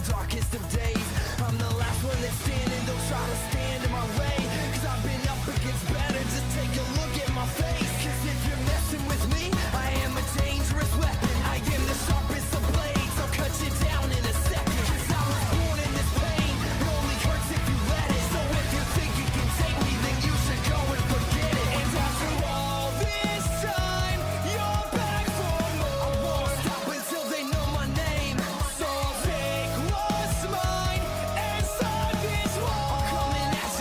darkest of days. I'm the last one that's standing, don't try to stand in my way, cause I've been up against better, just take a look at my face. Cause if you're messing with me, I am a dangerous weapon. I am the sharpest of blades, I'll cut you down in a second. Cause I was born in this pain, it only hurts if you let it. So if you think you can take me, then you should go and forget it. And after all this time, you're back for more. I won't stop until they know my name. So I'll take what's mine and start this war. I'm coming at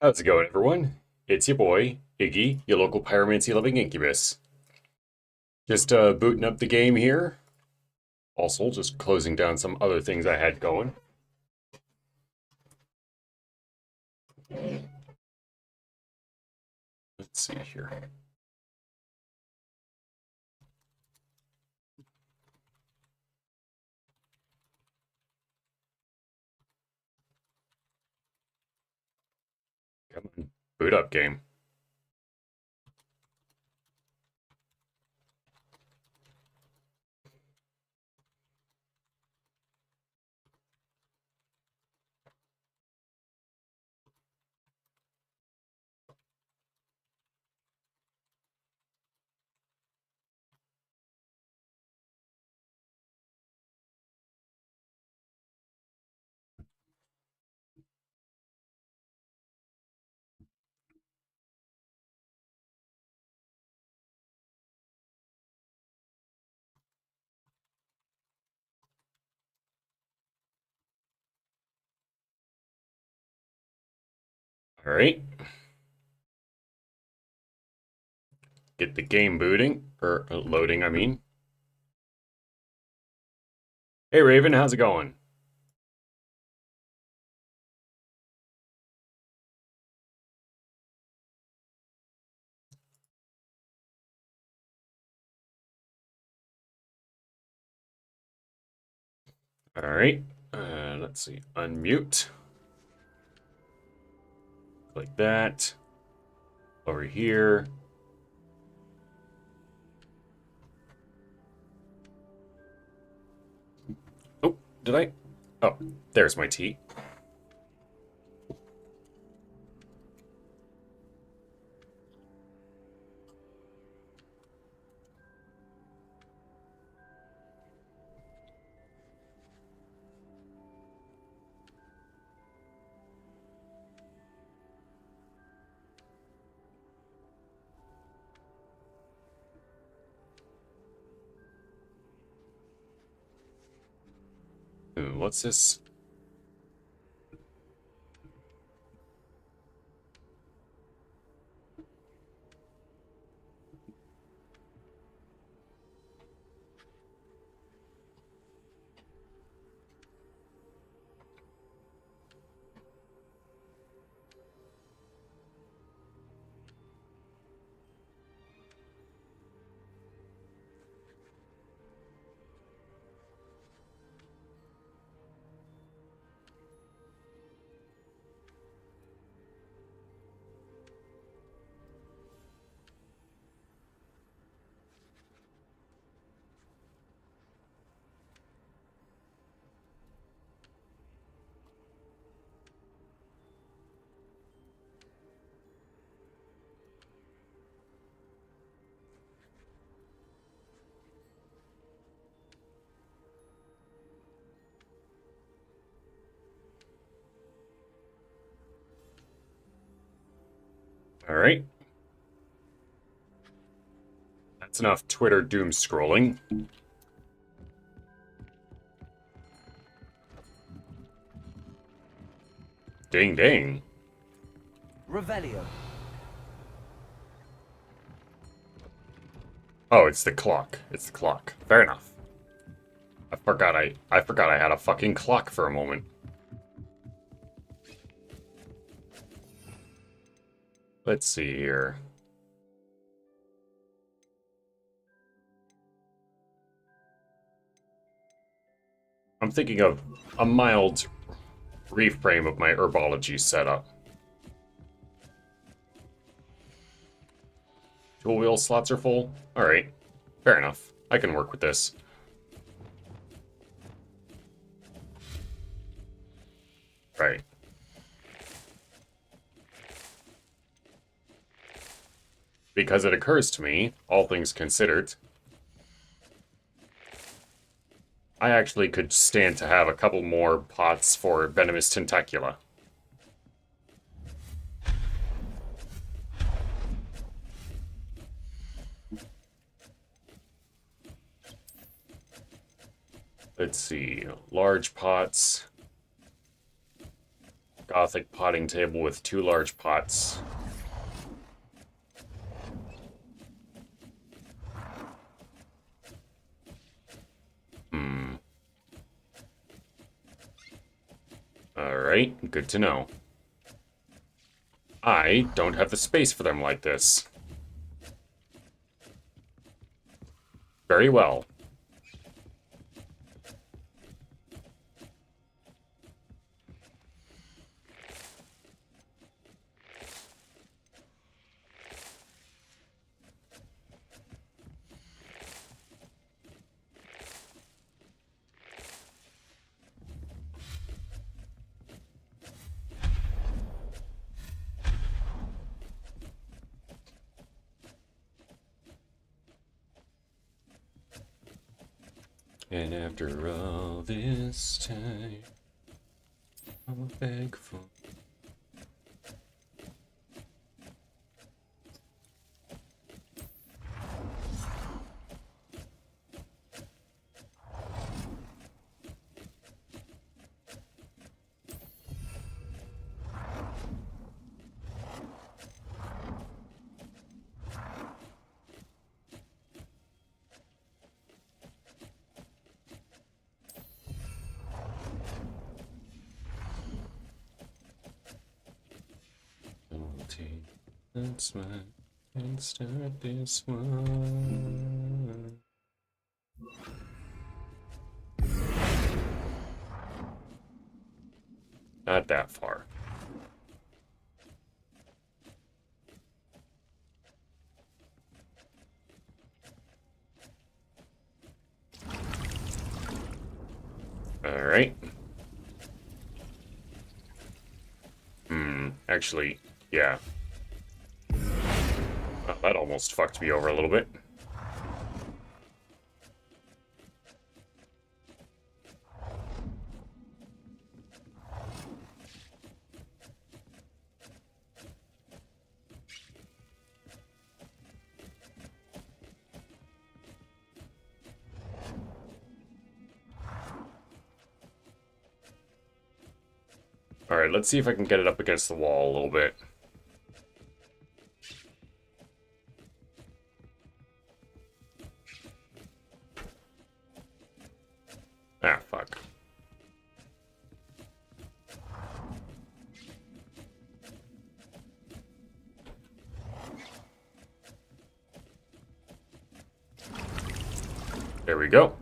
How's it going, everyone? It's your boy, Iggy, your local pyromancy loving incubus. Just booting up the game here. Also, just closing down some other things I had going. Let's see here. Come on, boot up game. All right. Get the game booting, or loading, I mean. Hey, Raven, how's it going? All right. Let's see. Unmute. Like that. Over here. Oh, did I? Oh, there's my tea. Ooh, what's this? All right. That's enough Twitter doom scrolling. Ding ding. Revelio. Oh, it's the clock. It's the clock. Fair enough. I forgot I had a fucking clock for a moment. Let's see here. I'm thinking of a mild reframe of my herbology setup. Tool wheel slots are full? Alright. Fair enough. I can work with this. Right. Because it occurs to me, all things considered, I actually could stand to have a couple more pots for venomous tentacula. Let's see, large pots. Gothic potting table with 2 large pots. Alright, good to know. I don't have the space for them like this. Very well. And after all this time, I'll beg for... That's right. And start this one. Not that far. All right. Actually, yeah. Well, that almost fucked me over a little bit. Alright, let's see if I can get it up against the wall a little bit. Ah, fuck. There we go.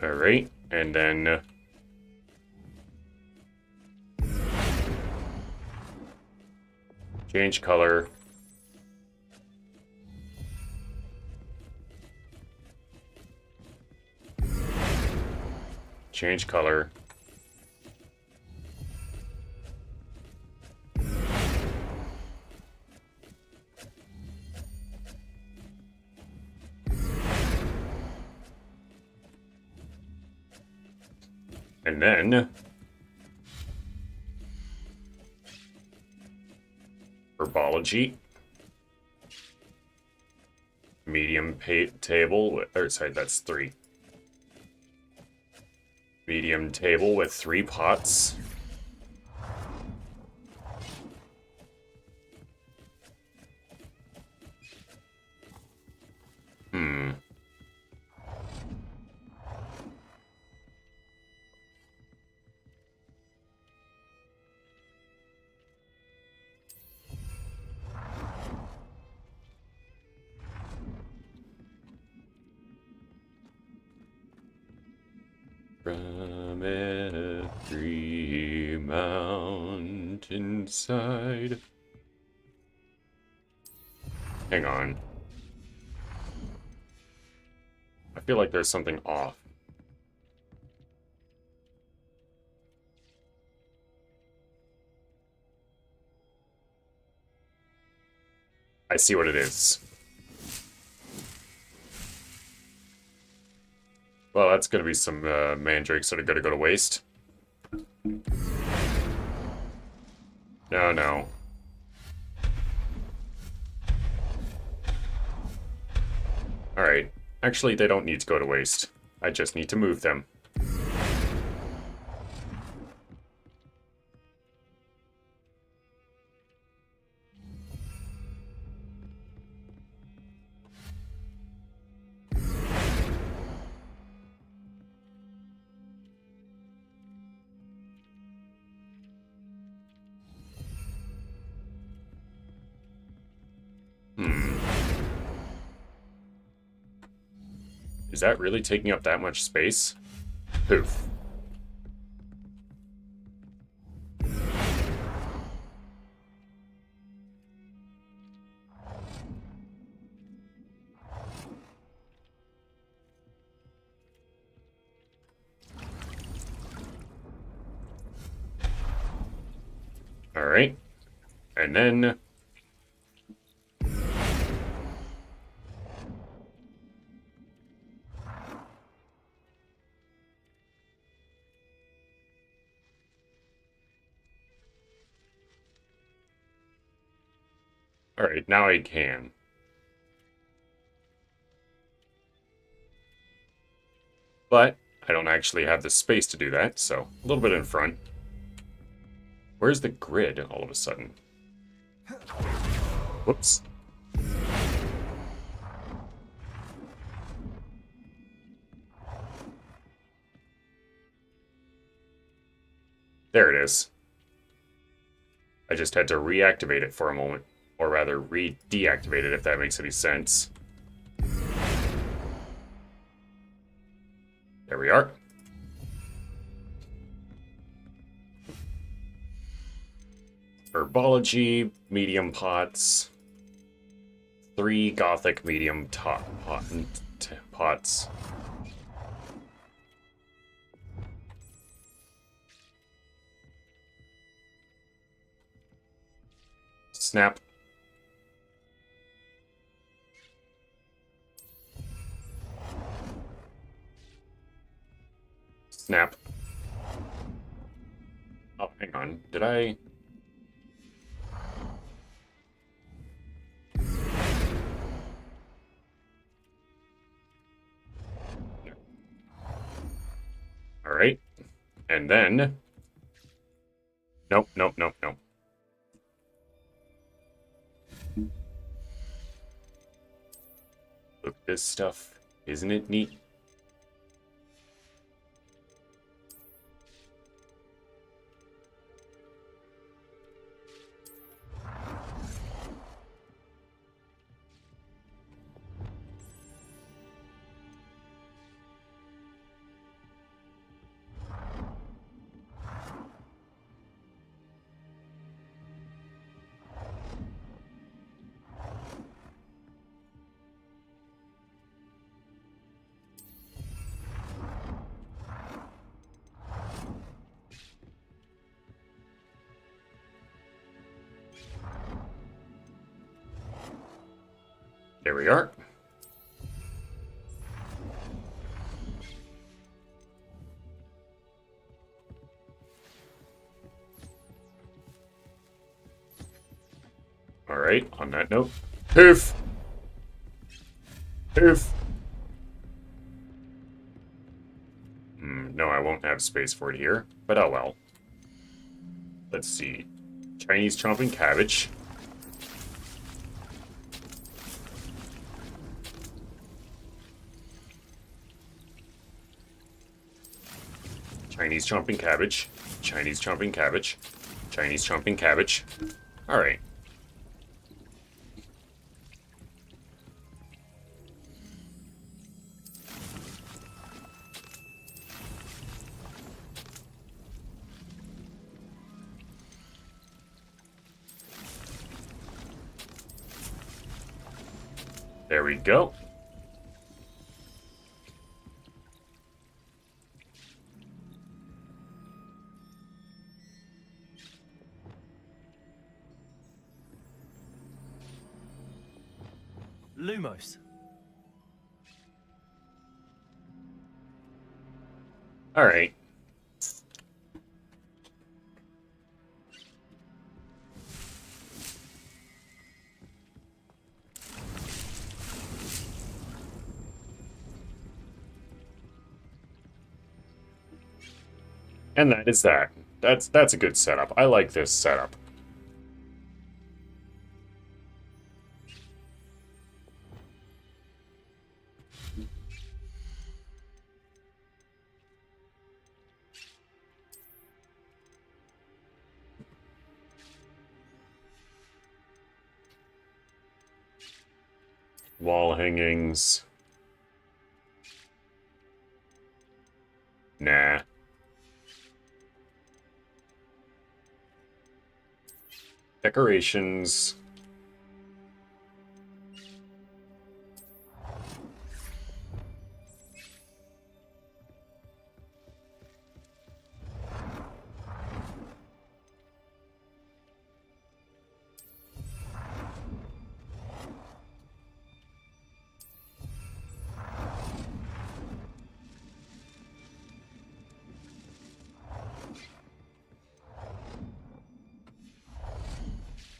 Alright, and then... change color. Change color. And then... herbology. Medium table, or sorry, that's 3. Medium table with 3 pots. From every mountainside. Hang on. I feel like there's something off. I see what it is. Well, that's gonna be some mandrakes that are gonna go to waste. No, no. Alright. Actually, they don't need to go to waste. I just need to move them. Is that really taking up that much space? Poof. Alright. And then... Alright, now I can. But I don't actually have the space to do that, so a little bit in front. Where's the grid all of a sudden? Whoops. There it is. I just had to reactivate it for a moment. Or rather, deactivate it, if that makes any sense. There we are. Herbology, medium pots. 3 gothic medium pots. Snap. Snap. Oh, hang on. Did I... Alright. And then... Nope, nope, nope, nope. Look at this stuff. Isn't it neat? There we are. Alright, on that note. Poof! Poof! No, I won't have space for it here, but oh well. Let's see. Chinese chomping cabbage. Chinese chomping cabbage. Chinese chomping cabbage. Chinese chomping cabbage. Alright. There we go. close. All right. And that is that. That's a good setup. I like this setup. Wall hangings. Nah. Decorations.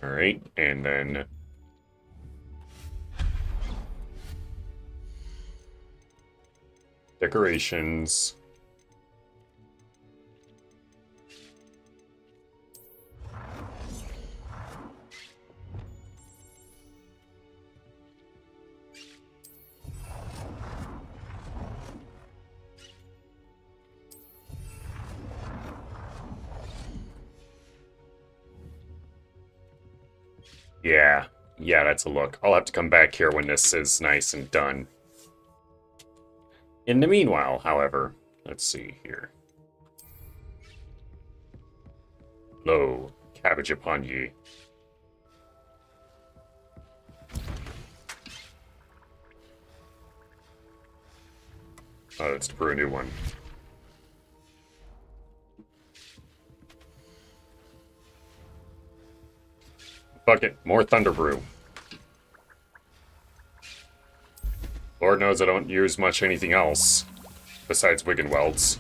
All right, and then decorations. Yeah, that's a look. I'll have to come back here when this is nice and done. In the meanwhile, however, let's see here. Lo, cabbage upon ye. Oh, let's brew a new one. Fuck it, more Thunder Brew. Lord knows I don't use much anything else besides Wiggenwelds.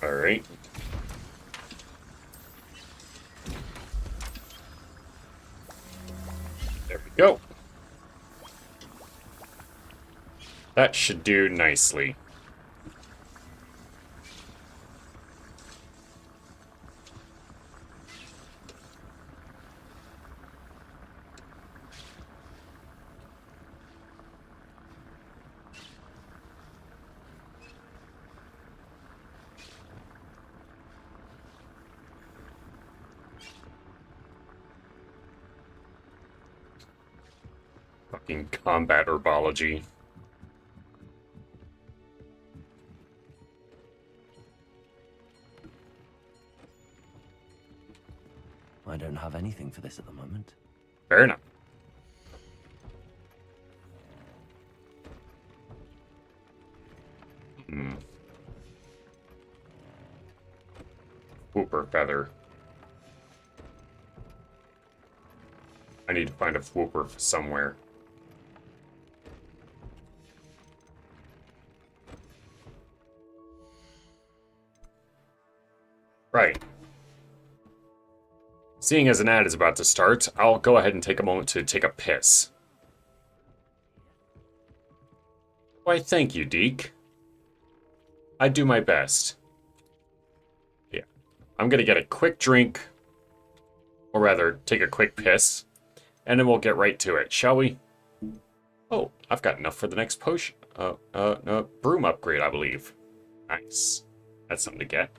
Alright. There we go. That should do nicely. Fucking combat herbology. I don't have anything for this at the moment. Fair enough. Whooper feather. I need to find a whooper somewhere. Right. Seeing as an ad is about to start, I'll go ahead and take a moment to take a piss. Why, thank you, Deke. I do my best. Yeah. I'm gonna get a quick drink, or rather, take a quick piss, and then we'll get right to it, shall we? Oh, I've got enough for the next potion. No, broom upgrade, I believe. Nice. That's something to get.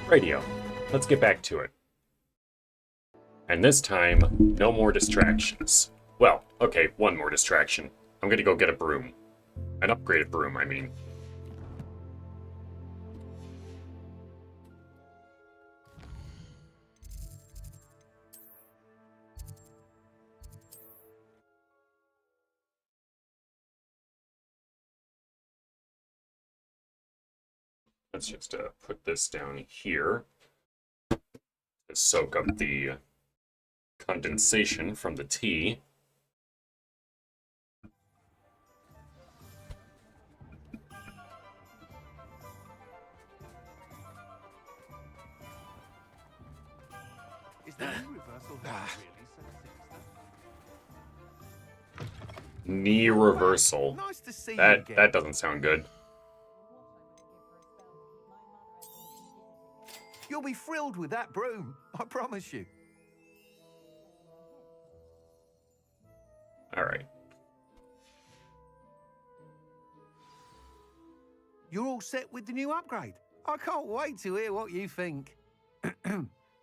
Radio. Let's get back to it. And this time, no more distractions. Well, okay, one more distraction. I'm gonna go get a broom. An upgraded broom, I mean. Let's just put this down here to soak up the condensation from the tea. Is the reversal really so sinister? Knee reversal. Nice to see you That again. doesn't sound good. You'll be thrilled with that broom, I promise you. All right. You're all set with the new upgrade. I can't wait to hear what you think.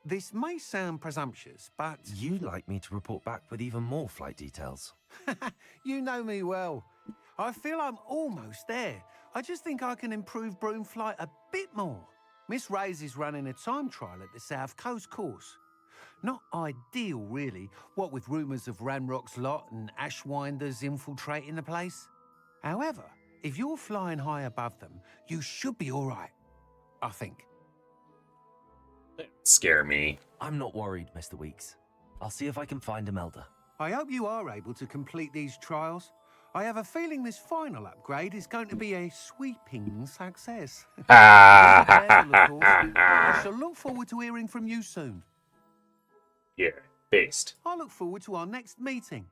This may sound presumptuous, but You'd like me to report back with even more flight details. you know me well. I feel I'm almost there. I just think I can improve broom flight a bit more. Miss Ray's is running a time trial at the South Coast course. Not ideal, really, what with rumours of Ranrock's lot and Ashwinders infiltrating the place. However, if you're flying high above them, you should be all right, I think. Scare me. I'm not worried, Mr. Weeks. I'll see if I can find Imelda. I hope you are able to complete these trials. I have a feeling this final upgrade is going to be a sweeping success. Careful, of course. I shall look forward to hearing from you soon. Yeah, based. I look forward to our next meeting.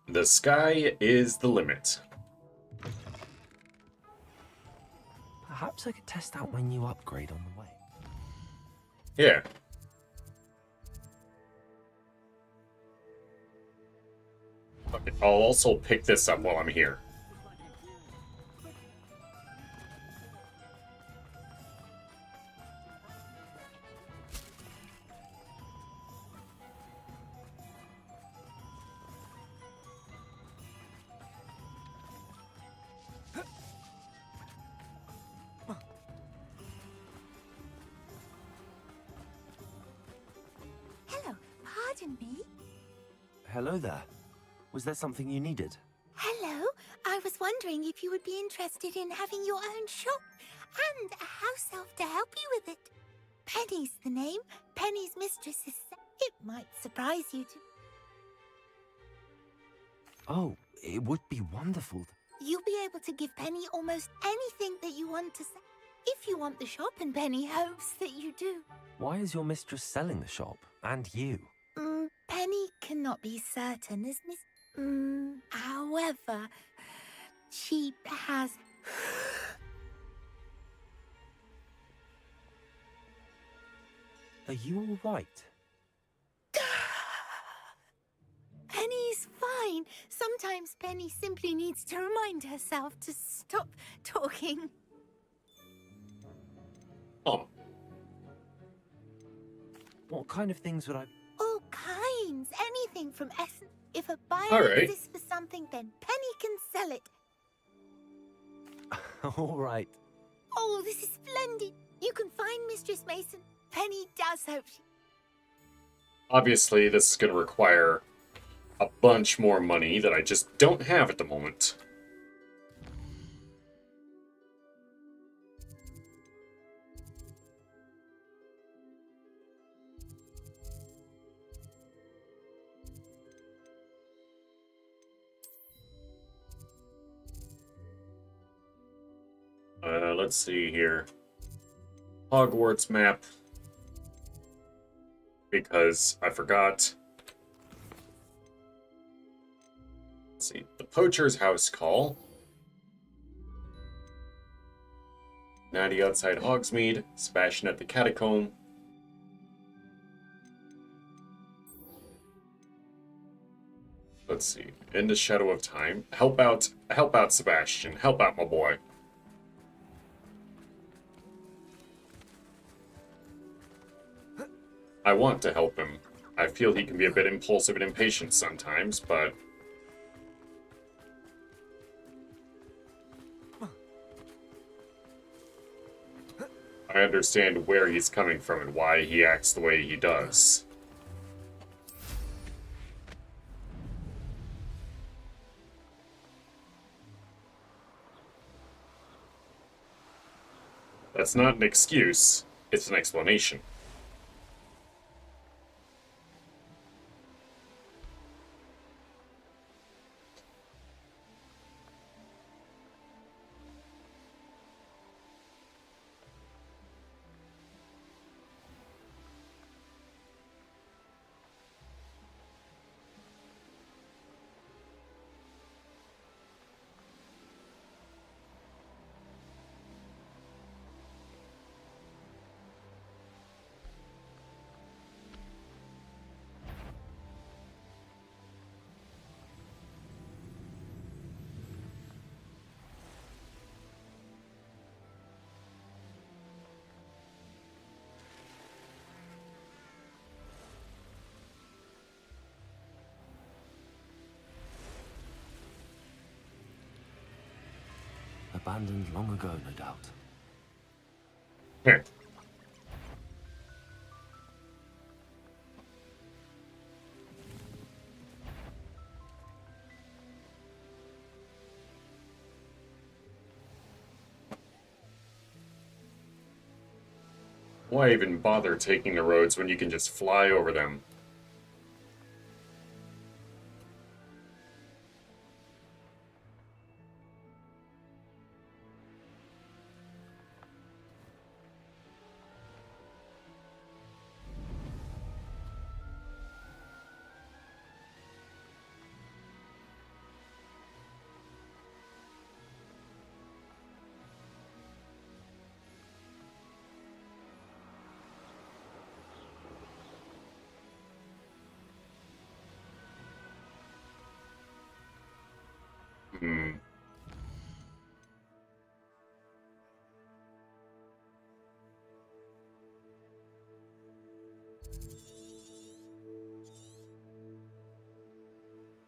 The sky is the limit. Perhaps I could test out my new upgrade on the way. Yeah. Okay, I'll also pick this up while I'm here. Hello, pardon me. Hello there. Was there something you needed? Hello, I was wondering if you would be interested in having your own shop and a house elf to help you with it. Penny's the name. Penny's mistress is. It might surprise you to. Oh, it would be wonderful. You'll be able to give Penny almost anything that you want to sell. If you want the shop, and Penny hopes that you do. Why is your mistress selling the shop? And you? Penny cannot be certain, as Miss. However, she has. Are you all right? Penny's fine. Sometimes Penny simply needs to remind herself to stop talking. Oh, What kind of things would I... All kinds. Anything from essence. If a buyer All right. exists for something, then Penny can sell it. all right. Oh, this is splendid. You can find Mistress Mason. Penny does hope she... obviously this is going to require a bunch more money that I just don't have at the moment. Let's see here. Hogwarts map. Because I forgot. Let's see. The Poacher's House Call. Natty outside Hogsmeade. Sebastian at the Catacomb. Let's see. In the Shadow of Time. Help out Sebastian. Help out my boy. I want to help him. I feel he can be a bit impulsive and impatient sometimes, but I understand where he's coming from and why he acts the way he does. That's not an excuse, it's an explanation. Abandoned long ago, no doubt. Heh. Why even bother taking the roads when you can just fly over them? Hmm.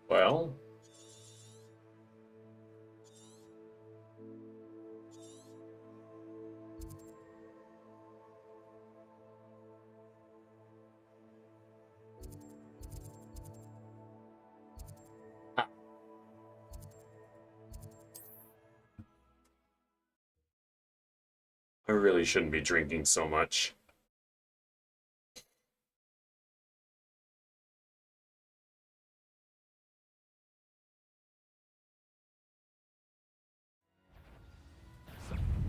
Well, I really shouldn't be drinking so much.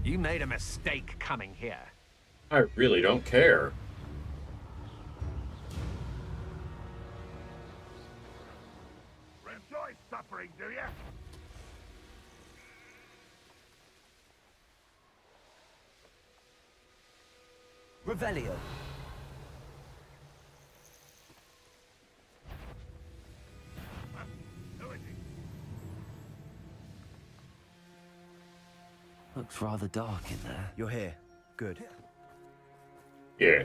You made a mistake coming here. I really don't care. Enjoy suffering, do ya? Revelio. Who is he? Looks rather dark in there. You're here. Good. Yeah.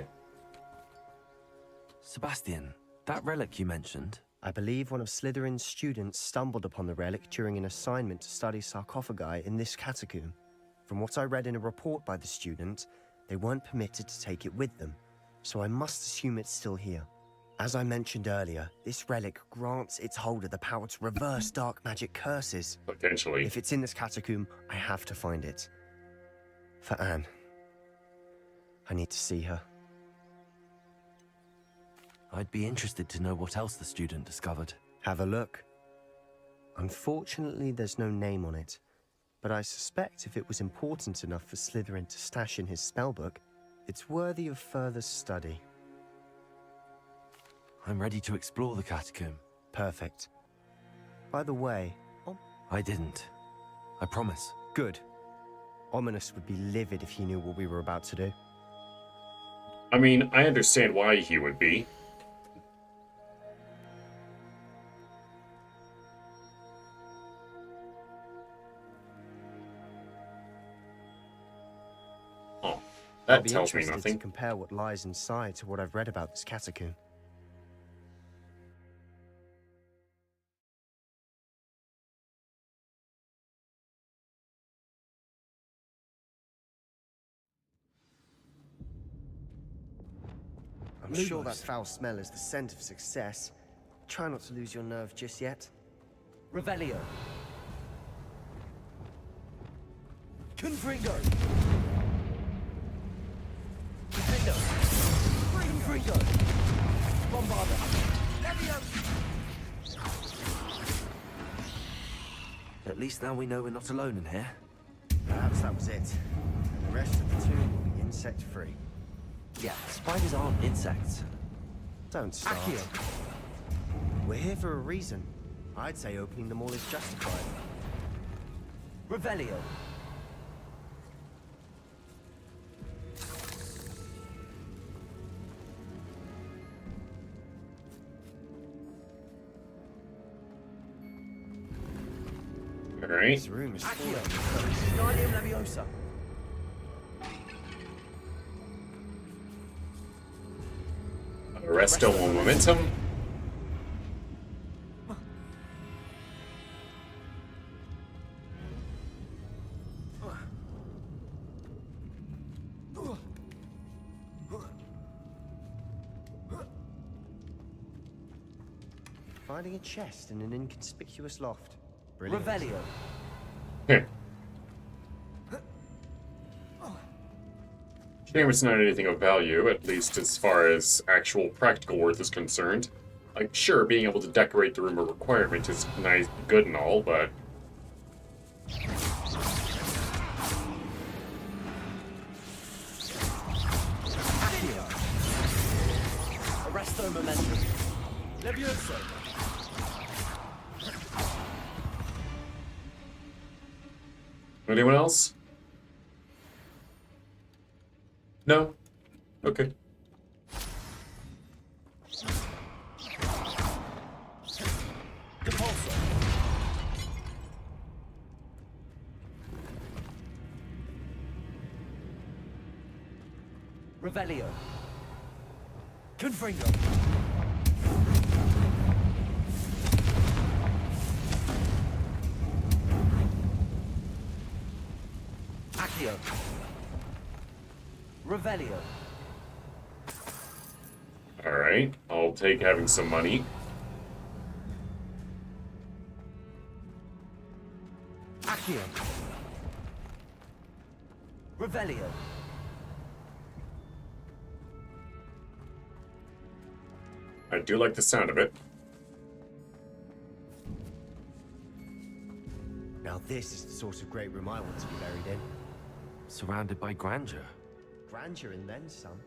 Sebastian, that relic you mentioned, I believe one of Slytherin's students stumbled upon the relic during an assignment to study sarcophagi in this catacomb. From what I read in a report by the student, they weren't permitted to take it with them, so I must assume it's still here. As I mentioned earlier, this relic grants its holder the power to reverse dark magic curses. Potentially. If it's in this catacomb, I have to find it. For Anne. I need to see her. I'd be interested to know what else the student discovered. Have a look. Unfortunately, there's no name on it, but I suspect if it was important enough for Slytherin to stash in his spellbook, it's worthy of further study. I'm ready to explore the catacomb. Perfect. By the way, I didn't. I promise. good. Ominous would be livid if he knew what we were about to do. I mean, I understand why he would be. Oh. I'll That be tells me interested to nothing. compare what lies inside to what I've read about this catacomb. I'm sure that Lumos. foul smell is the scent of success. Try not to lose your nerve just yet. Revelio. Confringo. Confringo. Confringo. Bombarda. At least now we know we're not alone in here. Perhaps that was it. And the rest of the tomb will be insect-free. Yeah, spiders aren't insects. Don't start. Accio. We're here for a reason. I'd say opening them all is justified. Revelio. Alright. This room is full Accio. of Wingardium Leviosa. Arresto momentum. Finding a chest in an inconspicuous loft. Brilliant. Revelio. Shame it's not anything of value, at least as far as actual practical worth is concerned. Like, sure, being able to decorate the room a requirement is nice, good and all, but... Accio. Arresto momentum. Levioso. Anyone else? No? Okay. Depulso. Revelio. Confringo. Accio. Revelio. Alright, I'll take having some money. Accio. Revelio. I do like the sound of it. Now this is the sort of great room I want to be buried in. Surrounded by grandeur. Grandeur and then some.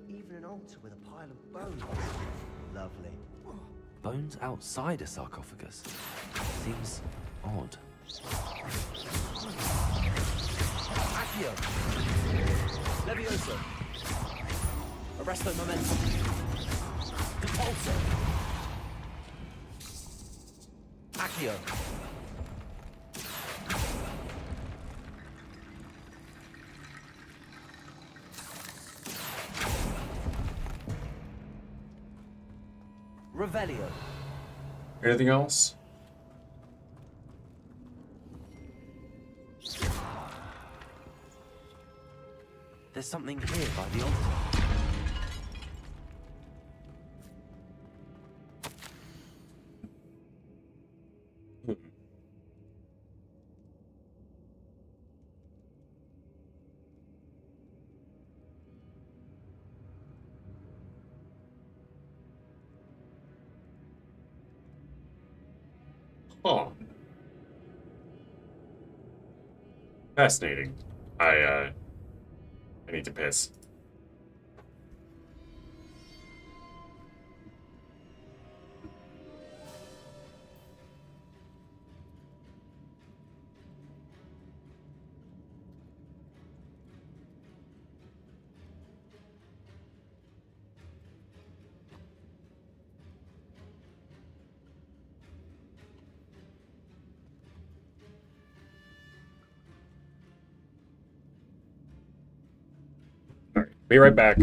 Even an altar with a pile of bones. Lovely. Bones outside a sarcophagus. Seems odd. Accio. Levioso. Arresto momentum. Depulso. Accio. Revelio. Anything else? There's something here by the altar. Huh. Fascinating. I need to piss. Be right back.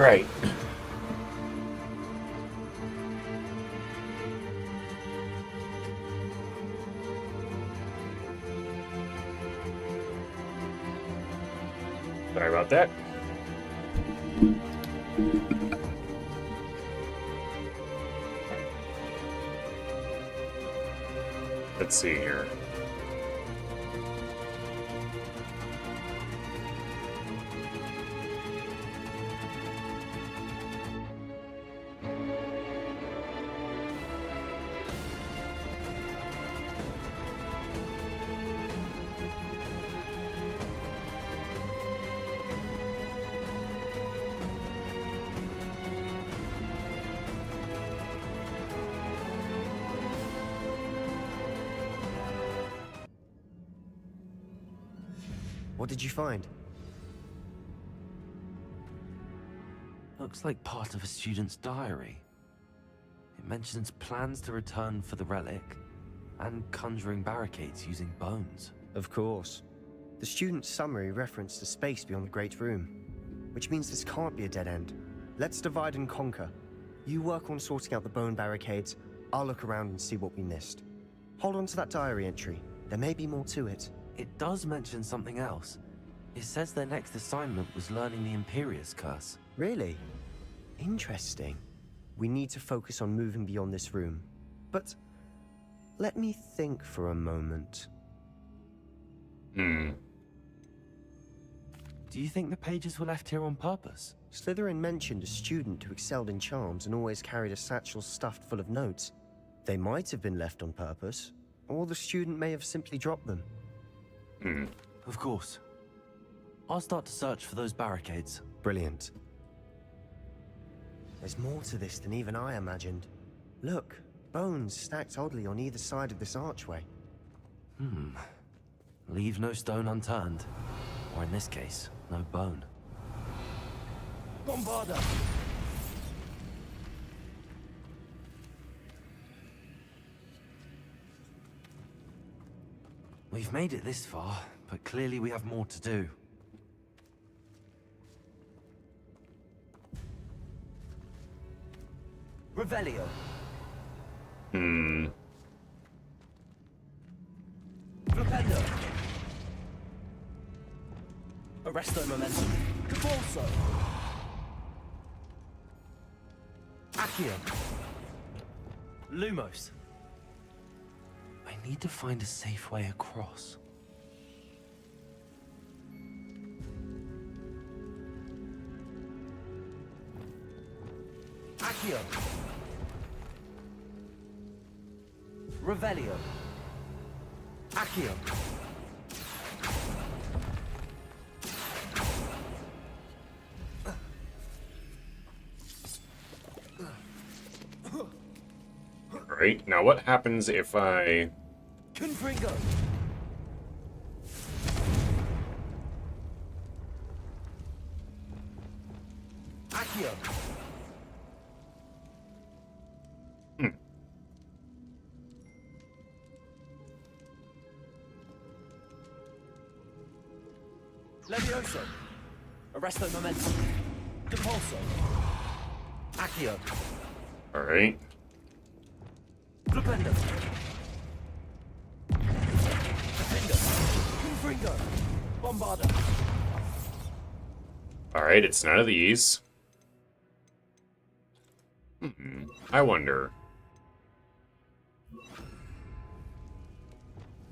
Right. Sorry about that. Let's see here. What did you find? Looks like part of a student's diary. It mentions plans to return for the relic and conjuring barricades using bones. Of course. The student's summary referenced a space beyond the Great Room, which means this can't be a dead end. Let's divide and conquer. You work on sorting out the bone barricades, I'll look around and see what we missed. Hold on to that diary entry. There may be more to it. It does mention something else. It says their next assignment was learning the Imperius Curse. Really? Interesting. We need to focus on moving beyond this room. But let me think for a moment. Hmm. Do you think the pages were left here on purpose? Slytherin mentioned a student who excelled in charms and always carried a satchel stuffed full of notes. They might have been left on purpose, or the student may have simply dropped them. Hmm. Of course. I'll start to search for those barricades. Brilliant. There's more to this than even I imagined. Look, bones stacked oddly on either side of this archway. Leave no stone unturned. Or in this case, no bone. Bombarda! We've made it this far, but clearly we have more to do. Revelio. Hmm. Flipendo. Arresto momentum. Convulso. Accio. Lumos. I need to find a safe way across. Accio. Revelio. Accio. Right, now what happens if I... Confringo. Accio. Levioso. Arresto momentum. Depulso. Accio. Alright. Flipendo. Defendo. Confringo. Bombarda. Alright, it's none of these. I wonder.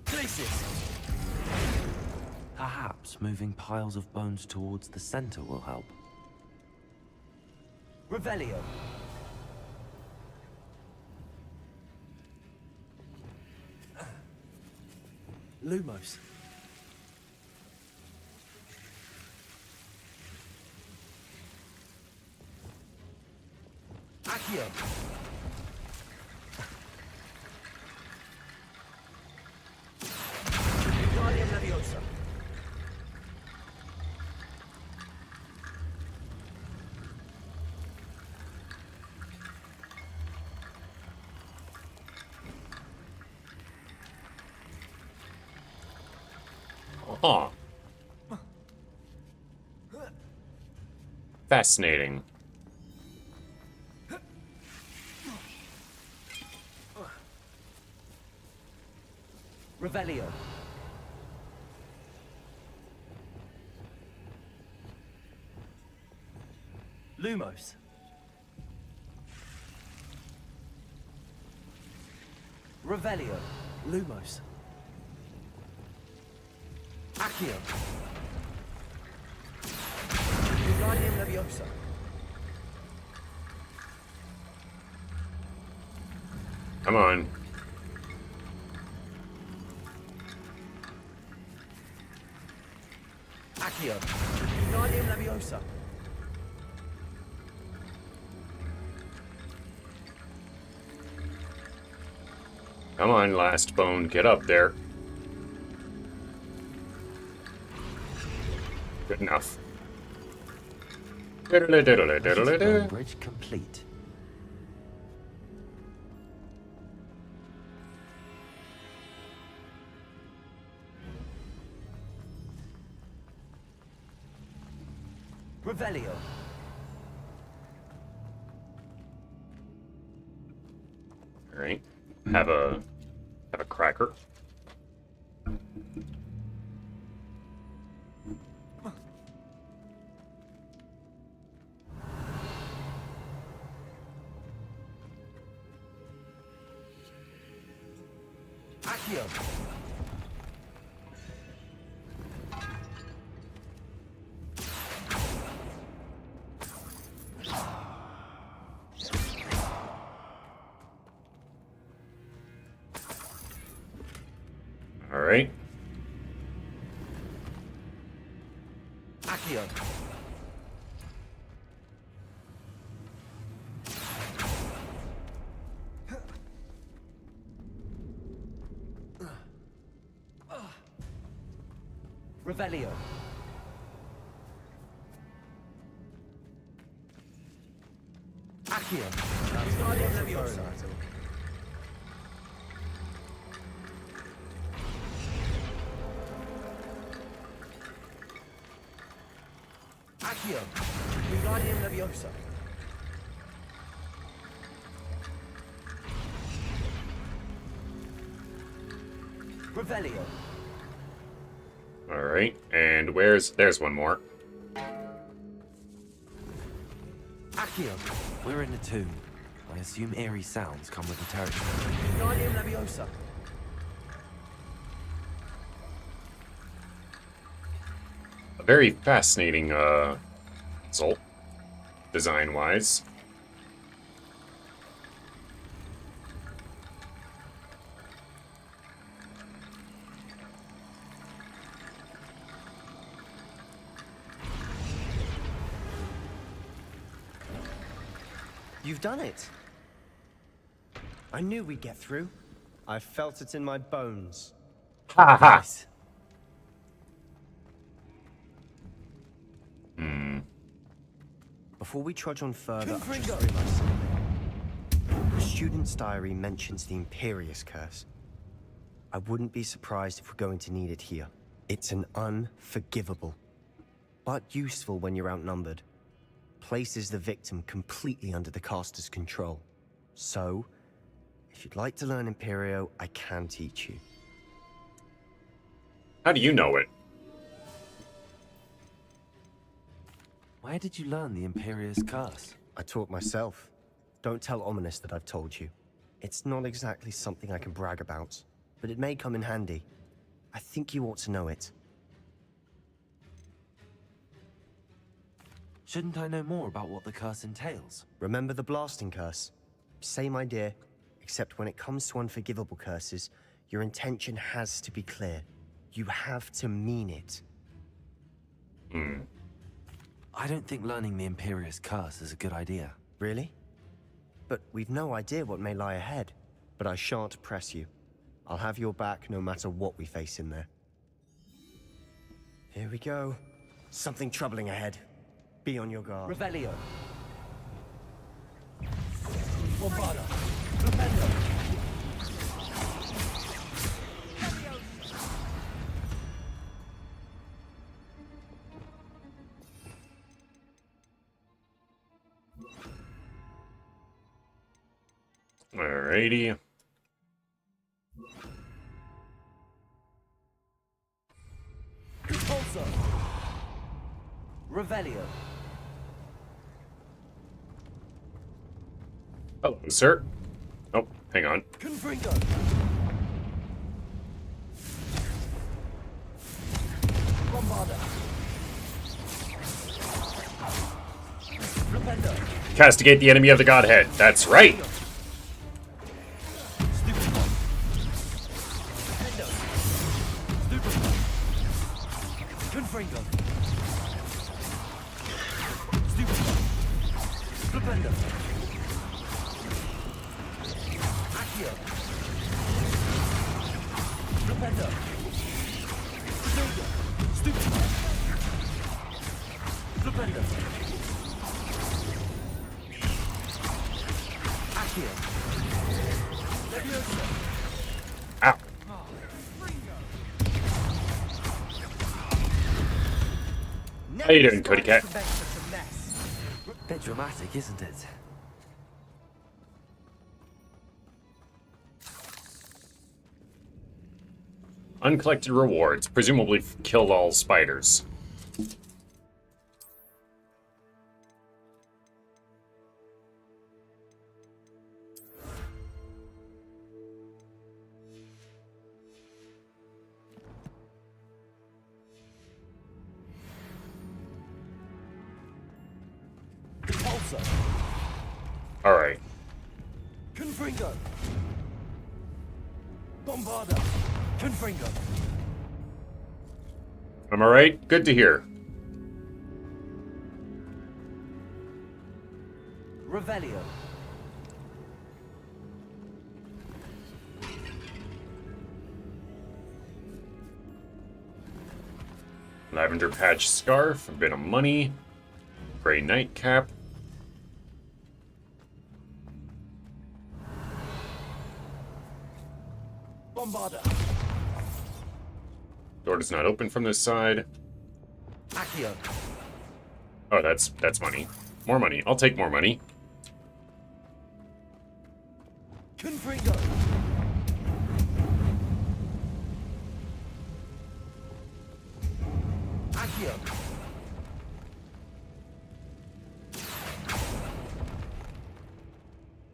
Glacis. Perhaps moving piles of bones towards the center will help. Revelio. Lumos. Accio. Guardian Leviosa. Huh. Fascinating. Revelio. Lumos. Revelio. Lumos. Accio. Guardian Leviosa. Come on. Accio. Guardian Leviosa. Come on, last bone, get up there. Good enough. Stone bridge complete. Revelio. All right. Have a cracker. Accio. All right. Accio. Revelio. Accio. Wingardium Leviosa. Accio. Wingardium Leviosa. Revelio. All right. And there's one more. Accio. We're in the tomb. I assume eerie sounds come with the territory. Wingardium Leviosa. A very fascinating puzzle, design-wise. You've done it. I knew we'd get through. I felt it in my bones. Ha ha! Nice. Before we trudge on further, I Confringo. just realized something. The student's diary mentions the Imperious Curse. I wouldn't be surprised if we're going to need it here. It's an unforgivable, but useful when you're outnumbered. Places the victim completely under the caster's control. So, if you'd like to learn Imperio, I can teach you. How do you know it? Where did you learn the Imperious Curse? I taught myself. Don't tell Ominous that I've told you. It's not exactly something I can brag about, but it may come in handy. I think you ought to know it. Shouldn't I know more about what the curse entails? Remember the blasting curse? Same idea, except when it comes to unforgivable curses, your intention has to be clear. You have to mean it. I don't think learning the Imperious Curse is a good idea. Really? But we've no idea what may lie ahead. But I shan't press you. I'll have your back no matter what we face in there. Here we go. Something troubling ahead. Be on your guard. Revelio. Bombarda. Flipendo. Alrighty. Repulsor. Revelio. Hello, sir. Oh, hang on. Confringo. Bombarda. Flipendo. Castigate the enemy of the Godhead. That's right. Stupid. Flipendo. Stupid. Confringo. Stupid. Flipendo. Accio. Flipendo. Stupid. How you doing, Cody Cat? Bit dramatic, isn't it? Uncollected rewards. Presumably killed all spiders. Repulsor. Alright. Confringo. Bombarder. Confringo. I'm alright? Good to hear. Revelio. Lavender patch scarf, a bit of money. Gray nightcap. Bombarder. Door does not open from this side. Accio. Oh, that's money. More money. I'll take more money. Confringo. Accio.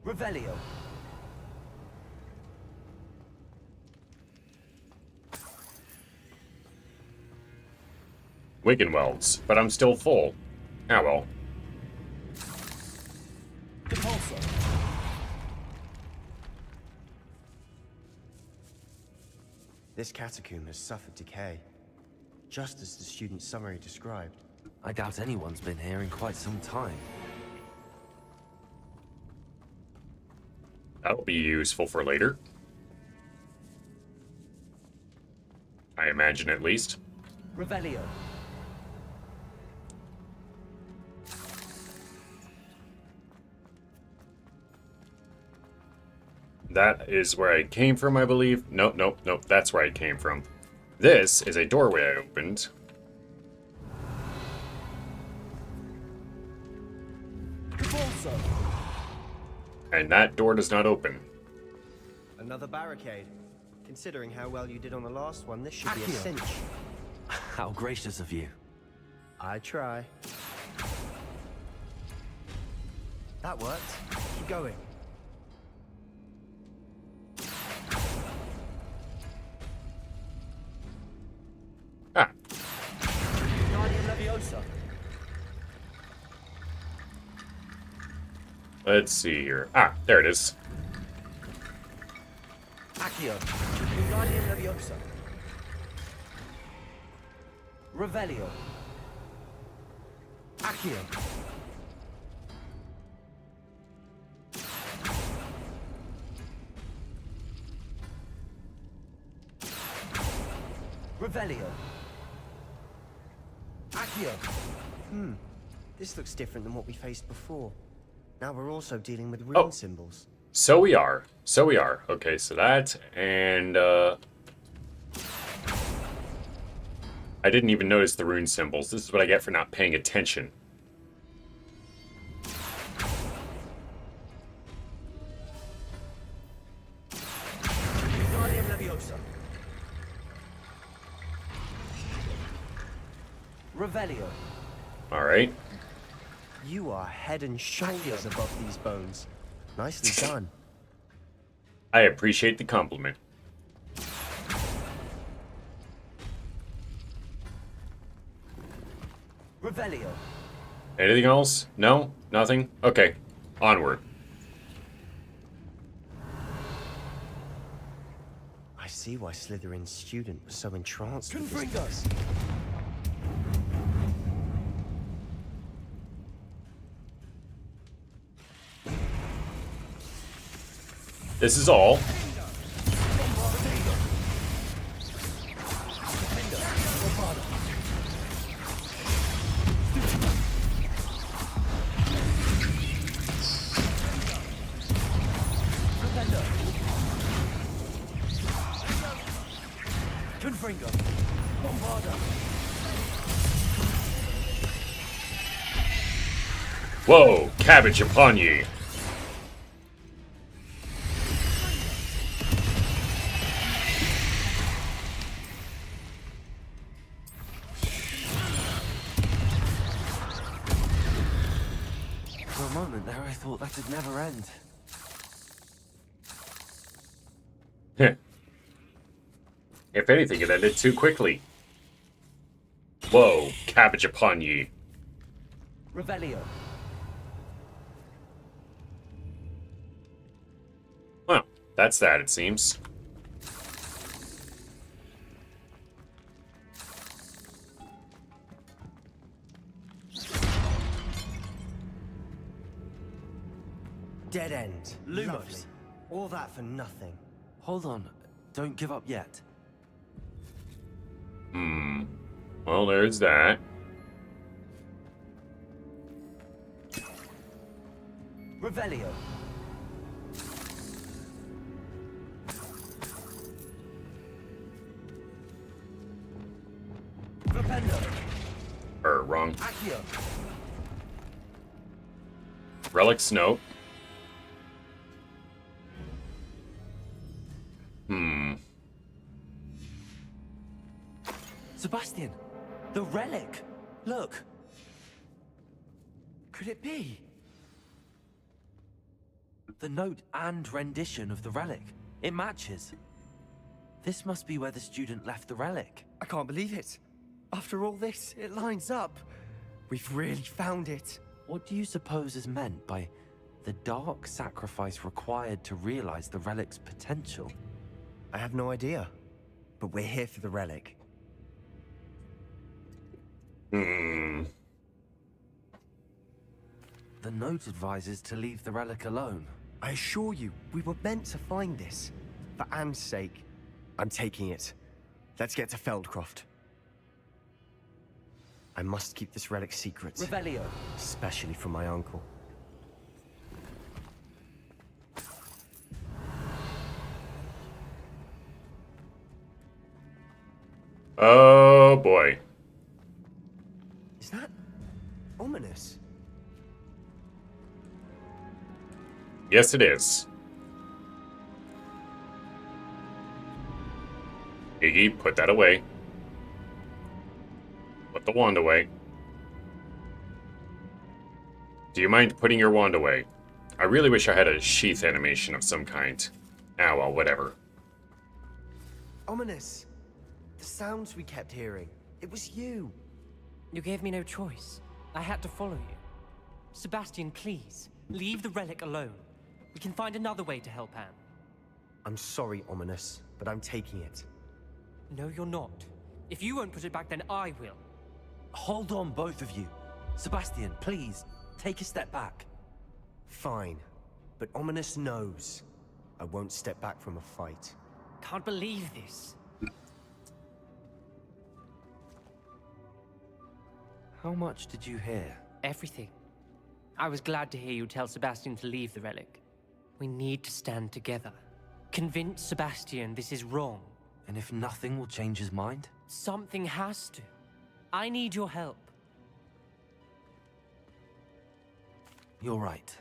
Revelio. Wiggenwelds, but I'm still full. Ah well. Repulsor. This catacomb has suffered decay, just as the student's summary described. I doubt anyone's been here in quite some time. That'll be useful for later. I imagine, at least. Revelio. That is where I came from, I believe. Nope, nope, nope. That's where I came from. This is a doorway I opened. Repulsor. And that door does not open. Another barricade. Considering how well you did on the last one, this should be a Accio. cinch. How gracious of you. I try. That worked. Keep going. Ah, Guardian Leviosa. let's see here. Ah, there it is. Accio. Guardian Leviosa. Revelio. Accio. Revelio. Accio. This looks different than what we faced before. Now we're also dealing with rune symbols. So we are. So we are. Okay, so that, and, I didn't even notice the rune symbols. This is what I get for not paying attention. Guardian Leviosa. Revelio. Alright. You are head and shoulders above these bones. Nicely done. I appreciate the compliment. Revelio. Anything else? No? Nothing? Okay. Onward. I see why Slytherin's student was so entranced with this Confringo. place. This is all. Confringo. Bombarder. Whoa, cabbage upon ye! For a moment there, I thought that'd never end. Heh. If anything, it ended too quickly. Whoa, cabbage upon ye! Revelio. Well, that's that, it seems. Dead end. Lumos. Lovely. All that for nothing. Hold on, don't give up yet. Well, there's that. Revelio. Rependo. Wrong. Accio. Relic Snow. Sebastian! The relic! Look! Could it be? The note and rendition of the relic. It matches. This must be where the student left the relic. I can't believe it. After all this, it lines up. We've really found it. What do you suppose is meant by the dark sacrifice required to realize the relic's potential? I have no idea. But we're here for the relic. Hmm. The note advises to leave the relic alone. I assure you, we were meant to find this. For Anne's sake. I'm taking it. Let's get to Feldcroft. I must keep this relic secret. Revelio. Especially from my uncle. Oh boy. Is that ominous? Yes, it is. Iggy, put that away. Put the wand away. Do you mind putting your wand away? I really wish I had a sheath animation of some kind. Ah, well, whatever. Ominous. The sounds we kept hearing. It was you. You gave me no choice. I had to follow you. Sebastian, please, leave the relic alone. We can find another way to help Anne. I'm sorry, Ominous, but I'm taking it. No, you're not. If you won't put it back, then I will. Hold on, both of you. Sebastian, please, take a step back. Fine. But Ominous knows. I won't step back from a fight. Can't believe this. How much did you hear? Everything. I was glad to hear you tell Sebastian to leave the relic. We need to stand together. Convince Sebastian this is wrong. And if nothing will change his mind? Something has to. I need your help. You're right.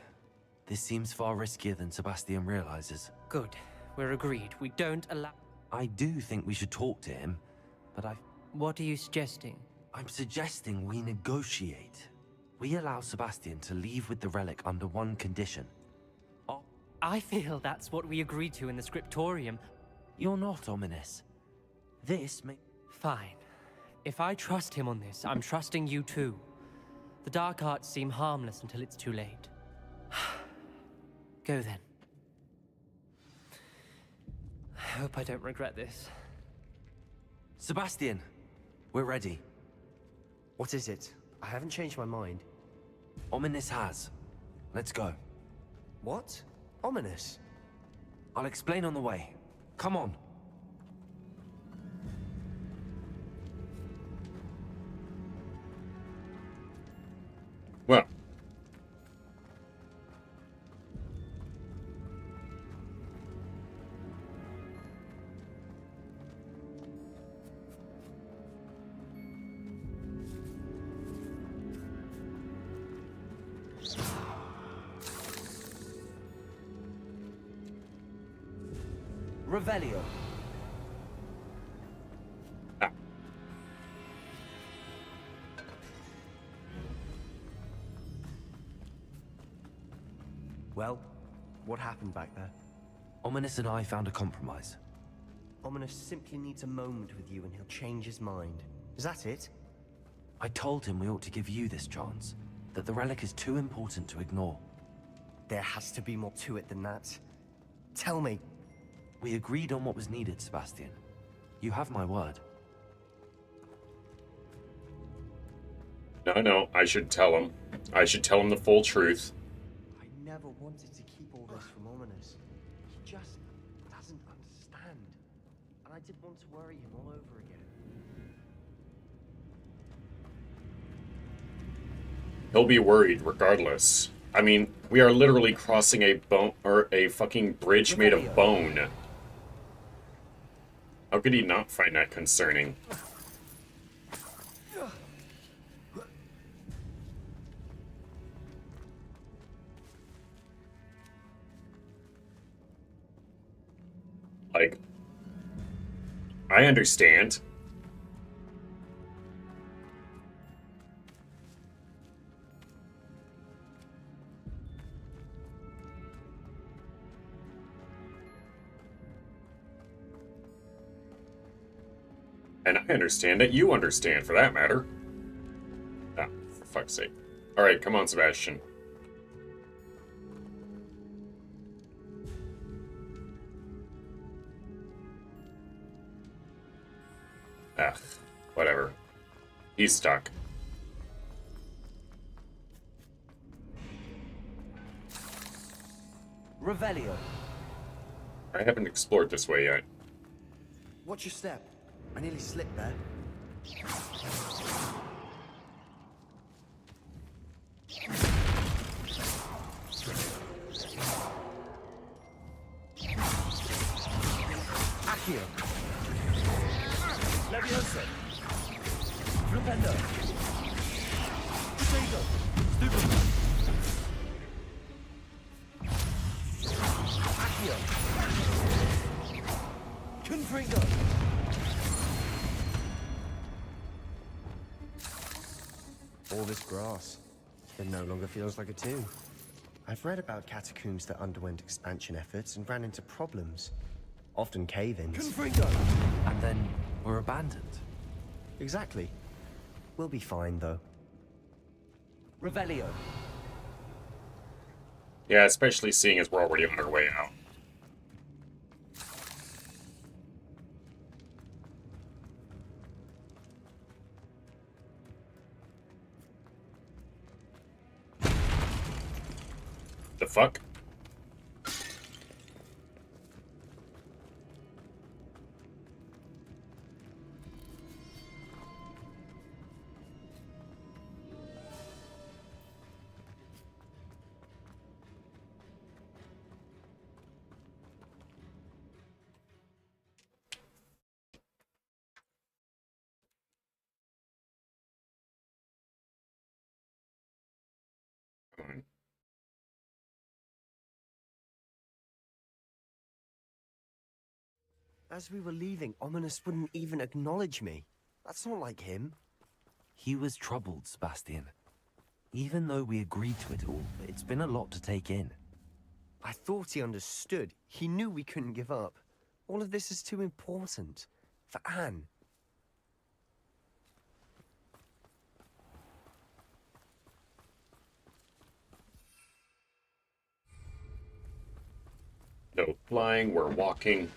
This seems far riskier than Sebastian realizes. Good. We're agreed. We don't allow... I do think we should talk to him, but What are you suggesting? I'm suggesting we negotiate. We allow Sebastian to leave with the relic under one condition. I feel that's what we agreed to in the scriptorium. You're not ominous. This may... Fine. If I trust him on this, I'm trusting you too. The dark arts seem harmless until it's too late. Go then. I hope I don't regret this. Sebastian, we're ready. What is it? I haven't changed my mind. Ominous has. Let's go. What? Ominous? I'll explain on the way. Come on. Well. Revelio. Ah. Well, what happened back there? Ominous and I found a compromise. Ominous simply needs a moment with you and he'll change his mind. Is that it? I told him we ought to give you this chance, that the relic is too important to ignore. There has to be more to it than that. Tell me. We agreed on what was needed, Sebastian. You have my word. No, I should tell him. I should tell him the full truth. I never wanted to keep all this from Ominous. He just doesn't understand. And I didn't want to worry him all over again. He'll be worried regardless. I mean, we are literally crossing a bone or a fucking bridge made of bone. How could he not find that concerning? Like, I understand. And I understand that you understand, for that matter. Ah, for fuck's sake. Alright, come on, Sebastian. Ah, whatever. He's stuck. Revelio. I haven't explored this way yet. Watch your step. I nearly slipped there. Accio. Leviosa. Flipendo. Potato. Stupid. Accio. Confringo. All this grass. It no longer feels like a tomb. I've read about catacombs that underwent expansion efforts and ran into problems. Often cave-ins. Confringo. And then were abandoned. Exactly. We'll be fine, though. Revelio. Yeah, especially seeing as we're already on our way out. The fuck? Come on. As we were leaving, Ominous wouldn't even acknowledge me. That's not like him. He was troubled, Sebastian. Even though we agreed to it all, it's been a lot to take in. I thought he understood. He knew we couldn't give up. All of this is too important. For Anne. No flying, we're walking.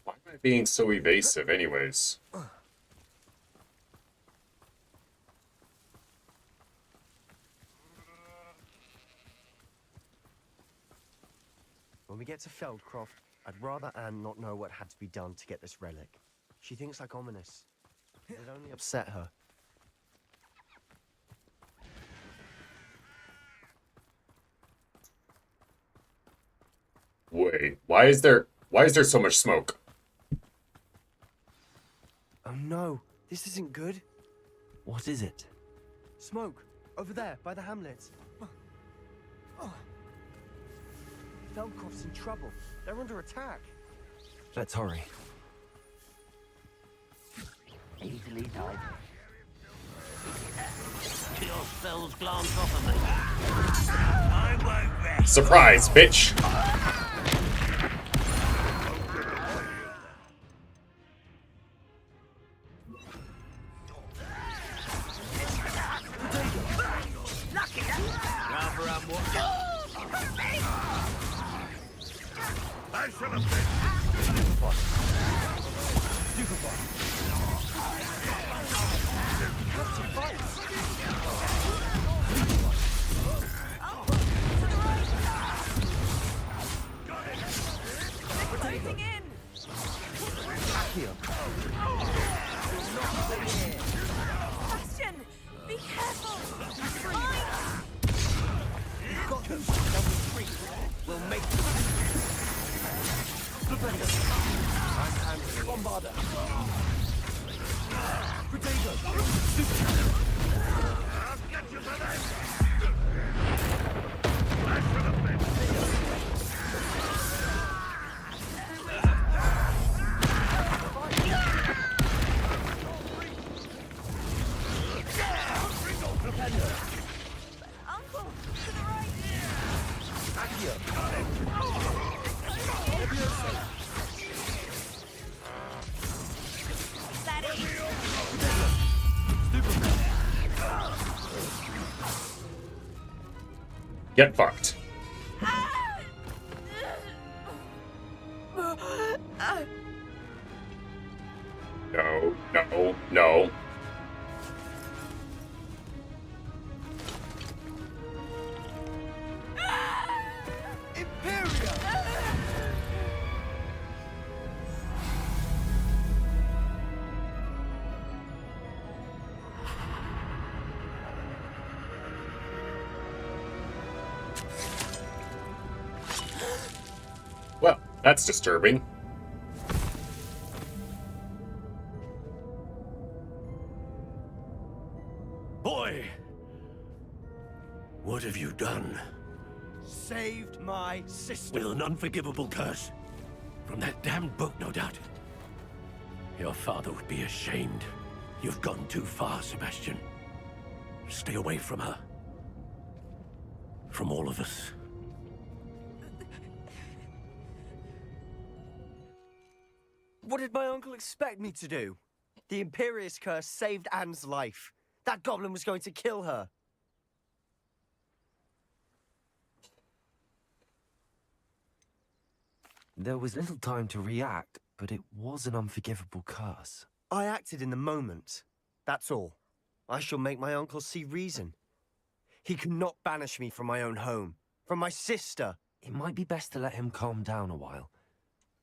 Why am I being so evasive anyways? When we get to Feldcroft, I'd rather Anne not know what had to be done to get this relic. She thinks like Ominous. It'd only upset her. Wait, why is there so much smoke? Oh no, this isn't good. What is it? Smoke, over there, by the hamlet. Velkov's in trouble. They're under attack. Let's hurry. Easily done. Your spells glance off of me. I won't rest. Surprise, bitch! Bastion, be careful. We'll make Bombarder. Uncle, to the right. That is. Get fucked. No, no, no. Well, that's disturbing. Boy! What have you done? saved my sister. With an unforgivable curse. From that damned book, no doubt. Your father would be ashamed. You've gone too far, Sebastian. Stay away from her. From all of us. What did my uncle expect me to do? The Imperious curse saved Anne's life. That goblin was going to kill her. There was little time to react, but it was an unforgivable curse. I acted in the moment. That's all. I shall make my uncle see reason. He cannot banish me from my own home, from my sister. It might be best to let him calm down a while.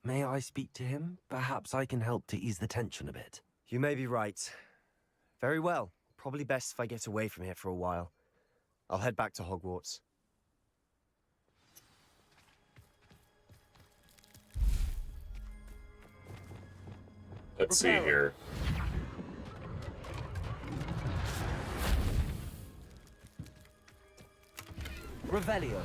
May I speak to him? Perhaps I can help to ease the tension a bit. You may be right. Very well. Probably best if I get away from here for a while. I'll head back to Hogwarts. Let's see here. Revelio.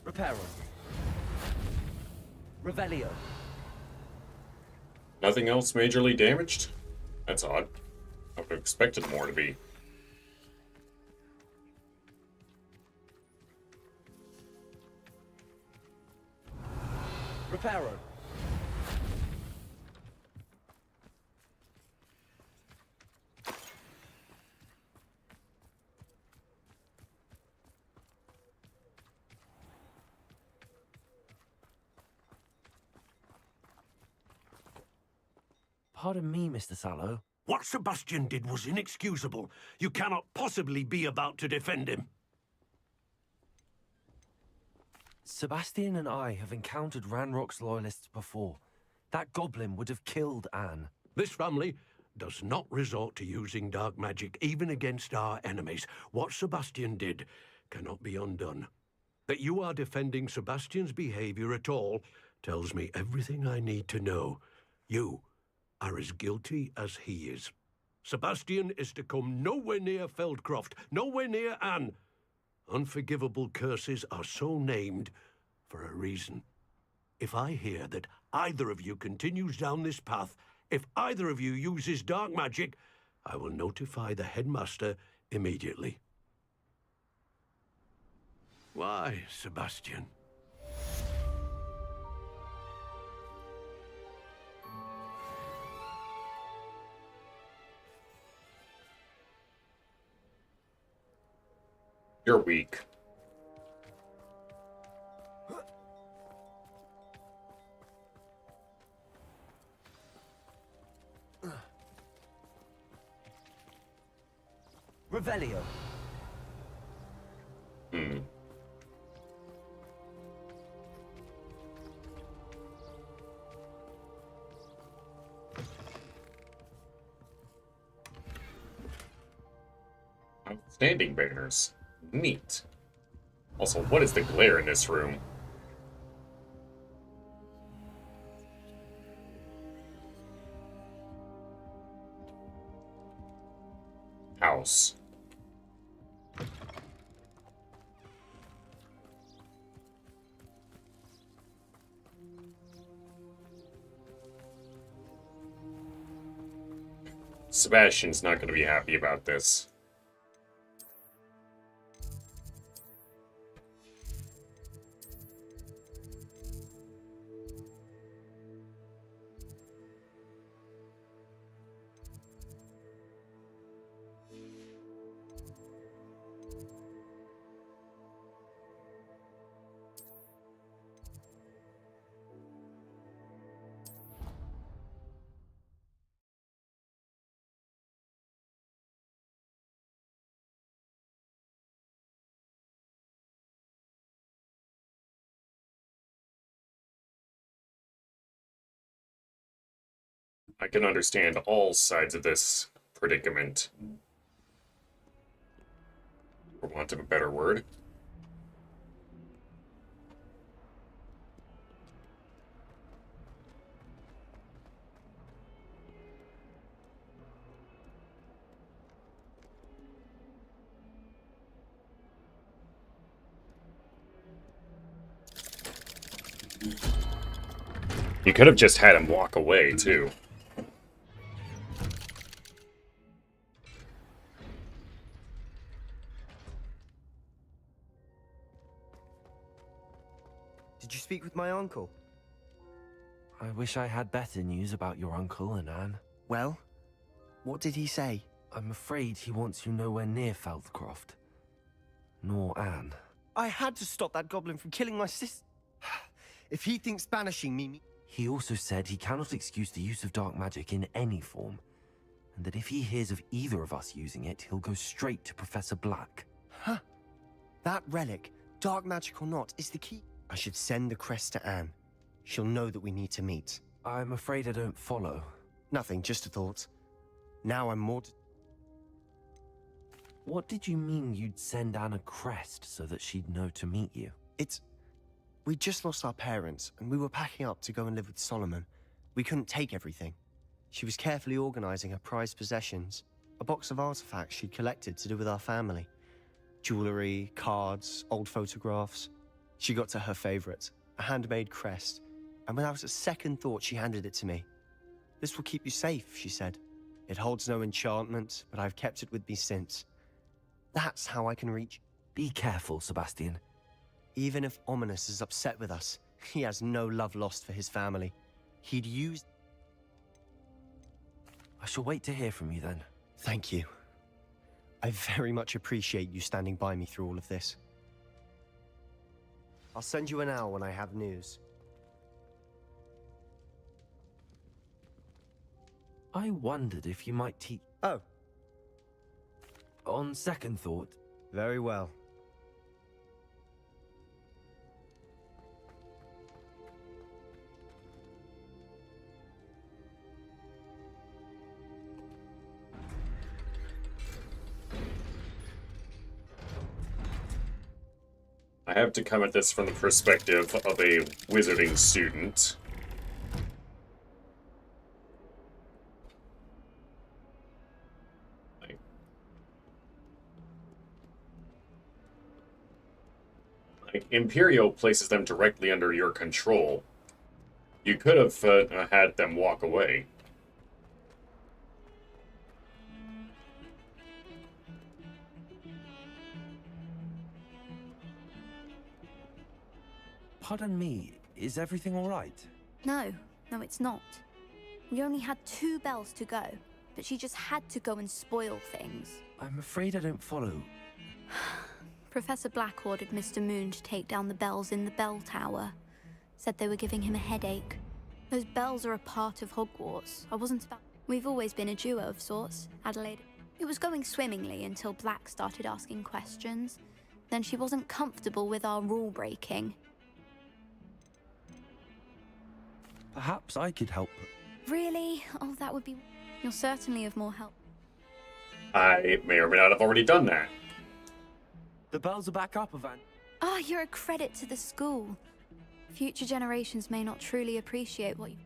Reparo. Revelio. Nothing else majorly damaged? That's odd. I would have expected more to be. Reparo. Pardon me, Mr. Sallow. What Sebastian did was inexcusable. You cannot possibly be about to defend him. Sebastian and I have encountered Ranrock's loyalists before. That goblin would have killed Anne. This family does not resort to using dark magic even against our enemies. What Sebastian did cannot be undone. That you are defending Sebastian's behavior at all tells me everything I need to know. You are as guilty as he is. Sebastian is to come nowhere near Feldcroft, nowhere near Anne. Unforgivable curses are so named for a reason. If I hear that either of you continues down this path, if either of you uses dark magic, I will notify the headmaster immediately. Why, Sebastian? You're weak. Revelio. Outstanding banners. Neat. Also, what is the glare in this room? House. Sebastian's not going to be happy about this. I can understand all sides of this predicament. For want of a better word. You could have just had him walk away, too. Did you speak with my uncle? I wish I had better news about your uncle and Anne. Well, what did he say? I'm afraid he wants you nowhere near Feldcroft. Nor Anne. I had to stop that goblin from killing my sister. If he thinks banishing me... He also said he cannot excuse the use of dark magic in any form, and that if he hears of either of us using it, he'll go straight to Professor Black. Huh. That relic, dark magic or not, is the key. I should send the crest to Anne. She'll know that we need to meet. I'm afraid I don't follow. Nothing, just a thought. Now I'm more... What did you mean you'd send Anne a crest so that she'd know to meet you? We just lost our parents, and we were packing up to go and live with Solomon. We couldn't take everything. She was carefully organizing her prized possessions, a box of artifacts she'd collected to do with our family. Jewelry, cards, old photographs. She got to her favorite, a handmade crest, and without a second thought she handed it to me. This will keep you safe, she said. It holds no enchantment, but I've kept it with me since. That's how I can reach... Be careful, Sebastian. Even if Ominous is upset with us, he has no love lost for his family. He'd use... I shall wait to hear from you then. Thank you. I very much appreciate you standing by me through all of this. I'll send you an owl when I have news. I wondered if you might teach... Oh. On second thought... Very well. I have to come at this from the perspective of a wizarding student. Like, Imperio places them directly under your control. You could have had them walk away. Pardon me, is everything all right? No, it's not. We only had 2 bells to go, but she just had to go and spoil things. I'm afraid I don't follow. Professor Black ordered Mr. Moon to take down the bells in the bell tower. Said they were giving him a headache. Those bells are a part of Hogwarts. I wasn't about... We've always been a duo of sorts, Adelaide. It was going swimmingly until Black started asking questions. Then she wasn't comfortable with our rule breaking. Perhaps I could help. Really? Oh, that would be... You're certainly of more help. I may or may not have already done that. The bells are back up, Ivan. Ah, you're a credit to the school. Future generations may not truly appreciate what you...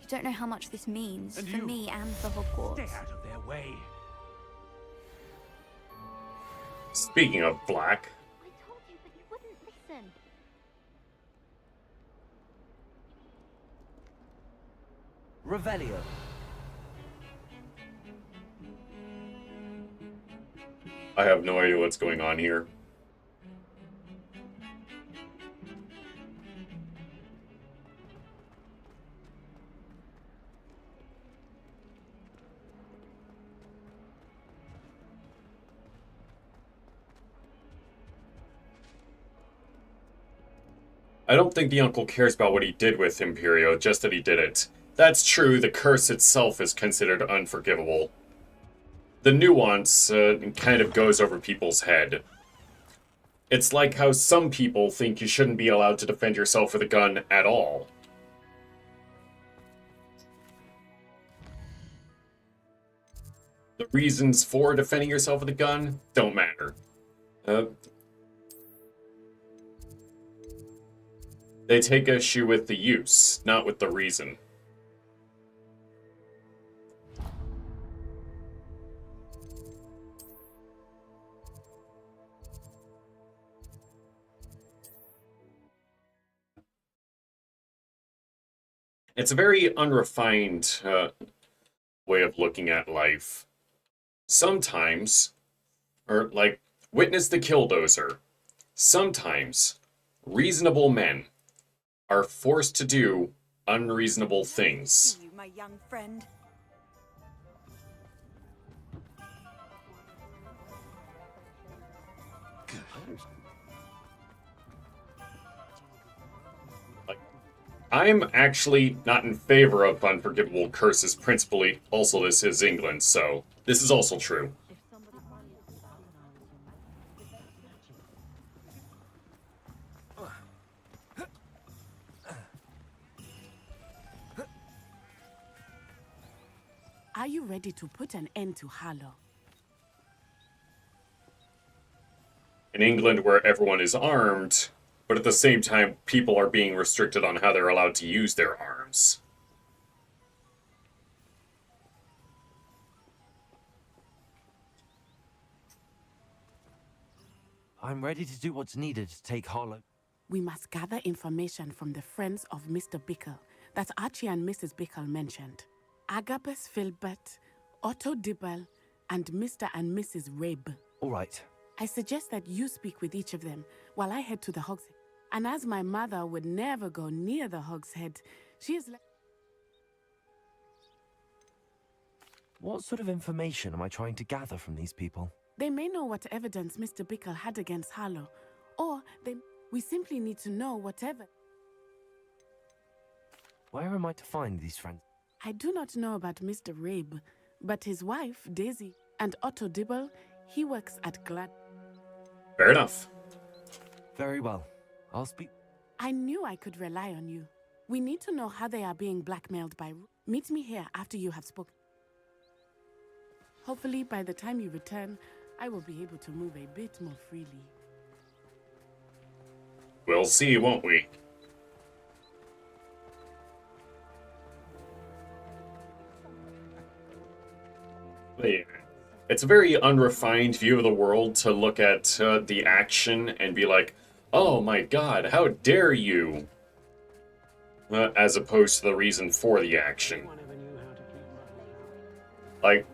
You don't know how much this means for me and for Hogwarts. Stay out of their way. Speaking of Black, I told you, but you wouldn't listen. Revelio. I have no idea what's going on here. I don't think the uncle cares about what he did with Imperio, just that he did it. That's true, the curse itself is considered unforgivable. The nuance kind of goes over people's head. It's like how some people think you shouldn't be allowed to defend yourself with a gun at all. The reasons for defending yourself with a gun don't matter. They take issue with the use, not with the reason. It's a very unrefined way of looking at life. Sometimes, or like, witness the Killdozer. Sometimes, reasonable men are forced to do unreasonable things. You, my young friend. I'm actually not in favor of unforgivable curses principally. Also, this is England, so this is also true. Are you ready to put an end to Harlow? In England, where everyone is armed, but at the same time, people are being restricted on how they're allowed to use their arms. I'm ready to do what's needed to take Harlow. We must gather information from the friends of Mr. Bickle that Archie and Mrs. Bickle mentioned. Agabus Filbert, Otto Dibble, and Mr. and Mrs. Rabe. All right. I suggest that you speak with each of them while I head to the Hogshead. And as my mother would never go near the Hogshead, she is... What sort of information am I trying to gather from these people? They may know what evidence Mr. Bickle had against Harlow, or we simply need to know whatever. Where am I to find these friends? I do not know about Mr. Rabe, but his wife, Daisy, and Otto Dibble, he works at Glad... Fair enough. Very well. I'll speak... I knew I could rely on you. We need to know how they are being blackmailed by... Meet me here after you have spoken. Hopefully, by the time you return, I will be able to move a bit more freely. We'll see, won't we? Yeah. It's a very unrefined view of the world to look at the action and be like, oh my god, how dare you? As opposed to the reason for the action. Like,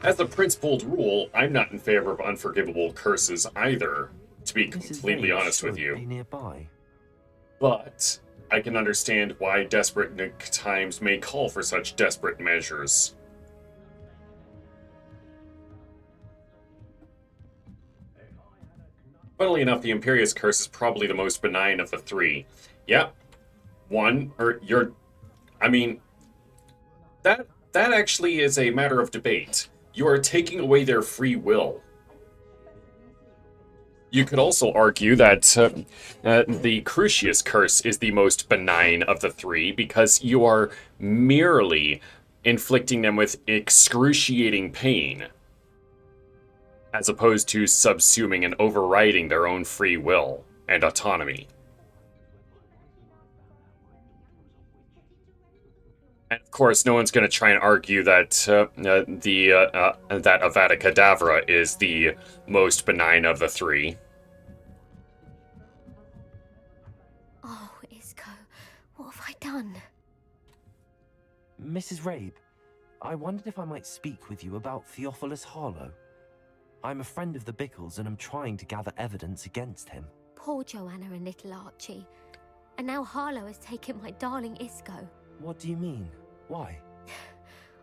as a principled rule, I'm not in favor of unforgivable curses either, to be completely honest with you. Nearby. But I can understand why desperate times may call for such desperate measures. Funnily enough, the Imperious Curse is probably the most benign of the three. Yeah, I mean, that actually is a matter of debate. You are taking away their free will. You could also argue that the Crucius Curse is the most benign of the three because you are merely inflicting them with excruciating pain, as opposed to subsuming and overriding their own free will and autonomy. And of course, no one's going to try and argue that that Avada Kedavra is the most benign of the three. Oh, Isco, what have I done? Mrs. Rabe, I wondered if I might speak with you about Theophilus Harlow. I'm a friend of the Bickles and I'm trying to gather evidence against him. Poor Joanna and little Archie. And now Harlow has taken my darling Isco. What do you mean? Why?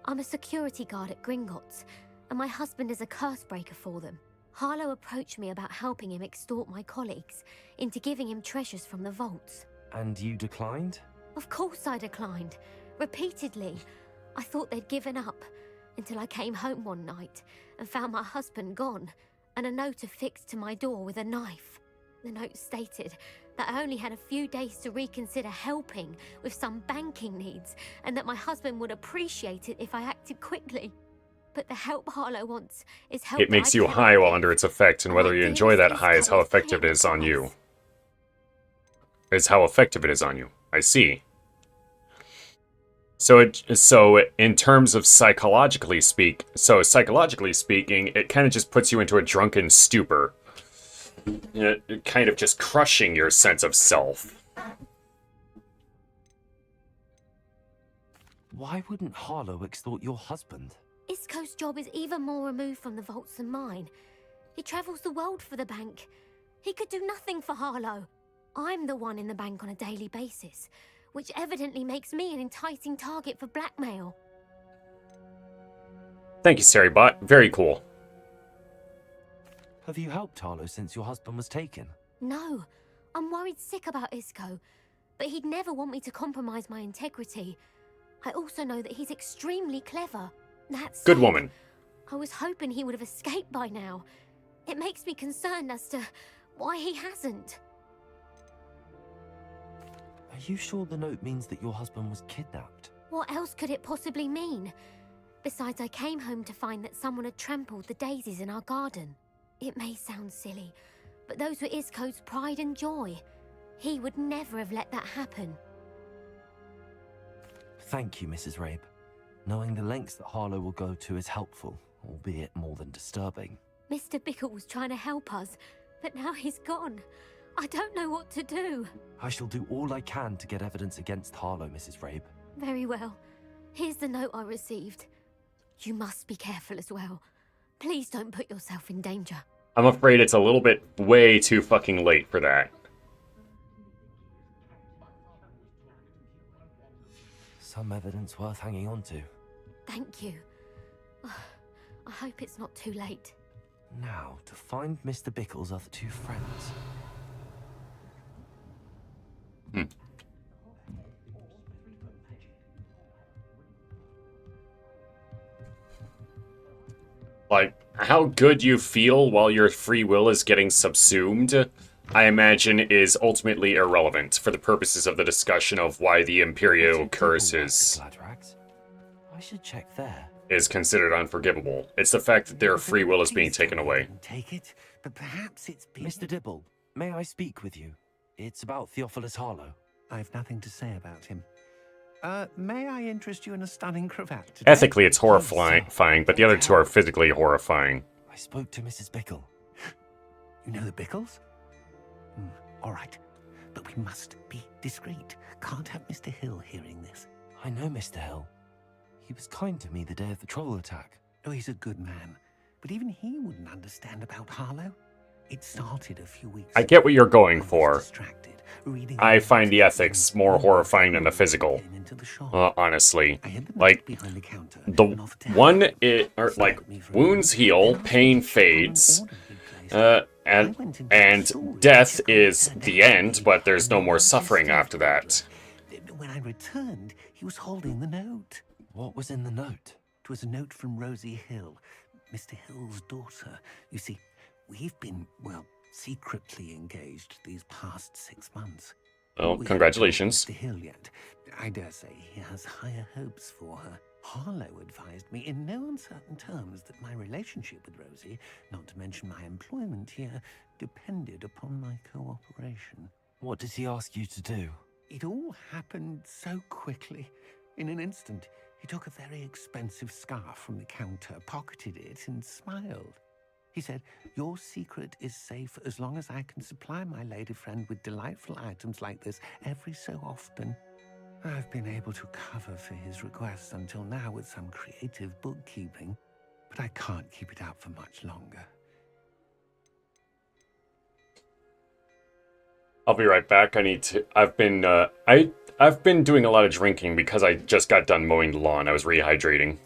I'm a security guard at Gringotts, and my husband is a curse breaker for them. Harlow approached me about helping him extort my colleagues into giving him treasures from the vaults. And you declined? Of course I declined. Repeatedly. I thought they'd given up, until I came home one night and found my husband gone, and a note affixed to my door with a knife. The note stated that I only had a few days to reconsider helping with some banking needs, and that my husband would appreciate it if I acted quickly. But the help Harlow wants is help. It makes you high while under its effect, and whether you enjoy that high is how effective it is on you. Is how effective it is on you. I see. So in terms of psychologically speaking, it kind of just puts you into a drunken stupor. Kind of just crushing your sense of self. Why wouldn't Harlow extort your husband? Isco's job is even more removed from the vaults than mine. He travels the world for the bank. He could do nothing for Harlow. I'm the one in the bank on a daily basis, which evidently makes me an enticing target for blackmail. Thank you, Sarybot. Very cool. Have you helped Harlow since your husband was taken? No. I'm worried sick about Isco, but he'd never want me to compromise my integrity. I also know that he's extremely clever. That's good woman. I was hoping he would have escaped by now. It makes me concerned as to why he hasn't. Are you sure the note means that your husband was kidnapped? What else could it possibly mean? Besides, I came home to find that someone had trampled the daisies in our garden. It may sound silly, but those were Isco's pride and joy. He would never have let that happen. Thank you, Mrs. Rabe. Knowing the lengths that Harlow will go to is helpful, albeit more than disturbing. Mr. Bickle was trying to help us, but now he's gone. I don't know what to do. I shall do all I can to get evidence against Harlow, Mrs. Rabe. Very well. Here's the note I received. You must be careful as well. Please don't put yourself in danger. I'm afraid it's a little bit way too fucking late for that. Some evidence worth hanging on to. Thank you. I hope it's not too late. Now, to find Mr. Bickle's other two friends. Like, how good you feel while your free will is getting subsumed, I imagine, is ultimately irrelevant for the purposes of the discussion of why the Imperial Curse I should check there. is considered unforgivable. It's the fact that their free will is being taken away. Take it, but perhaps it's been... Mr. Dibble, may I speak with you? It's about Theophilus Harlow. I've nothing to say about him. May I interest you in a stunning cravat today? Ethically, it's horrifying, but the other two are physically horrifying. I spoke to Mrs. Bickle. You know the Bickles? All right. But we must be discreet. Can't have Mr. Hill hearing this. I know Mr. Hill. He was kind to me the day of the troll attack. Oh, he's a good man. But even he wouldn't understand about Harlow. It started a few weeks I get what you're going for. reading I find the ethics more horrifying than the physical. came into the shop. Honestly. I hid the Like, knife behind the counter the and offered to help. one, wounds heal, pain fades, and death is the end, but there's no more suffering after that. When I returned, he was holding the note. What was in the note? It was a note from Rosie Hill, Mr. Hill's daughter. You see, we've been, well, secretly engaged these past 6 months. Well, We congratulations. haven't told Mr. Hill yet. I dare say he has higher hopes for her. Harlow advised me in no uncertain terms that my relationship with Rosie, not to mention my employment here, depended upon my cooperation. What did he ask you to do? It all happened so quickly. In an instant, he took a very expensive scarf from the counter, pocketed it, and smiled. He said, "Your secret is safe as long as I can supply my lady friend with delightful items like this every so often." I've been able to cover for his requests until now with some creative bookkeeping, but I can't keep it up for much longer. I'll be right back. I've been doing a lot of drinking because I just got done mowing the lawn. I was rehydrating.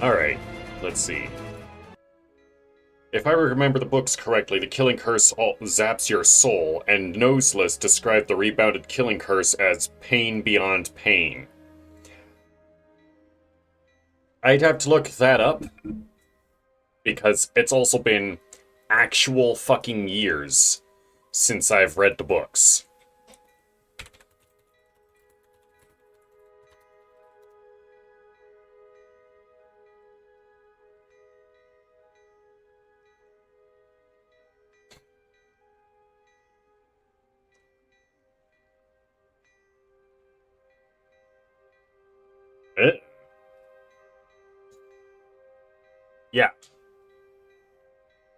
Alright, let's see. If I remember the books correctly, the killing curse zaps your soul, and Noseless described the rebounded killing curse as pain beyond pain. I'd have to look that up, because it's also been actual fucking years since I've read the books. Yeah.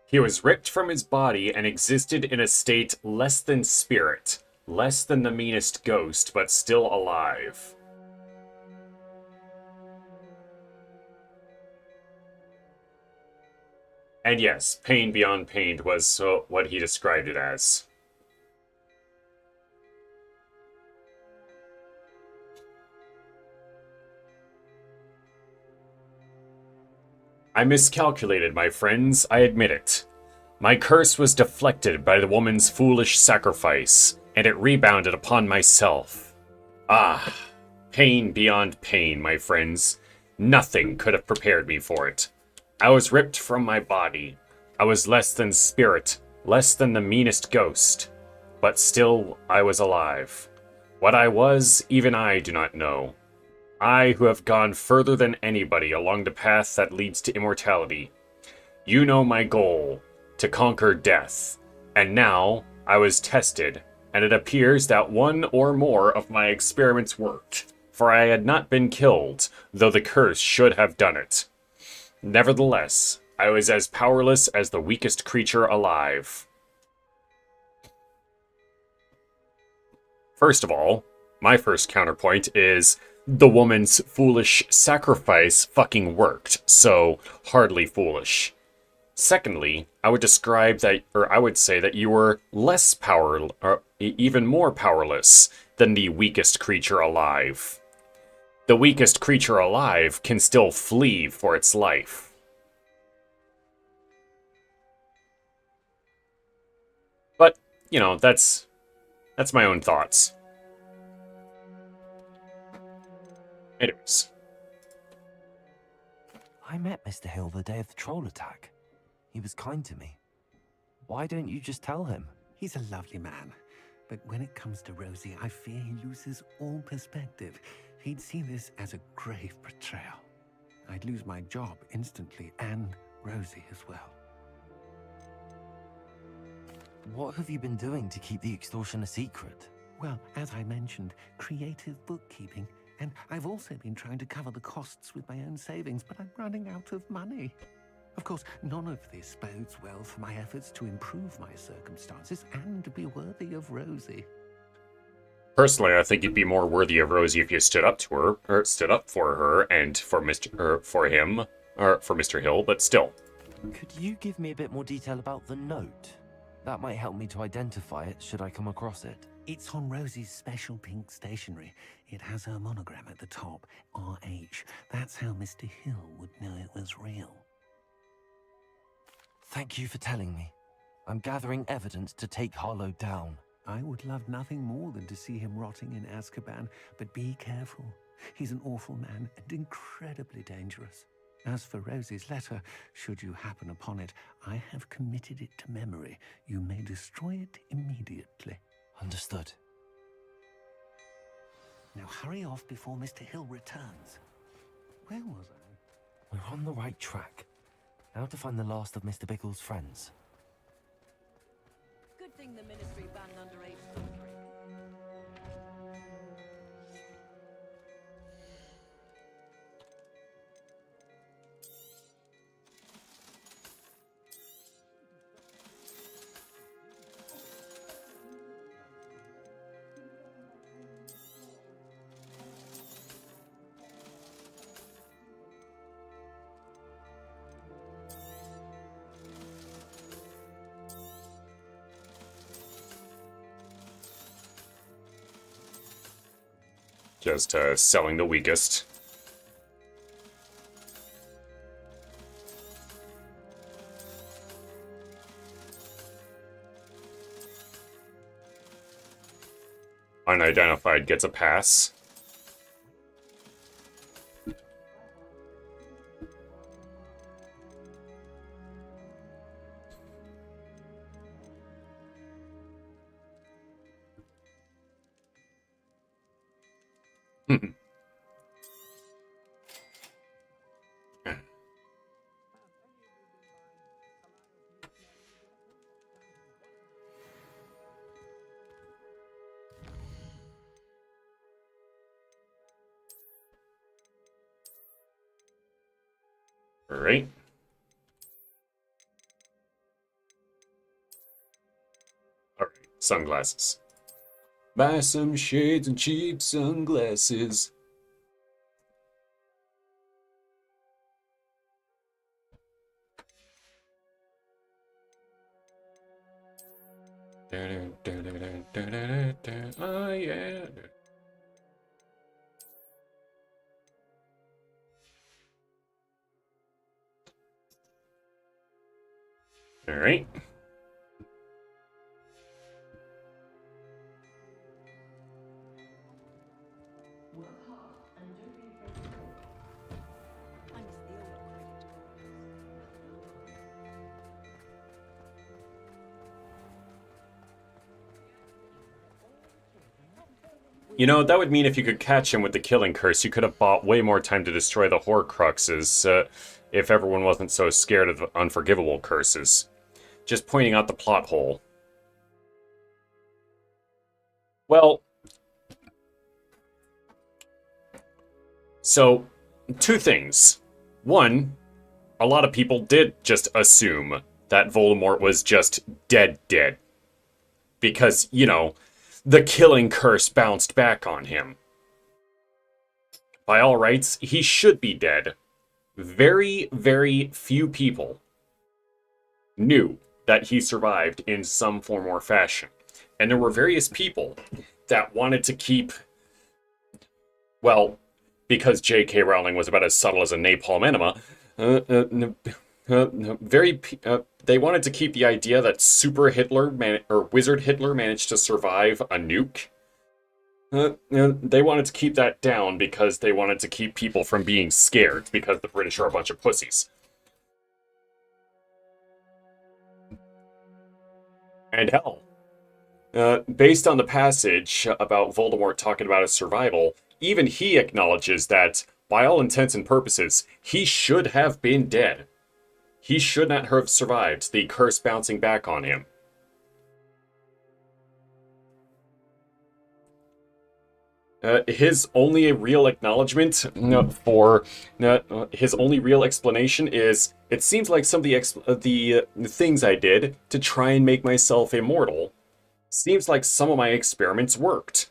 He was ripped from his body and existed in a state less than spirit, less than the meanest ghost, but still alive. And yes, pain beyond pain was what he described it as. I miscalculated, my friends, I admit it. My curse was deflected by the woman's foolish sacrifice, and it rebounded upon myself. Ah, pain beyond pain, my friends. Nothing could have prepared me for it. I was ripped from my body. I was less than spirit, less than the meanest ghost. But still, I was alive. What I was, even I do not know. I who have gone further than anybody along the path that leads to immortality. You know my goal, to conquer death. And now, I was tested, and it appears that one or more of my experiments worked, for I had not been killed, though the curse should have done it. Nevertheless, I was as powerless as the weakest creature alive. First of all, my first counterpoint is the woman's foolish sacrifice fucking worked, so hardly foolish. Secondly, I would say that you were less even more powerless than the weakest creature alive. The weakest creature alive can still flee for its life. But, you know, that's my own thoughts. Anyways. I met Mr. Hill the day of the troll attack. He was kind to me. Why don't you just tell him? He's a lovely man. But when it comes to Rosie, I fear he loses all perspective. He'd see this as a grave betrayal. I'd lose my job instantly, and Rosie as well. What have you been doing to keep the extortion a secret? Well, as I mentioned, creative bookkeeping. And I've also been trying to cover the costs with my own savings, but I'm running out of money. Of course, none of this bodes well for my efforts to improve my circumstances and to be worthy of Rosie. Personally, I think you'd be more worthy of Rosie if you stood up to her, or stood up for her, and for Mr. Hill, but still. Could you give me a bit more detail about the note? That might help me to identify it should I come across it. It's on Rosie's special pink stationery. It has her monogram at the top, RH. That's how Mr. Hill would know it was real. Thank you for telling me. I'm gathering evidence to take Harlow down. I would love nothing more than to see him rotting in Azkaban, but be careful. He's an awful man and incredibly dangerous. As for Rosie's letter, should you happen upon it, I have committed it to memory. You may destroy it immediately. Understood. Now hurry off before Mr. Hill returns. Where was I? We're on the right track. Now to find the last of Mr. Bickle's friends. Good thing the Ministry banned underage filtering. Just selling the weakest. Unidentified gets a pass. Alright. Alright, sunglasses. Buy some shades and cheap sunglasses. Oh yeah. Alright. You know, that would mean if you could catch him with the killing curse, you could have bought way more time to destroy the Horcruxes, if everyone wasn't so scared of unforgivable curses. Just pointing out the plot hole. Well, so, two things. One, a lot of people did just assume that Voldemort was just dead. Because, you know, the killing curse bounced back on him. By all rights, he should be dead. Very, very few people knew that he survived in some form or fashion. And there were various people that wanted to keep, well, because J.K. Rowling was about as subtle as a napalm enema, they wanted to keep the idea that Super Hitler, or Wizard Hitler managed to survive a nuke. They wanted to keep that down because they wanted to keep people from being scared, because the British are a bunch of pussies. And hell, based on the passage about Voldemort talking about his survival, even he acknowledges that, by all intents and purposes, he should have been dead. He should not have survived the curse bouncing back on him. His only real acknowledgement for his only real explanation is, it seems like some of the things I did to try and make myself immortal, seems like some of my experiments worked.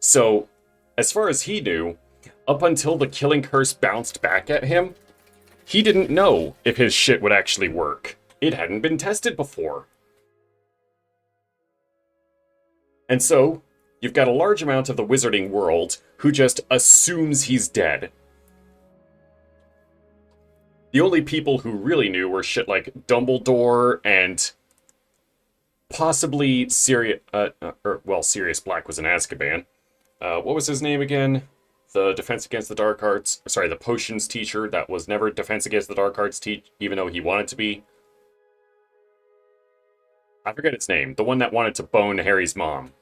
So, as far as he knew, up until the killing curse bounced back at him, he didn't know if his shit would actually work. It hadn't been tested before. And so, you've got a large amount of the wizarding world who just assumes he's dead. The only people who really knew were shit like Dumbledore and possibly Sirius Black was in Azkaban. What was his name again? The Defense Against the Dark Arts... Sorry, the Potions teacher that was never Defense Against the Dark Arts even though he wanted to be. I forget its name. The one that wanted to bone Harry's mom.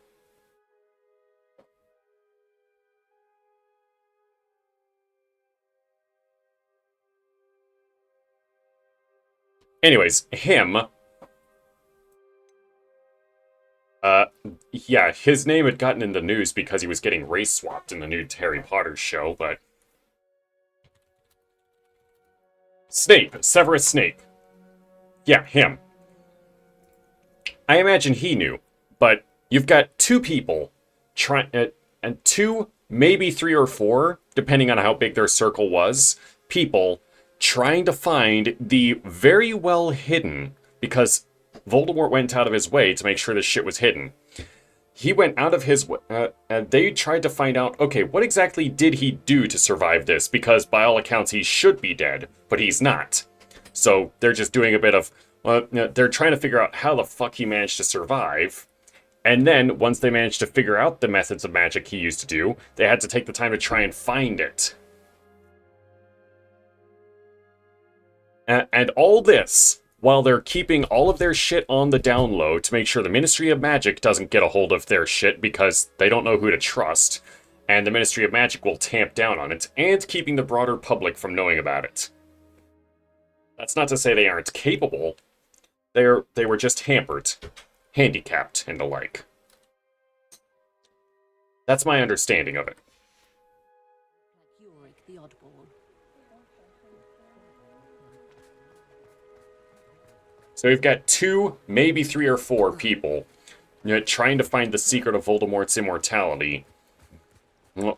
Anyways, him... yeah, his name had gotten in the news because he was getting race swapped in the new Harry Potter show, but... Snape, Severus Snape. Yeah, him. I imagine he knew, but you've got two people, and two, maybe three or four, depending on how big their circle was, people trying to find the very well hidden, because Voldemort went out of his way to make sure this shit was hidden. He went out of his way, and they tried to find out, okay, what exactly did he do to survive this? Because by all accounts, he should be dead, but he's not. So they're just doing a bit of, they're trying to figure out how the fuck he managed to survive. And then, once they managed to figure out the methods of magic he used to do, they had to take the time to try and find it. And all this, while they're keeping all of their shit on the down low to make sure the Ministry of Magic doesn't get a hold of their shit because they don't know who to trust, and the Ministry of Magic will tamp down on it, and keeping the broader public from knowing about it. That's not to say they aren't capable. They were just hampered, handicapped, and the like. That's my understanding of it. Yorick, the oddball. So we've got 2, maybe 3 or 4 people, trying to find the secret of Voldemort's immortality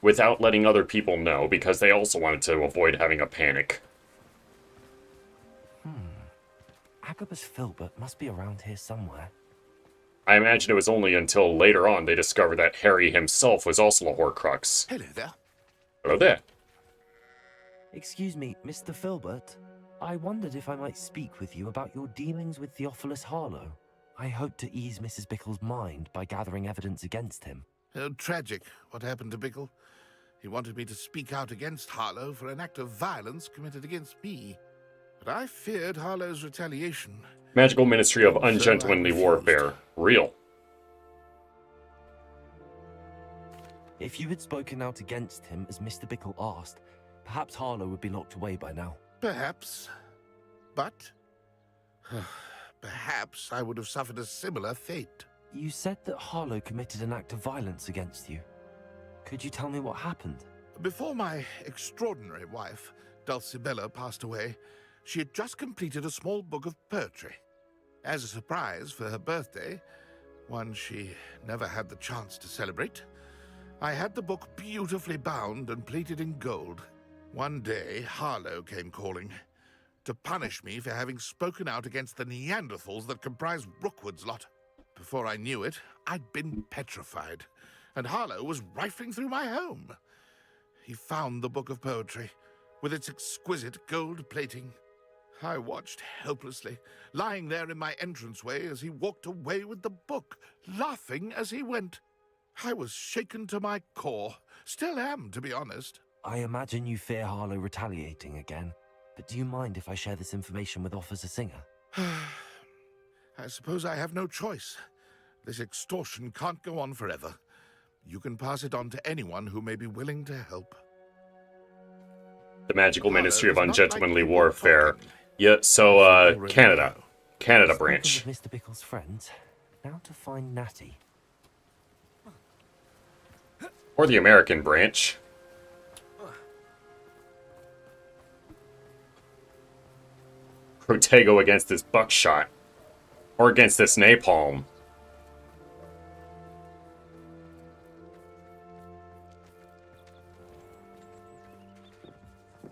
without letting other people know, because they also wanted to avoid having a panic. Agabus Filbert must be around here somewhere. I imagine it was only until later on they discovered that Harry himself was also a Horcrux. Hello there. Hello there. Excuse me, Mr. Filbert. I wondered if I might speak with you about your dealings with Theophilus Harlow. I hope to ease Mrs. Bickle's mind by gathering evidence against him. Tragic, what happened to Bickle. He wanted me to speak out against Harlow for an act of violence committed against me. But I feared Harlow's retaliation. Magical Ministry of Ungentlemanly Warfare. Real. If you had spoken out against him as Mr. Bickle asked, perhaps Harlow would be locked away by now. Perhaps. But perhaps I would have suffered a similar fate. You said that Harlow committed an act of violence against you. Could you tell me what happened? Before my extraordinary wife, Dulcibella, passed away, she had just completed a small book of poetry. As a surprise for her birthday, one she never had the chance to celebrate, I had the book beautifully bound and plated in gold. One day, Harlow came calling to punish me for having spoken out against the Neanderthals that comprise Rookwood's lot. Before I knew it, I'd been petrified, and Harlow was rifling through my home. He found the book of poetry, with its exquisite gold plating. I watched helplessly, lying there in my entranceway as he walked away with the book, laughing as he went. I was shaken to my core. Still am, to be honest. I imagine you fear Harlow retaliating again, but do you mind if I share this information with Officer Singer? I suppose I have no choice. This extortion can't go on forever. You can pass it on to anyone who may be willing to help. The Magical Ministry of Ungentlemanly Warfare. Yeah, so, Canada. Canada branch. Mr. Bickle's friends. Now to find Natty. Or the American branch. Protego against this buckshot. Or against this napalm.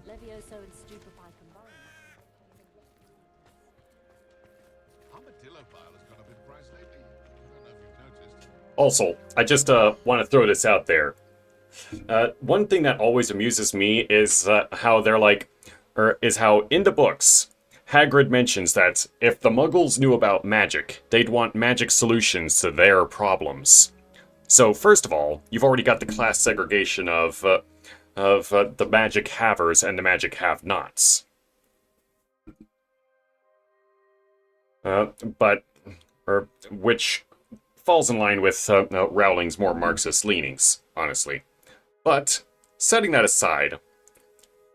Levioso and stupefy combined. Armadillo bile has gone up in price lately. I don't know if you've noticed. Also, I just want to throw this out there. One thing that always amuses me is how they're like, or is how in the books, Hagrid mentions that if the Muggles knew about magic, they'd want magic solutions to their problems. So first of all, you've already got the class segregation of the magic havers and the magic have-nots. Which falls in line with Rowling's more Marxist leanings, honestly. But, setting that aside,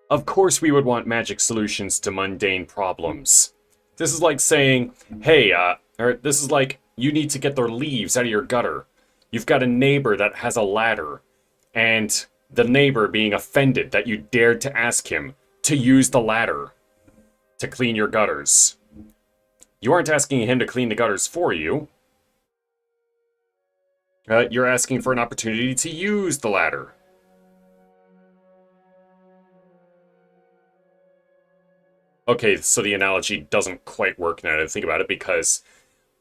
of course we would want magic solutions to mundane problems. This is like saying, hey, or this is like, you need to get the leaves out of your gutter. You've got a neighbor that has a ladder, and the neighbor being offended that you dared to ask him to use the ladder to clean your gutters. You aren't asking him to clean the gutters for you. You're asking for an opportunity to use the ladder. Okay, so the analogy doesn't quite work now that I think about it, because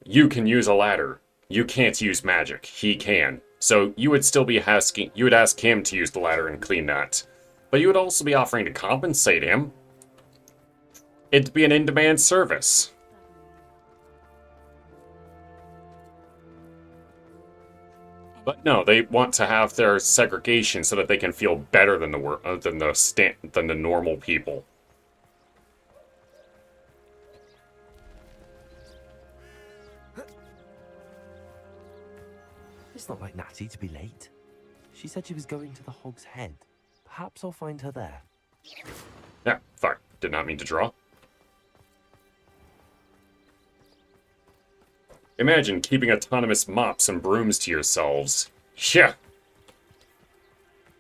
you can use a ladder. You can't use magic. He can. So you would still be asking, you would ask him to use the ladder and clean that. But you would also be offering to compensate him. It'd be an in-demand service. But no, they want to have their segregation so that they can feel better than the normal people. It's not like Natty to be late. She said she was going to the Hog's Head. Perhaps I'll find her there. Yeah, sorry. Did not mean to draw. Imagine keeping autonomous mops and brooms to yourselves. Yeah.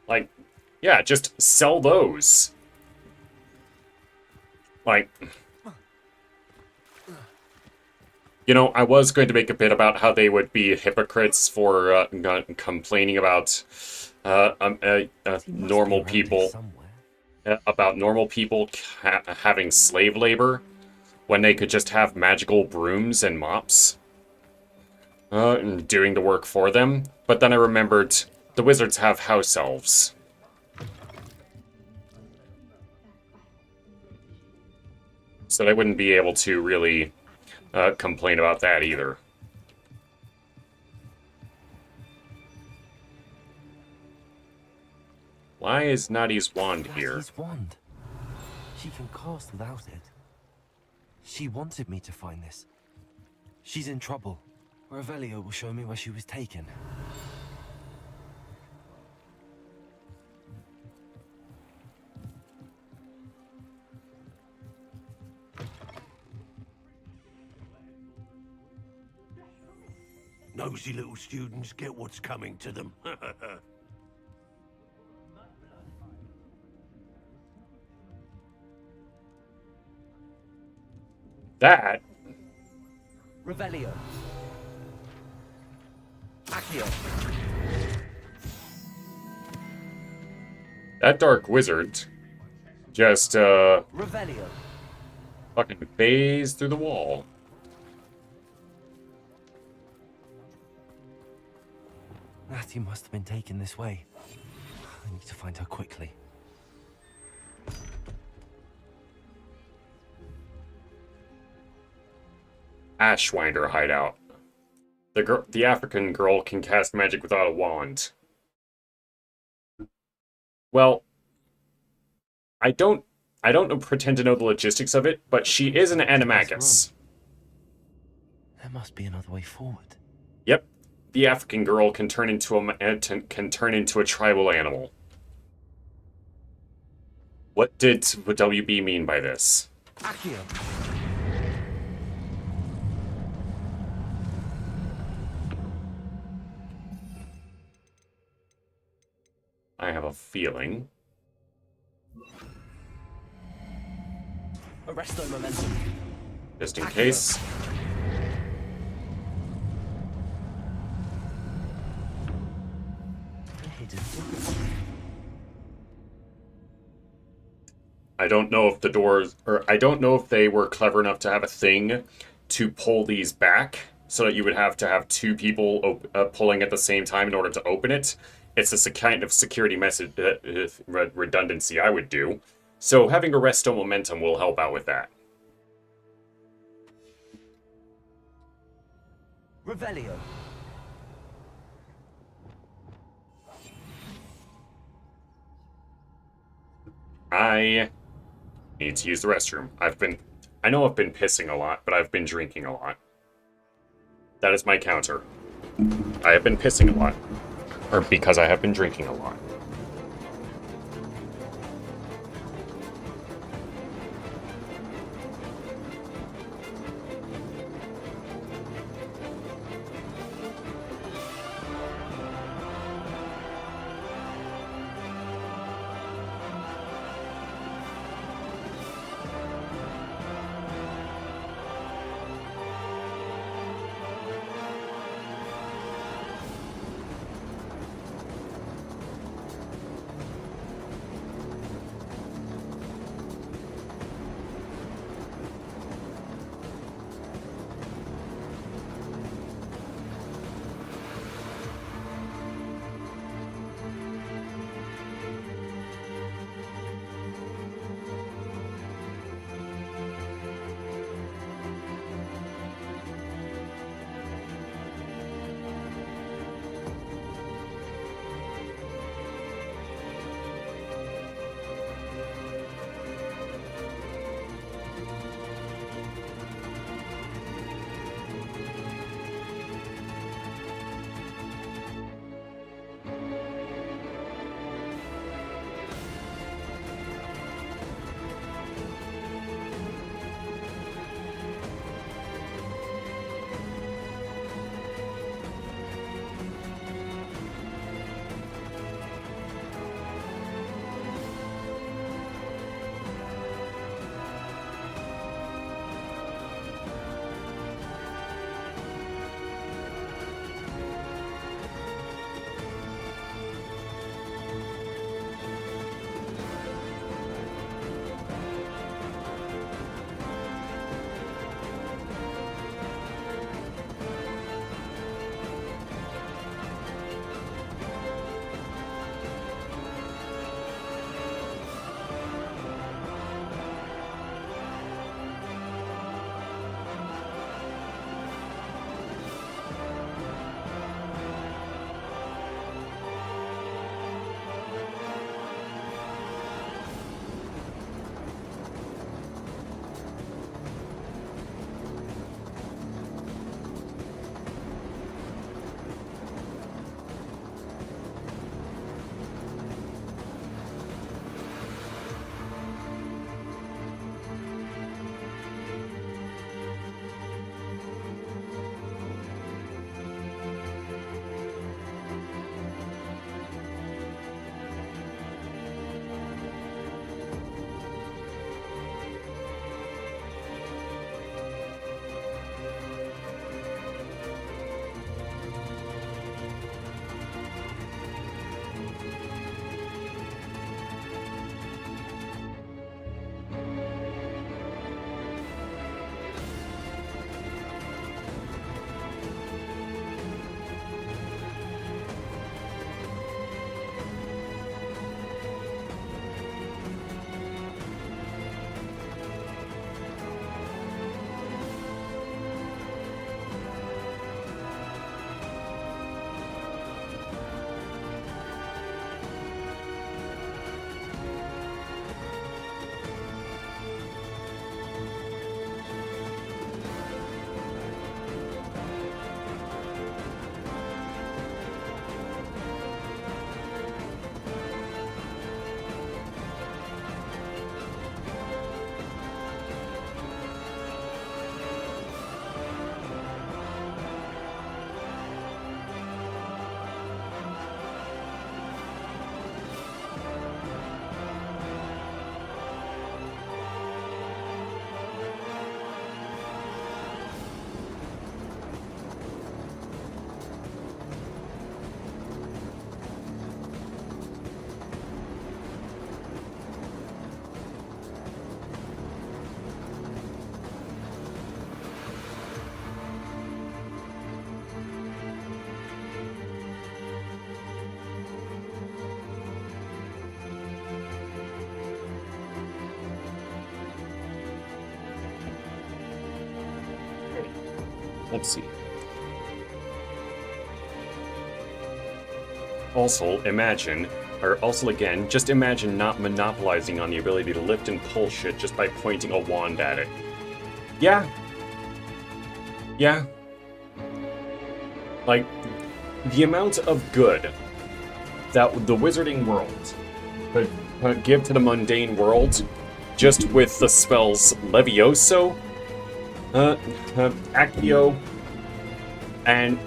Like, yeah, just sell those. Like, you know, I was going to make a bit about how they would be hypocrites for complaining about normal people, having slave labor when they could just have magical brooms and mops and doing the work for them. But then I remembered the wizards have house elves. So they wouldn't be able to really complain about that either. Why is Nadi's wand here? Nadi's wand. She can cast without it. She wanted me to find this. She's in trouble. Revelio will show me where she was taken. Nosy little students get what's coming to them. That? Revelio. Accio. That dark wizard just, Revelio. fucking phased through the wall. Natty must have been taken this way. I need to find her quickly. Ashwinder hideout. The African girl can cast magic without a wand. Well, I don't pretend to know the logistics of it, but she is an animagus. There must be another way forward. Yep, the African girl can turn into a tribal animal. What did WB mean by this? Accio. I have a feeling. Arresto momentum. Just in case. I don't know if the doors, or I don't know if they were clever enough to have a thing to pull these back so that you would have to have two people pulling at the same time in order to open it. It's a kind of security message redundancy I would do. So having Arresto Momentum will help out with that. Revelio. I need to use the restroom. I know I've been pissing a lot, but I've been drinking a lot. That is my counter. I have been pissing a lot. Or because I have been drinking a lot. Let's see. Also, again, just imagine not monopolizing on the ability to lift and pull shit just by pointing a wand at it. Yeah. Yeah. Like, the amount of good that the Wizarding world could give to the mundane world just with the spells Levioso, Accio, and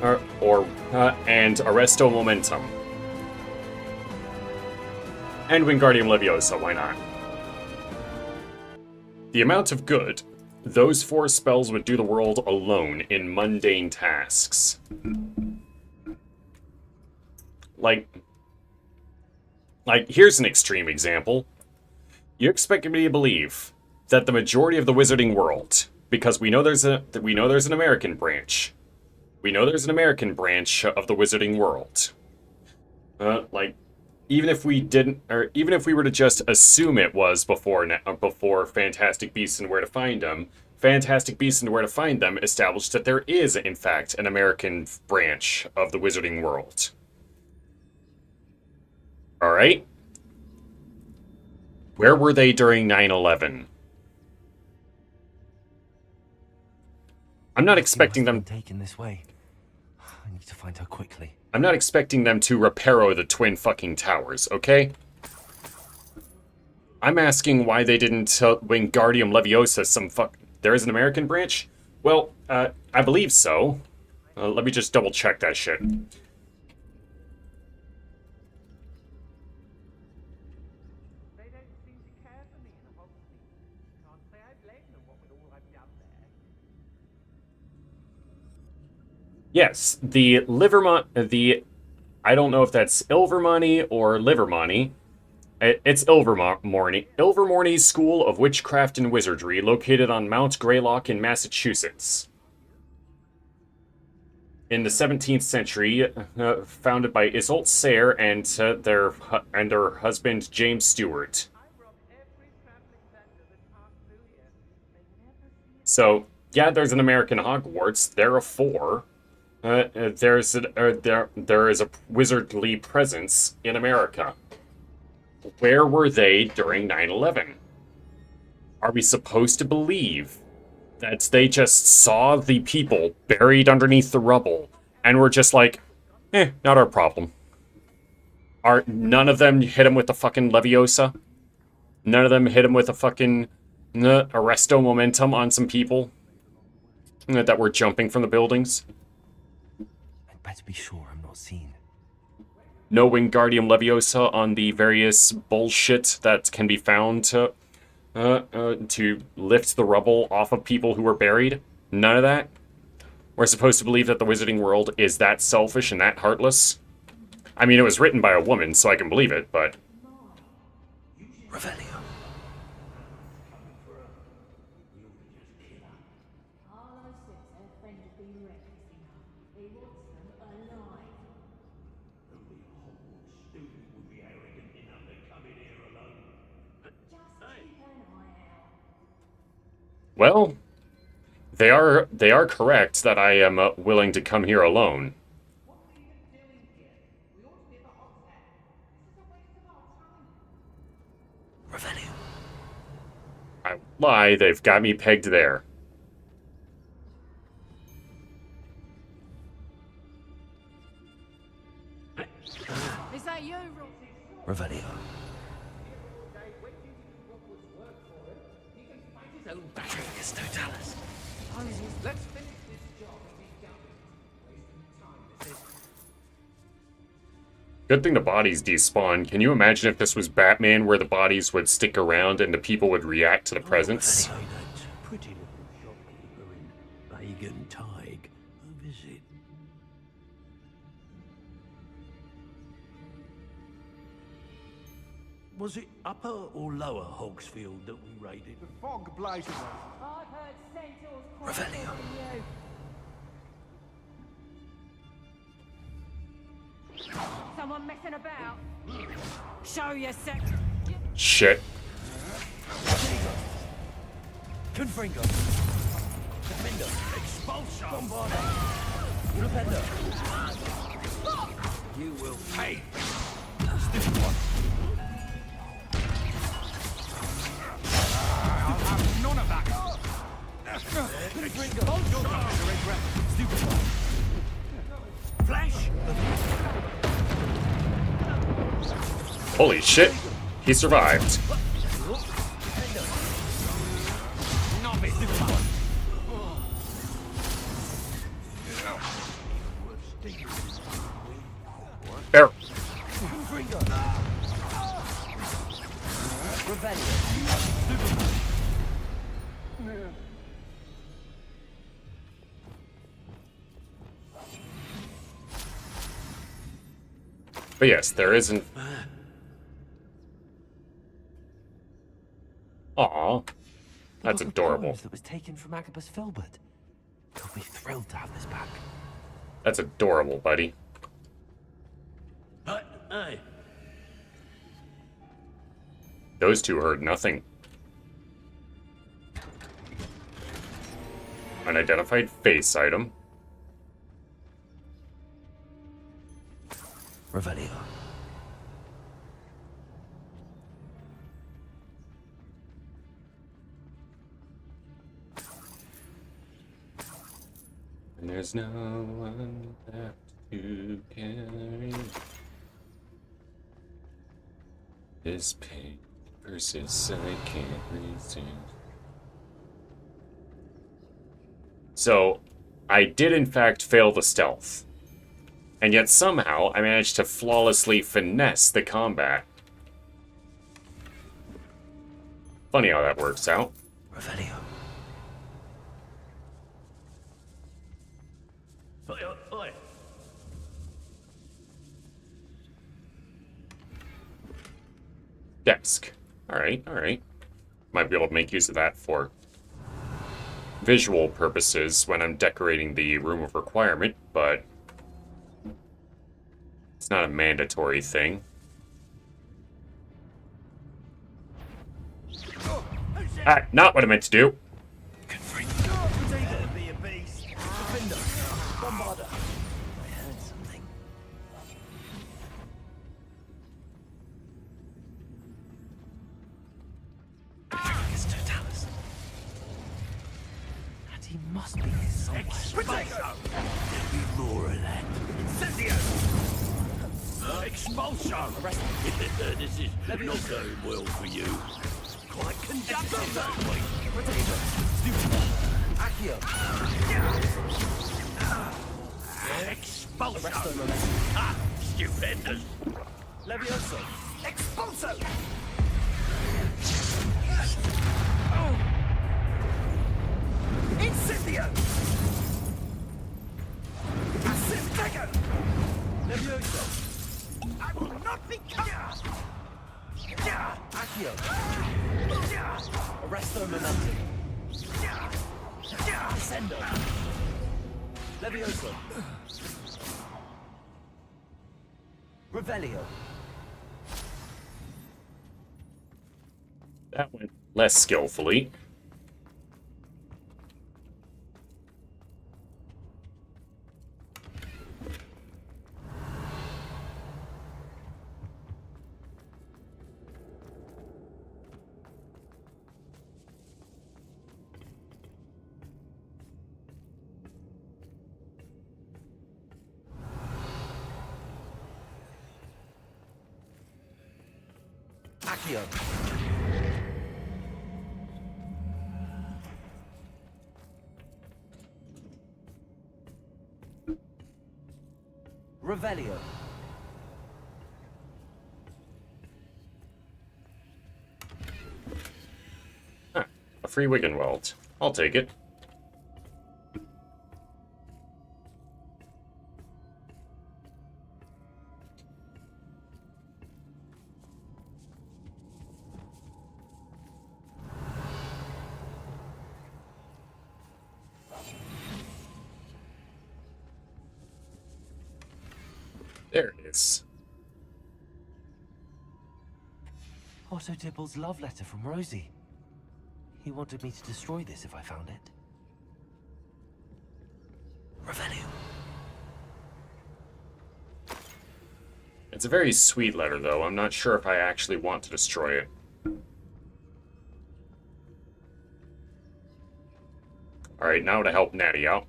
Arresto Momentum. And Wingardium Leviosa, why not? The amount of good those 4 spells would do the world alone in mundane tasks. Like, here's an extreme example. You expect me to believe that the majority of the Wizarding world, because we know there's an American branch. We know there's an American branch of the Wizarding world. Even if we didn't, or even if we were to just assume it was before Fantastic Beasts and Where to Find Them, Fantastic Beasts and Where to Find Them established that there is, in fact, an American branch of the Wizarding world. Alright? Where were they during 9/11? I'm not expecting them taken this way. I need to find her quickly. I'm not expecting them to reparo the twin fucking towers, okay? I'm asking why they didn't Wingardium Leviosa some There is an American branch? Well, I believe so. Let me just double check that shit. Yes, the I don't know if that's Ilvermorny or Livermorny. It's Ilvermorny. Ilvermorny's School of Witchcraft and Wizardry, located on Mount Greylock in Massachusetts. In the 17th century, founded by Isolde Sayre and her husband James Stewart. So, yeah, there's an American Hogwarts. There are 4. There is a wizardly presence in America. Where were they during 9/11? Are we supposed to believe that they just saw the people buried underneath the rubble and were just like, not our problem? None of them hit him with the fucking Leviosa? None of them hit him with a fucking Arresto Momentum on some people that were jumping from the buildings? Better be sure I'm not seen. No Wingardium Leviosa on the various bullshit that can be found to lift the rubble off of people who were buried? None of that? We're supposed to believe that the Wizarding world is that selfish and that heartless? I mean, it was written by a woman, so I can believe it, but... Revelio. Well, they are correct that I am willing to come here alone. Revelio. I won't lie, they've got me pegged there. Is that you? Revelio. Let's finish this job and be done with it. Wasting time, Good thing the bodies despawn. Can you imagine if this was Batman, where the bodies would stick around and the people would react to the presence? Oh, that pretty little shopkeeper in Bagan Tig. A visit. Was it upper or lower Hogsfield that we raided? The fog blazes us. I've heard centaurs Revelio. Someone messing about? Show yourself. Shit. Confringo. Expulsion! Bombarder! Repender! You will pay! Stupid one! I'll have none of that! Stupid one! Flash! Holy shit! He survived. There. But yes, there isn't. Aw, that's The book of adorable. poems that was taken from Agabus Filbert. He'll be thrilled to have this back. That's adorable, buddy. Hey. Those two heard nothing. Unidentified face item. Revelio. And there's no one left to carry this pain persists, I can't resist. So, I did in fact fail the stealth. And yet somehow I managed to flawlessly finesse the combat. Funny how that works out. Revelio. Oi. Desk. Alright, alright. Might be able to make use of that for visual purposes when I'm decorating the room of requirement, but it's not a mandatory thing. Ah, not what I meant to do. Be a beast. Defender! Bombarder! I heard something. It's Totalis. And he must be here somewhere. There'll be more of that. Incendio! Expulsion! This is not going well for you. Quite conductive that way. Accio! Expulsion! Arresto momentum. Ah, stupendous! Levioso! Expulso! Incendio! Asimtego! Levioso! I will not be caught! Accio! Arresto momentum. Descendo! Levioso! Revelio! That went less skillfully. Accio! Revelio! Huh, a free Wigan Welt. I'll take it. There it is. Otto Dibble's love letter from Rosie. He wanted me to destroy this if I found it. It's a very sweet letter, though. I'm not sure if I actually want to destroy it. Alright, now to help Natty out.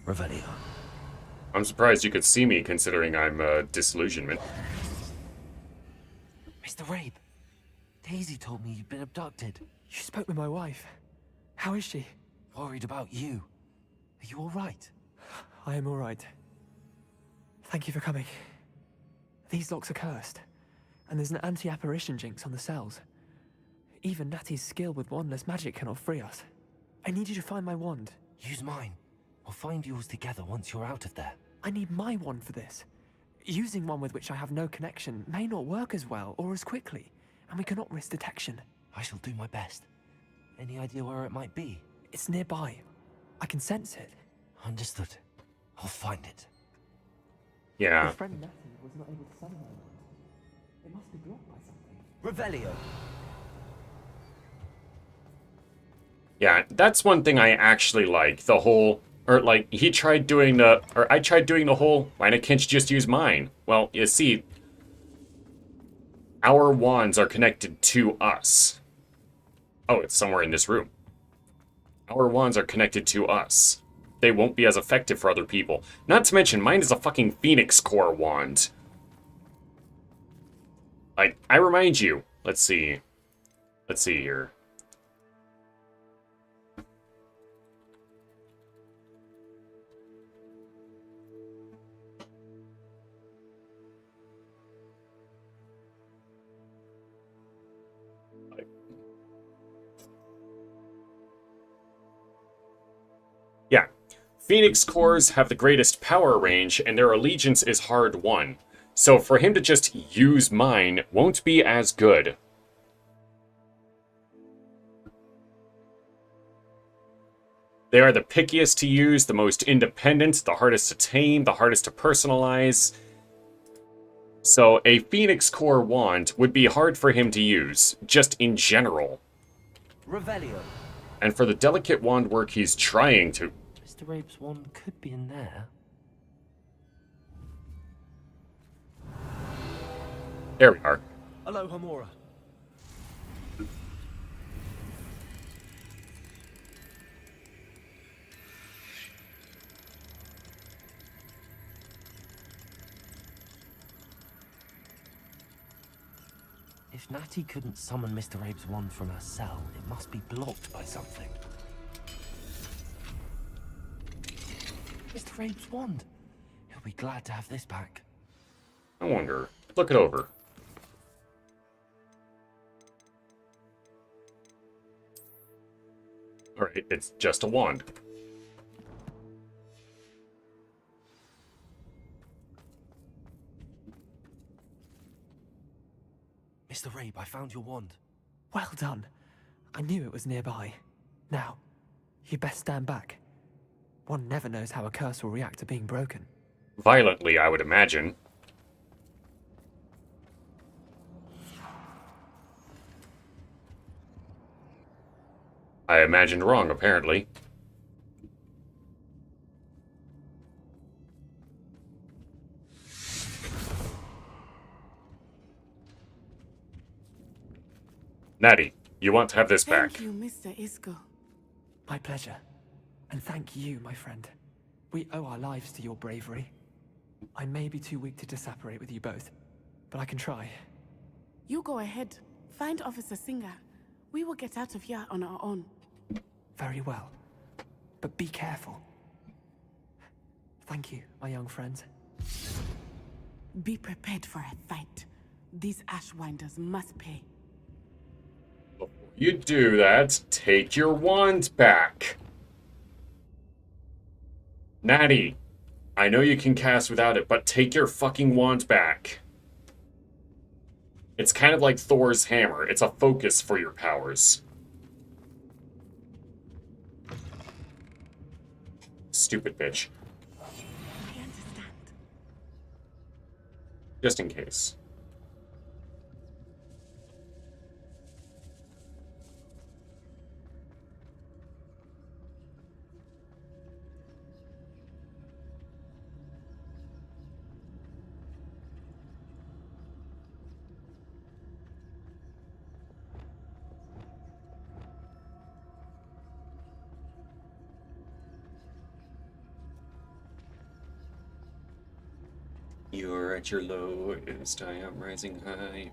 Revelio. I'm surprised you could see me, considering I'm disillusionment. Mr. Rabe, Daisy told me you'd been abducted. You spoke with my wife. How is she? Worried about you. Are you all right? I am all right. Thank you for coming. These locks are cursed, and there's an anti-apparition jinx on the cells. Even Natty's skill with wandless magic cannot free us. I need you to find my wand. Use mine. We'll find yours together once you're out of there. I need my wand for this. Using one with which I have no connection may not work as well or as quickly, and we cannot risk detection. I shall do my best. Any idea where it might be? It's nearby. I can sense it. Understood. I'll find it. Yeah. Your friend Natty was not able to summon my wand. It must be blocked by something. Revelio. Yeah, that's one thing I actually like. The whole... Or, like, he tried doing the... Or I tried doing the whole... Why can't you just use mine? Well, you see... Our wands are connected to us. Oh, it's somewhere in this room. Our wands are connected to us. They won't be as effective for other people. Not to mention, mine is a fucking Phoenix Core wand. Like, I remind you. Let's see. Let's see here. Yeah. Phoenix cores have the greatest power range, and their allegiance is hard won. So for him to just use mine won't be as good. They are the pickiest to use, the most independent, the hardest to tame, the hardest to personalize. So a Phoenix Core wand would be hard for him to use, just in general. Revelio. And for the delicate wand work he's trying to... Mr. Rabe's wand could be in there. There we are. Hello, Hamura. If Natty couldn't summon Mr. Rabe's wand from her cell, it must be blocked by something. Mr. Rabe's wand. He'll be glad to have this back. I wonder. Look it over. Alright, it's just a wand. Mr. Rabe, I found your wand. Well done. I knew it was nearby. Now, you best stand back. One never knows how a curse will react to being broken. Violently, I would imagine. I imagined wrong, apparently. Natty, you want to have this back. Thank you, Mr. Isco. My pleasure. And thank you, my friend. We owe our lives to your bravery. I may be too weak to disapparate with you both, but I can try. You go ahead. Find Officer Singer. We will get out of here on our own. Very well. But be careful. Thank you, my young friends. Be prepared for a fight. These Ashwinders must pay. Before you do that, take your wand back. Natty, I know you can cast without it, but take your fucking wand back. It's kind of like Thor's hammer. It's a focus for your powers. Stupid bitch. I understand. Just in case. You're at your lowest, I am rising high.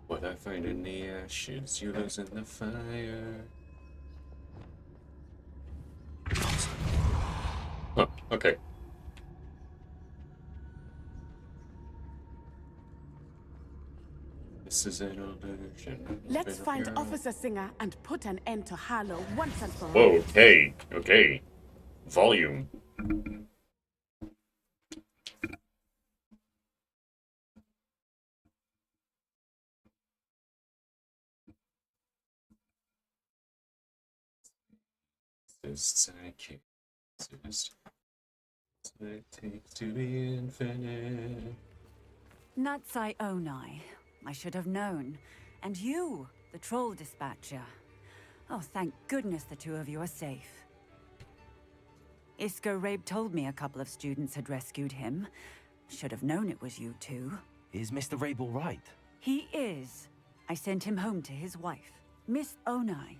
What I find in the ashes, you lose in the fire. Huh, okay. This is an illusion. Let's find Officer Singer and put an end to Harlow once and for all. Whoa, okay, okay. Volume. This I can't resist. What it takes to be infinite. Natsai Onai. I should have known. And you, the troll dispatcher. Oh, thank goodness the two of you are safe. Isco Rabe told me a couple of students had rescued him. Should have known it was you two. Is Mr. Rabe all right? He is. I sent him home to his wife. Miss Onai,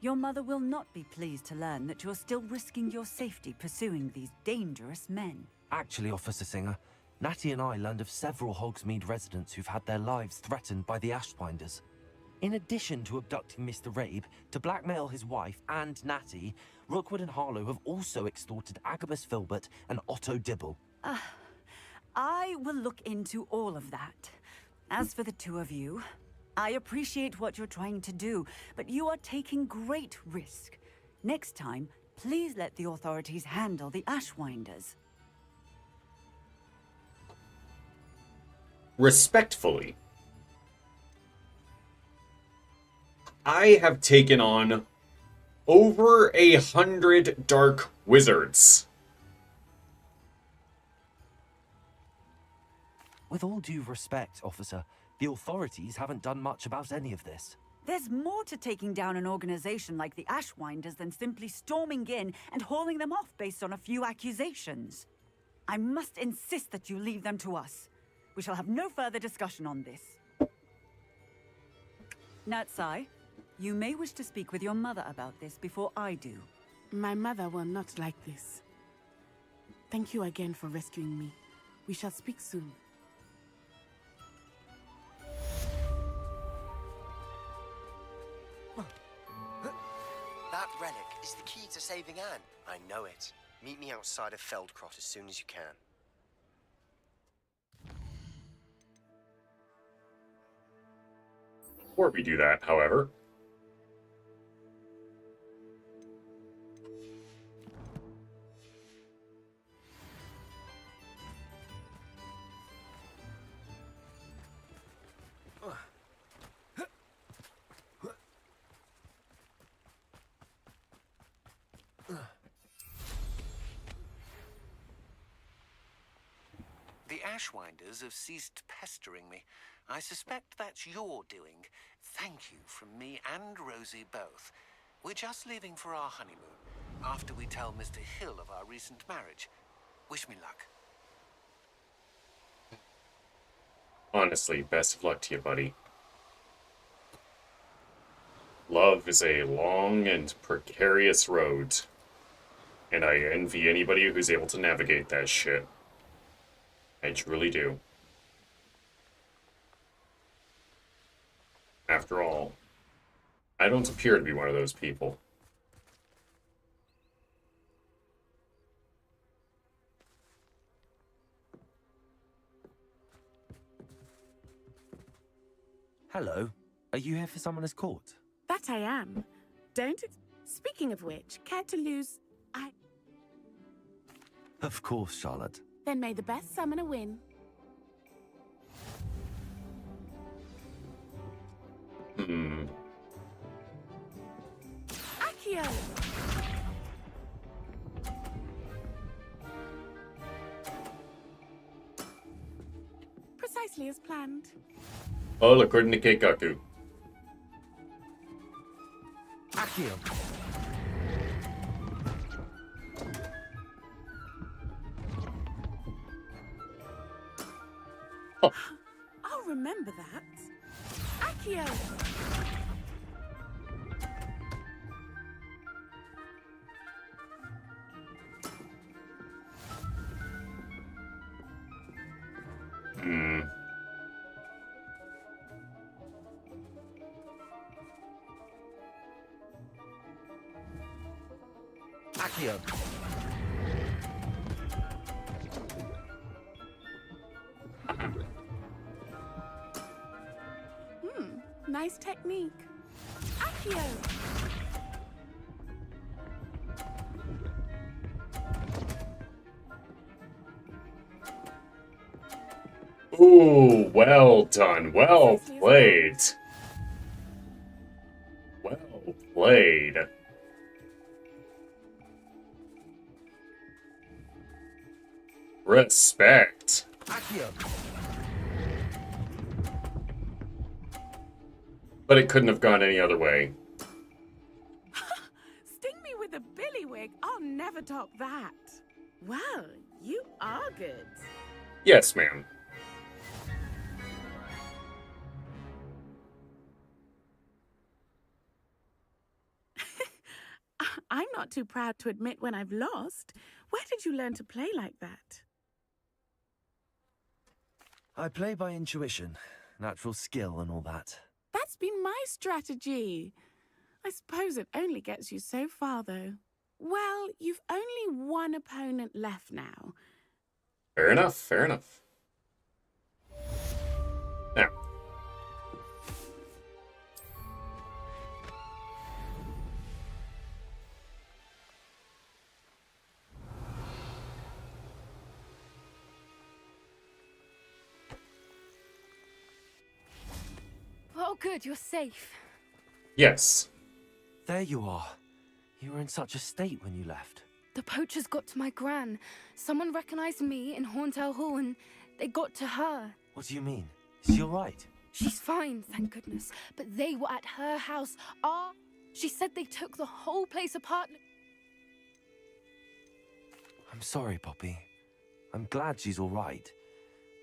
your mother will not be pleased to learn that you're still risking your safety pursuing these dangerous men. Actually, Officer Singer, Natty and I learned of several Hogsmeade residents who've had their lives threatened by the Ashwinders. In addition to abducting Mr. Rabe to blackmail his wife and Natty, Rookwood and Harlow have also extorted Agabus Filbert and Otto Dibble. I will look into all of that. As for the two of you, I appreciate what you're trying to do, but you are taking great risk. Next time, please let the authorities handle the Ashwinders. Respectfully, I have taken on over 100 dark wizards. With all due respect, officer, the authorities haven't done much about any of this. There's more to taking down an organization like the Ashwinders than simply storming in and hauling them off based on a few accusations. I must insist that you leave them to us. We shall have no further discussion on this. Natsai, you may wish to speak with your mother about this before I do. My mother will not like this. Thank you again for rescuing me. We shall speak soon. That relic is the key to saving Anne. I know it. Meet me outside of Feldcrot as soon as you can. Before we do that, however, The Ashwinders have ceased pestering me. I suspect that's your doing. Thank you from me and Rosie both. We're just leaving for our honeymoon, after we tell Mr. Hill of our recent marriage. Wish me luck. honestly, best of luck to you, buddy. Love is a long and precarious road, and I envy anybody who's able to navigate that shit. I truly do. After all, I don't appear to be one of those people. Hello. Are you here for someone as court? That I am. Don't it? Speaking of which, care to lose? Of course, Charlotte. Then may the best summoner win. Accio! Precisely as planned. All according to Keikaku. Accio. I'll remember that. Accio! Accio. Nice technique. Accio! Ooh, well done. Well played. Well played. Respect. Accio. But it couldn't have gone any other way. Sting me with a billywig. I'll never top that. Well, you are good. Yes, ma'am. I'm not too proud to admit when I've lost. Where did you learn to play like that? I play by intuition, natural skill and all that. That's been my strategy. I suppose it only gets you so far, though. Well, you've only one opponent left now. Fair enough, fair enough. Now. Oh, good, you're safe. Yes. There you are. You were in such a state when you left. The poachers got to my gran. Someone recognized me in Horntail Hall and they got to her. What do you mean? Is she all right? She's fine, thank goodness. But they were at her house. She said they took the whole place apart. I'm sorry, Poppy. I'm glad she's all right.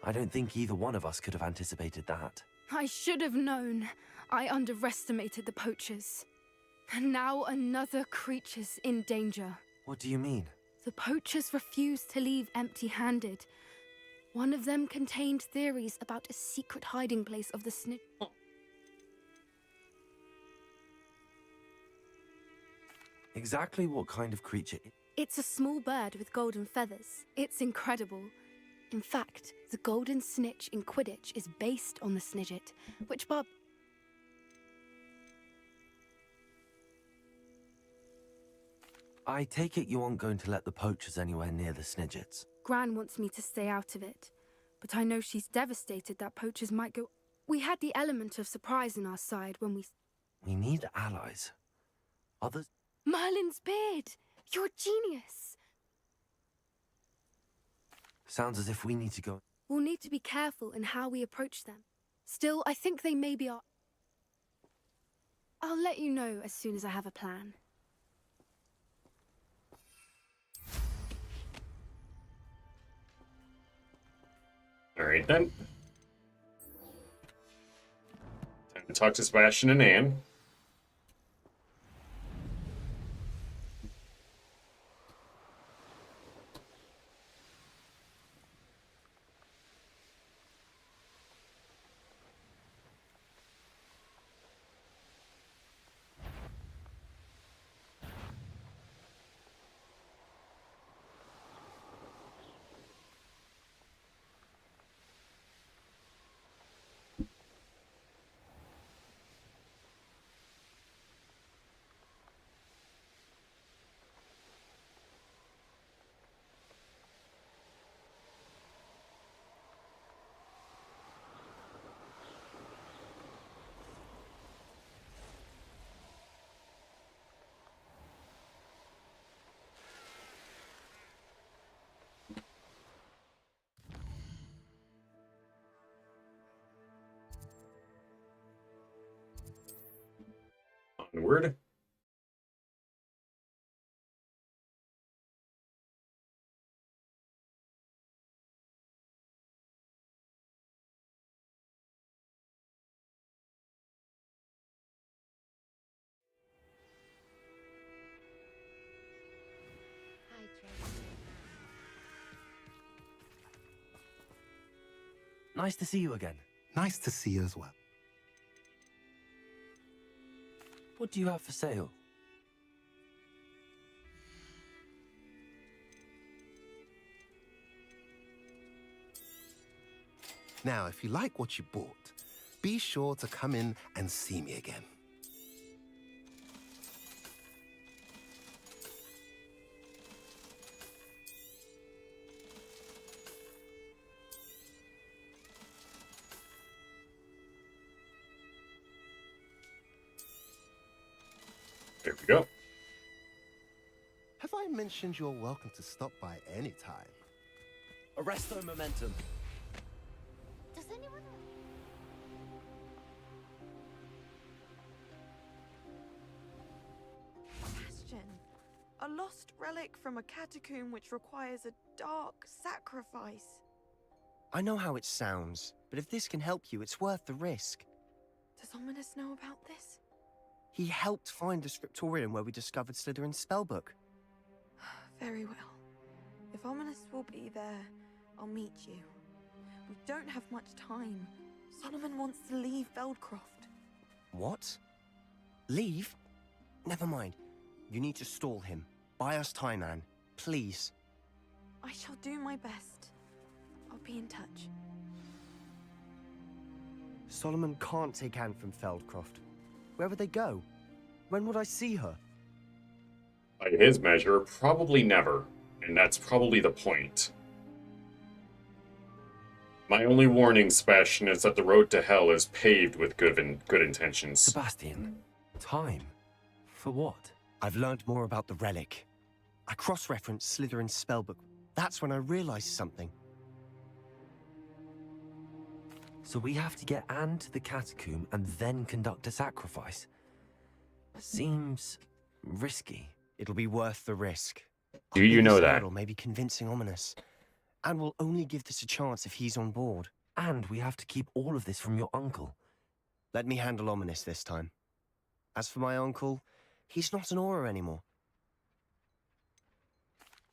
I don't think either one of us could have anticipated that. I should have known. I underestimated the poachers. And now another creature's in danger. What do you mean? The poachers refused to leave empty-handed. One of them contained theories about a secret hiding place of the snitch. Exactly what kind of creature? It's a small bird with golden feathers. It's incredible. In fact, the golden snitch in Quidditch is based on the snidget, which Bob... I take it you aren't going to let the poachers anywhere near the snidgets. Gran wants me to stay out of it, but I know she's devastated that poachers might go... We had the element of surprise on our side when we... We need allies. Others... Merlin's beard! You're a genius! Sounds as if we need to go... We'll need to be careful in how we approach them. Still, I think they may be our... I'll let you know as soon as I have a plan. Alright then. Time to talk to Sebastian and Anne. onward. Nice to see you again. Nice to see you as well. What do you have for sale? Now, if you like what you bought, be sure to come in and see me again. There we go. Have I mentioned you're welcome to stop by any time? Arresto momentum. Does anyone... Bastion, a lost relic from a catacomb which requires a dark sacrifice. I know how it sounds, but if this can help you, it's worth the risk. Does Ominous know about this? He helped find the scriptorium where we discovered Slytherin's spellbook. Very well. If Ominous will be there, I'll meet you. We don't have much time. Solomon wants to leave Feldcroft. What? Leave? Never mind. You need to stall him. Buy us time, Anne. Please. I shall do my best. I'll be in touch. Solomon can't take Anne from Feldcroft. Where would they go? When would I see her? By his measure, probably never. And that's probably the point. My only warning, Sebastian, is that the road to hell is paved with good intentions. Sebastian, time? For what? I've learned more about the relic. I cross-referenced Slytherin's spellbook. That's when I realized something. So we have to get Anne to the catacomb and then conduct a sacrifice? Seems risky. It'll be worth the risk. Do you know that? Or maybe convincing Ominous. And we'll only give this a chance if he's on board. And we have to keep all of this from your uncle. Let me handle Ominous this time. As for my uncle, he's not an Auror anymore.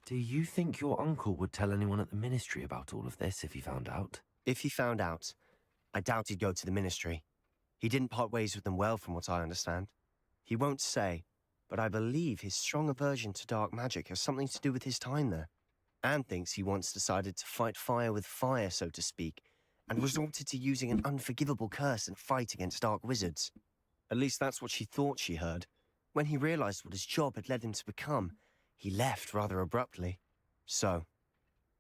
Do you think your uncle would tell anyone at the Ministry about all of this if he found out? If he found out, I doubt he'd go to the Ministry. He didn't part ways with them well, from what I understand. He won't say, but I believe his strong aversion to dark magic has something to do with his time there. Anne thinks he once decided to fight fire with fire, so to speak, and resorted to using an unforgivable curse in a fight against dark wizards. At least that's what she thought she heard. When he realized what his job had led him to become, he left rather abruptly. So,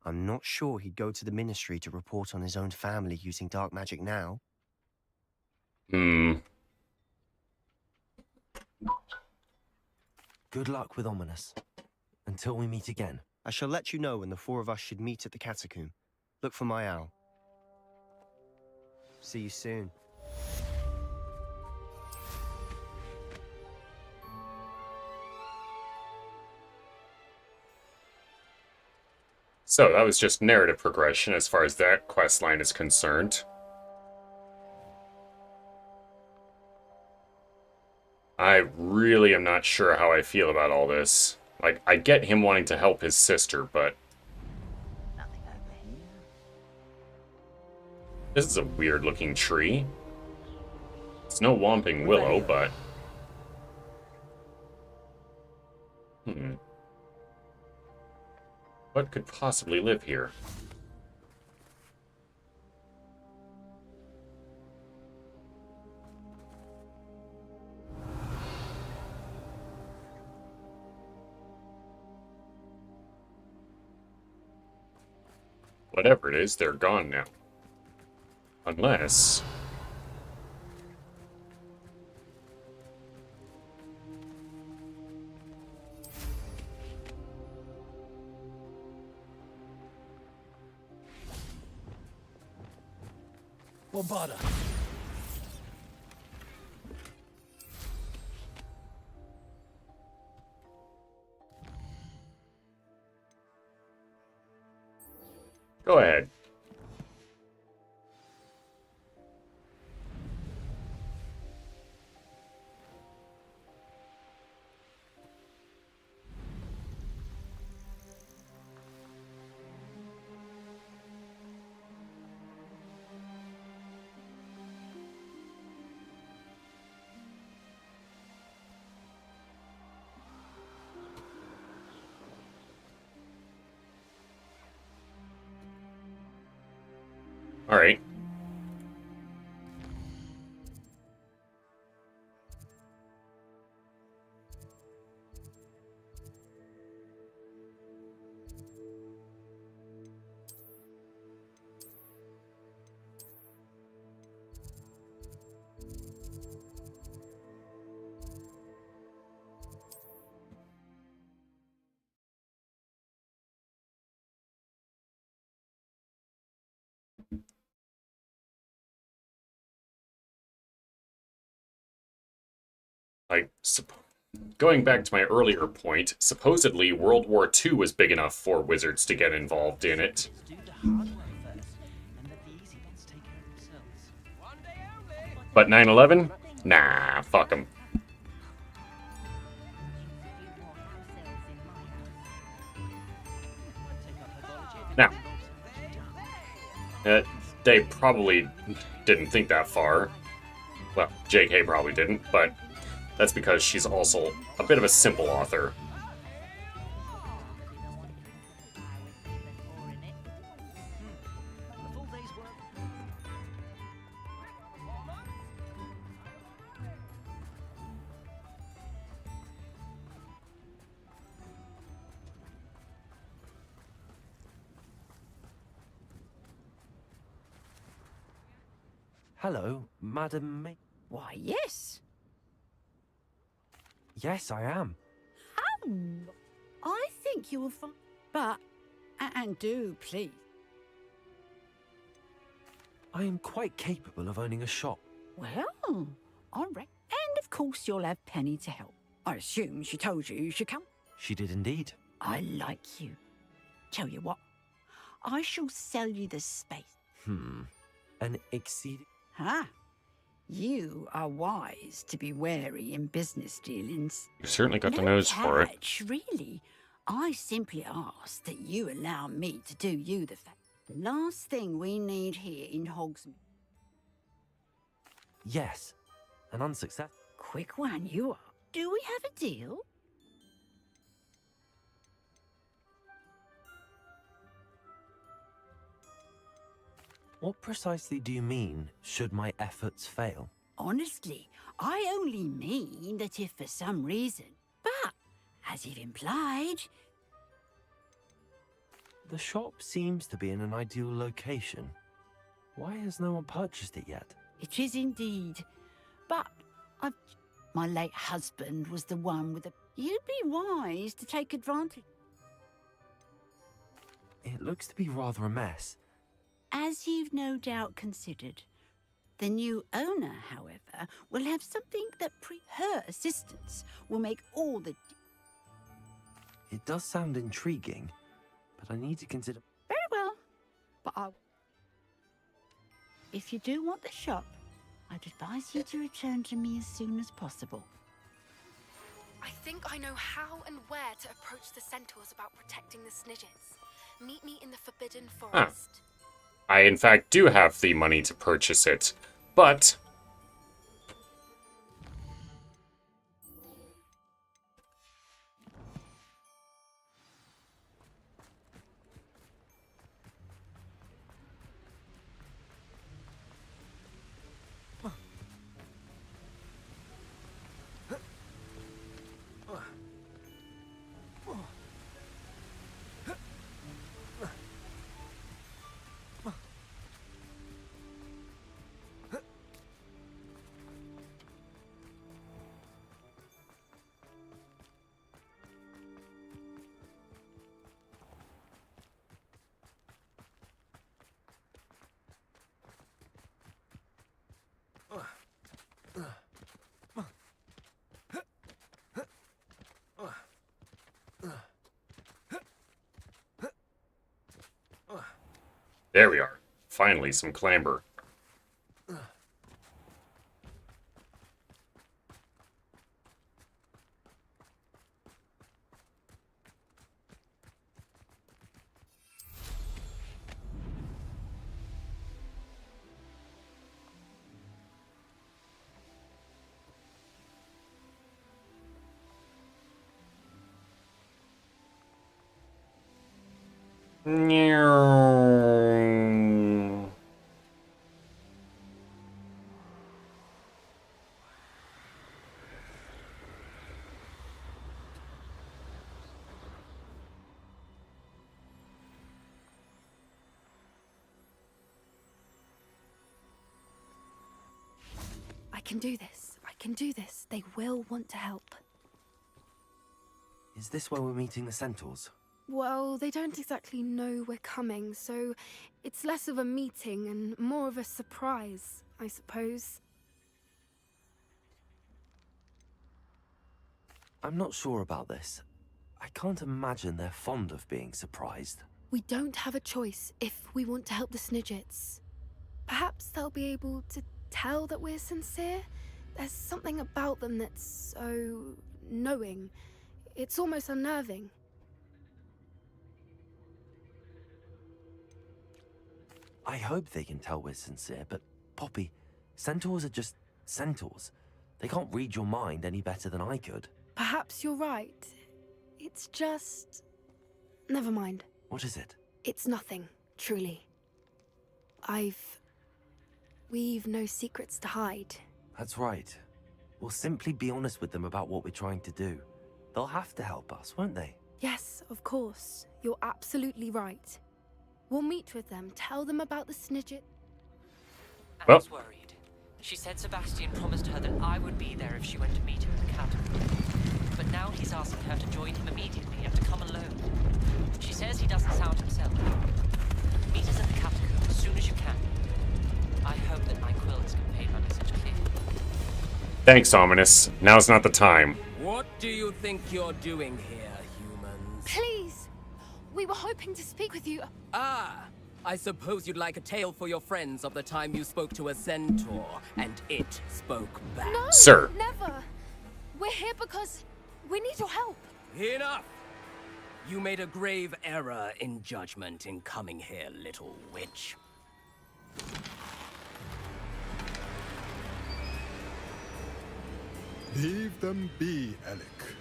I'm not sure he'd go to the Ministry to report on his own family using dark magic now. Good luck with Ominous. Until we meet again. I shall let you know when the four of us should meet at the catacomb. Look for my owl. See you soon. So that was just narrative progression as far as that quest line is concerned. I really am not sure how I feel about all this. Like, I get him wanting to help his sister, but... This is a weird-looking tree. It's no Whomping Willow, but... What could possibly live here? Whatever it is, they're gone now. Unless... Bombarda. Go ahead. All right. Like, going back to my earlier point, supposedly World War II was big enough for wizards to get involved in it. But 9/11? Nah, fuck them. Now, they probably didn't think that far. Well, JK probably didn't, but that's because she's also a bit of a simple author. Hello, Madam May. Why, yes. Yes, I am. Oh, I think you will find... But, and do, please. I am quite capable of owning a shop. Well, all right. And of course you'll have Penny to help. I assume she told you you should come. She did indeed. I like you. Tell you what, I shall sell you the space. An exceeding... Ah, you are wise to be wary in business dealings. You've certainly got the No nose for it. catch, really. I simply ask that you allow me to do you the favor. The last thing we need here in Hogsmeade. Yes, an unsuccessful... Quick one, you are. Do we have a deal? What precisely do you mean, should my efforts fail? Honestly, I only mean that if for some reason, but, as you've implied... The shop seems to be in an ideal location. Why has no one purchased it yet? It is indeed. But my late husband was the one with the... You'd be wise to take advantage. It looks to be rather a mess. As you've no doubt considered. The new owner, however, will have something that her assistance will make all the... It does sound intriguing, but I need to consider... Very well. But if you do want the shop, I'd advise you to return to me as soon as possible. I think I know how and where to approach the centaurs about protecting the Snidgets. Meet me in the Forbidden Forest. I, in fact, do have the money to purchase it, but... There we are. Finally, some clamber. I can do this. I can do this. They will want to help. Is this where we're meeting the centaurs? Well, they don't exactly know we're coming, so it's less of a meeting and more of a surprise, I suppose. I'm not sure about this. I can't imagine they're fond of being surprised. We don't have a choice if we want to help the Snidgets. Perhaps they'll be able to tell that we're sincere. There's something about them that's so knowing. It's almost unnerving. I hope they can tell we're sincere, but Poppy, centaurs are just centaurs. They can't read your mind any better than I could. Perhaps you're right. It's just... Never mind. What is it? It's nothing, truly. We've no secrets to hide. That's right. We'll simply be honest with them about what we're trying to do. They'll have to help us, won't they? Yes, of course. You're absolutely right. We'll meet with them, tell them about the Snidget. I was worried. She said Sebastian promised her that I would be there if she went to meet him in the catacomb. But now he's asking her to join him immediately and to come alone. She says he doesn't sound himself. Meet us at the catacomb as soon as you can. I hope that my quills conveyed my message clearly. Thanks, Ominous. Now's not the time. What do you think you're doing here, humans? Please! We were hoping to speak with you. Ah! I suppose you'd like a tale for your friends of the time you spoke to a centaur, and it spoke back. No, Sir. Never! We're here because we need your help. Enough! You made a grave error in judgment in coming here, little witch. Leave them be, Alec.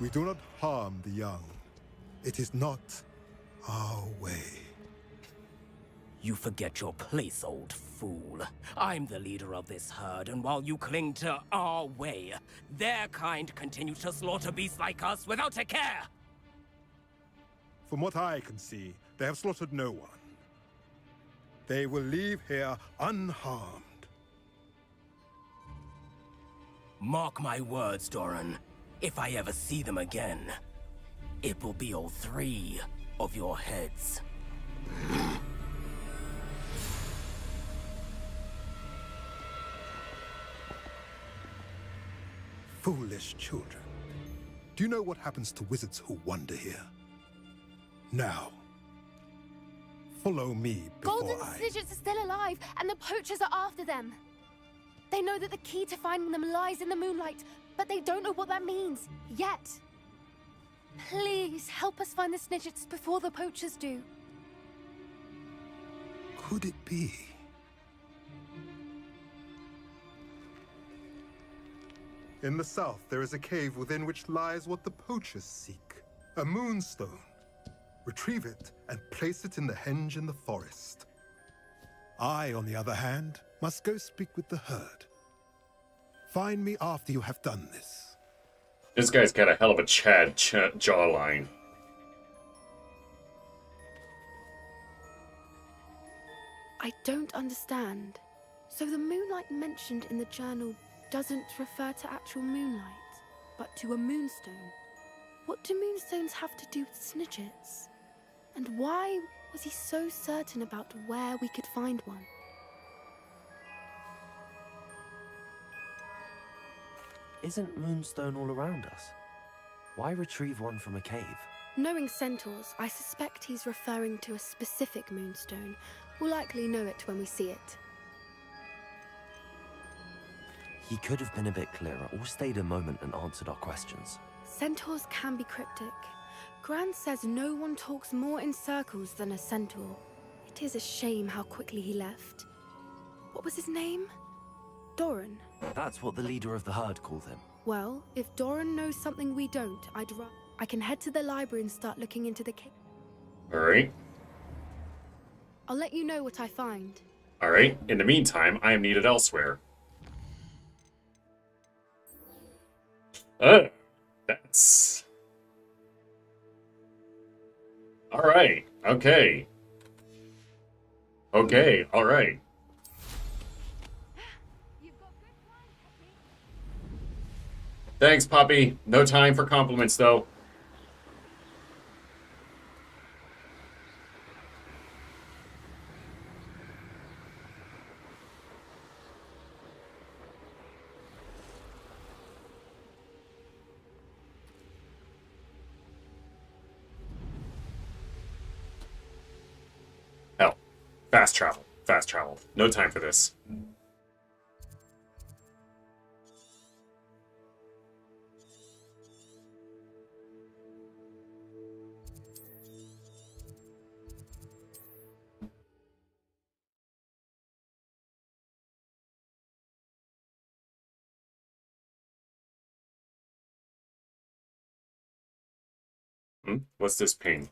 We do not harm the young. It is not our way. You forget your place, old fool. I'm the leader of this herd, and while you cling to our way, their kind continue to slaughter beasts like us without a care! From what I can see, they have slaughtered no one. They will leave here unharmed. Mark my words, Doran. If I ever see them again, it will be all 3 of your heads. Foolish children. Do you know what happens to wizards who wander here? Now, follow me before Golden Snidgets are still alive, and the poachers are after them. They know that the key to finding them lies in the moonlight, but they don't know what that means, yet. Please, help us find the Snidgets before the poachers do. Could it be? In the south, there is a cave within which lies what the poachers seek. A moonstone. Retrieve it and place it in the henge in the forest. I, on the other hand, must go speak with the herd. Find me after you have done this. This guy's got a hell of a Chad jawline. I don't understand. So the moonlight mentioned in the journal doesn't refer to actual moonlight, but to a moonstone. What do moonstones have to do with Snidgets? And why was he so certain about where we could find one? Isn't moonstone all around us? Why retrieve one from a cave? Knowing centaurs, I suspect he's referring to a specific moonstone. We'll likely know it when we see it. He could have been a bit clearer, or stayed a moment and answered our questions. Centaurs can be cryptic. Gran says no one talks more in circles than a centaur. It is a shame how quickly he left. What was his name? Doran. That's what the leader of the herd called him. Well, if Doran knows something we don't, I can head to the library and start looking into the cave. Alright. I'll let you know what I find. Alright. In the meantime, I am needed elsewhere. That's... Alright. Okay. Okay. Alright. Thanks, puppy. No time for compliments, though. Hell. Fast travel. Fast travel. No time for this. What's this ping?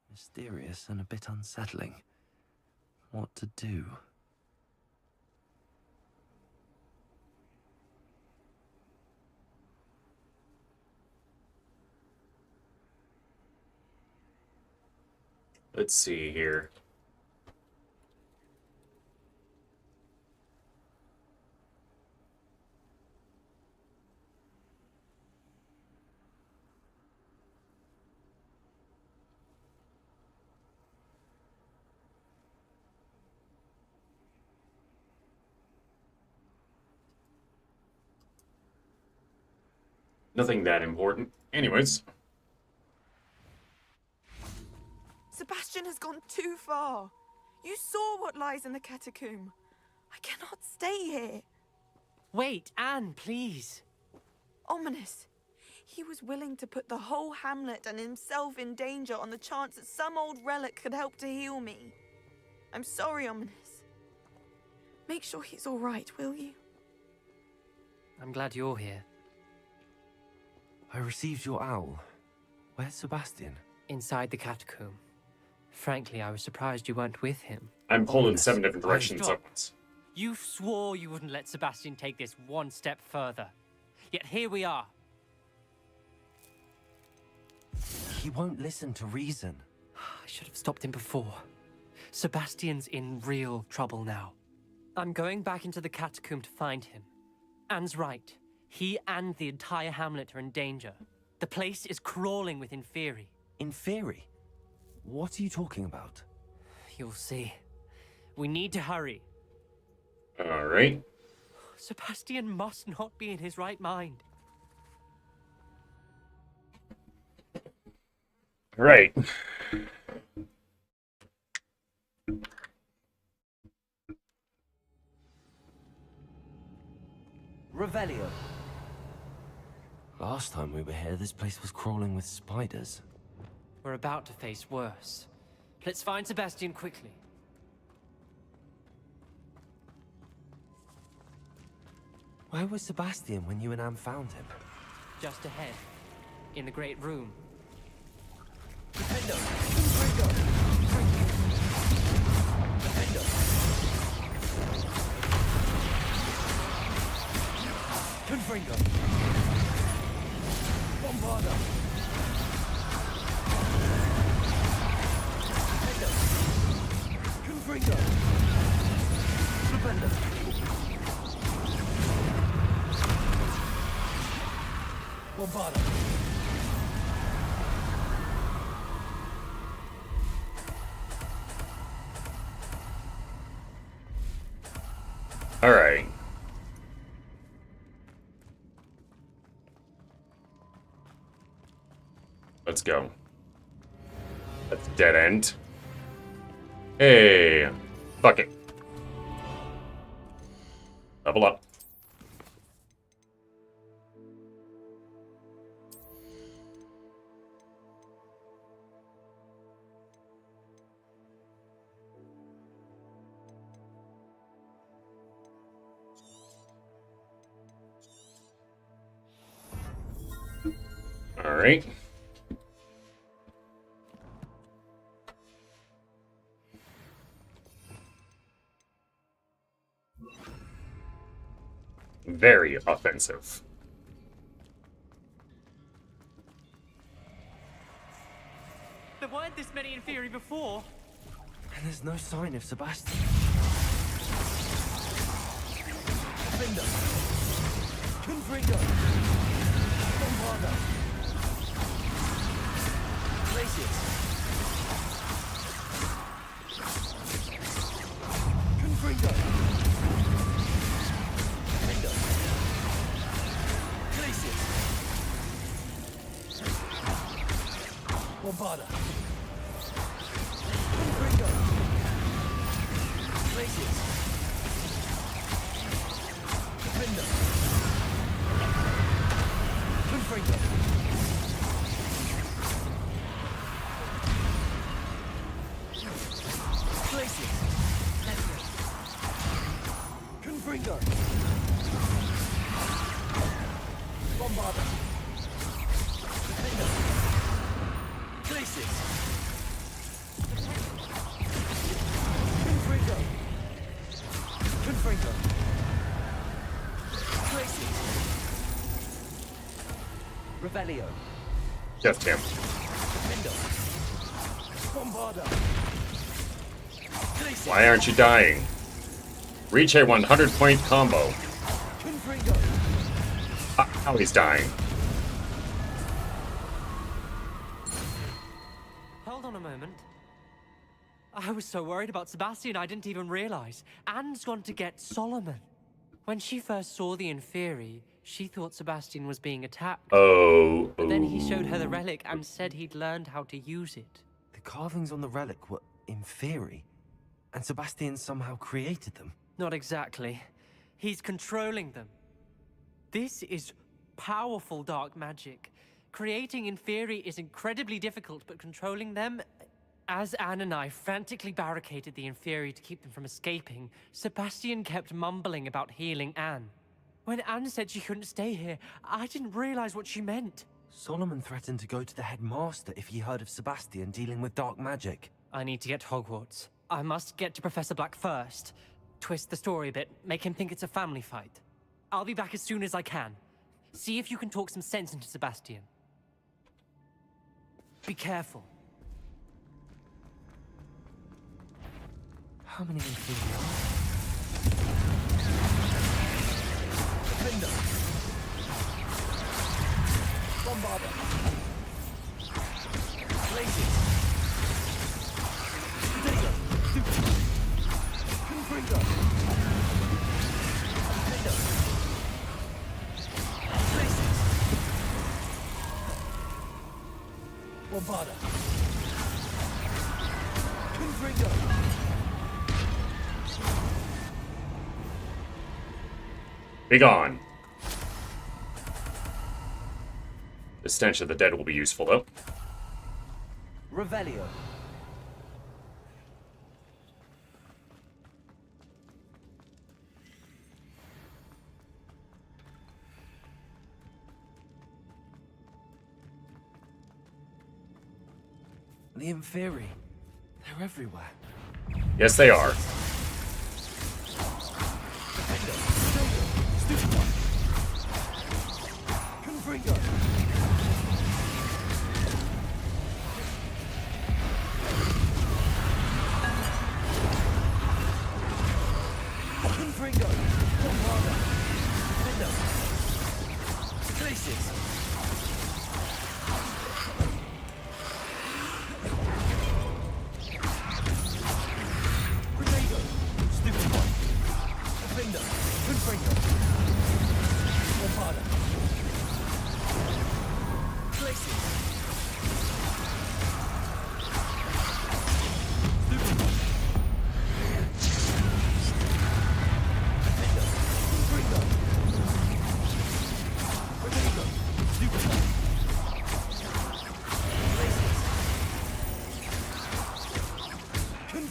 Mysterious and a bit unsettling. What to do? Let's see here. Nothing that important. Anyways. Sebastian has gone too far. You saw what lies in the catacomb. I cannot stay here. Wait, Anne, please. Ominous. He was willing to put the whole hamlet and himself in danger on the chance that some old relic could help to heal me. I'm sorry, Ominous. Make sure he's all right, will you? I'm glad you're here. I received your owl. Where's Sebastian? Inside the catacomb. Frankly, I was surprised you weren't with him. I'm pulling 7 different directions at once. You swore you wouldn't let Sebastian take this one step further. Yet here we are. He won't listen to reason. I should have stopped him before. Sebastian's in real trouble now. I'm going back into the catacomb to find him. Anne's right. He and the entire hamlet are in danger. The place is crawling with Inferi. Inferi? What are you talking about? You'll see. We need to hurry. Alright. Sebastian must not be in his right mind. Right. Revelio. Last time we were here, this place was crawling with spiders. We're about to face worse. Let's find Sebastian quickly. Where was Sebastian when you and Anne found him? Just ahead. In the great room. Confringo! Bombarda! Confringo! Flipendo! Bombarda! Alright. let's go. That's a dead end. Hey, fuck it. Level up. All right. Very offensive. There weren't this many in theory before. And there's no sign of Sebastian. Defender. Confringo. Bombarda. Glacius. Confringo. Defender. Glacius. Bombarda. Confringo. Glacius. Defender. Confringo. Glacius. Confringo. Bombarda. Defender. Glacius. Confringo. Confringo. Glacius. Revelio. Just him. Defender. Bombarda. Glacius. Why aren't you dying? Reach a 100-point combo. Confringo. How he's dying. Hold on a moment. I was so worried about Sebastian I didn't even realize. Anne's gone to get Solomon. When she first saw the Inferi, she thought Sebastian was being attacked. Oh. But then he showed her the relic and said he'd learned how to use it. The carvings on the relic were Inferi, and Sebastian somehow created them. Not exactly. He's controlling them. This is powerful dark magic. Creating Inferi is incredibly difficult, but controlling them... As Anne and I frantically barricaded the Inferi to keep them from escaping, Sebastian kept mumbling about healing Anne. When Anne said she couldn't stay here, I didn't realize what she meant. Solomon threatened to go to the headmaster if he heard of Sebastian dealing with dark magic. I need to get to Hogwarts. I must get to Professor Black first. Twist the story a bit, make him think it's a family fight. I'll be back as soon as I can. See if you can talk some sense into Sebastian. Be careful. How many Inferi are Defender. Bombarda. Glacius. Potato. Confringo. Defender. Glacius. Bombarda. Confringo. Be gone. The stench of the dead will be useful, though. Revelio. The Inferi. They're everywhere. Yes, they are. Confringo. Confringo. Bombarda. Defender. Glacius. Potato. Stupid one. Defender. Confringo. Bombarda. Glacius.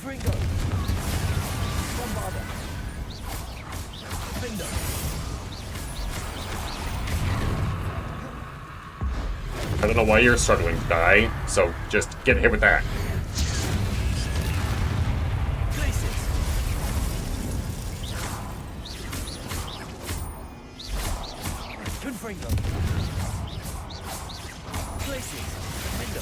Confringo. Bombarda. Defender. I don't know why you're struggling to die, so just get hit with that. Confringo. Places. Defender.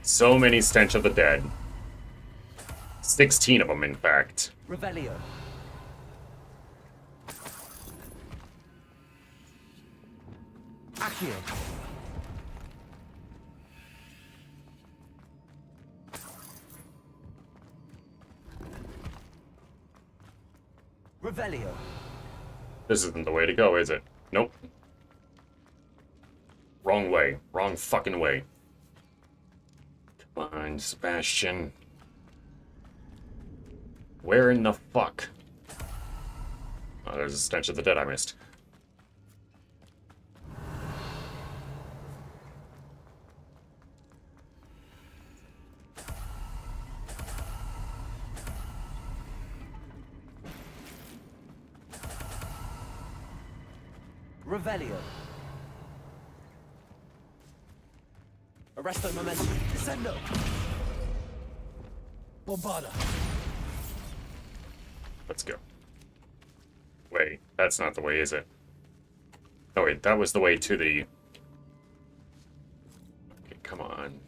So many Stench of the Dead. 16 of them, in fact. Revelio. Accio. Revelio. This isn't the way to go, is it? Nope. Wrong way. Wrong fucking way. Come on, Sebastian. Where in the fuck? Oh, there's a Stench of the Dead I missed. Revelio. Arresto momentum. Descendo. Bombarda. Let's go. Wait, that's not the way, is it? Oh wait, that was the way to the... Okay, come on.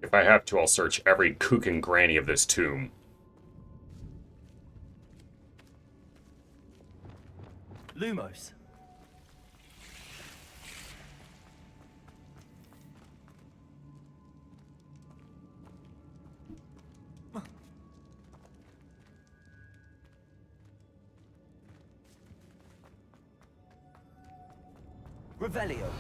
If I have to, I'll search every kook and granny of this tomb. Lumos. Revelio.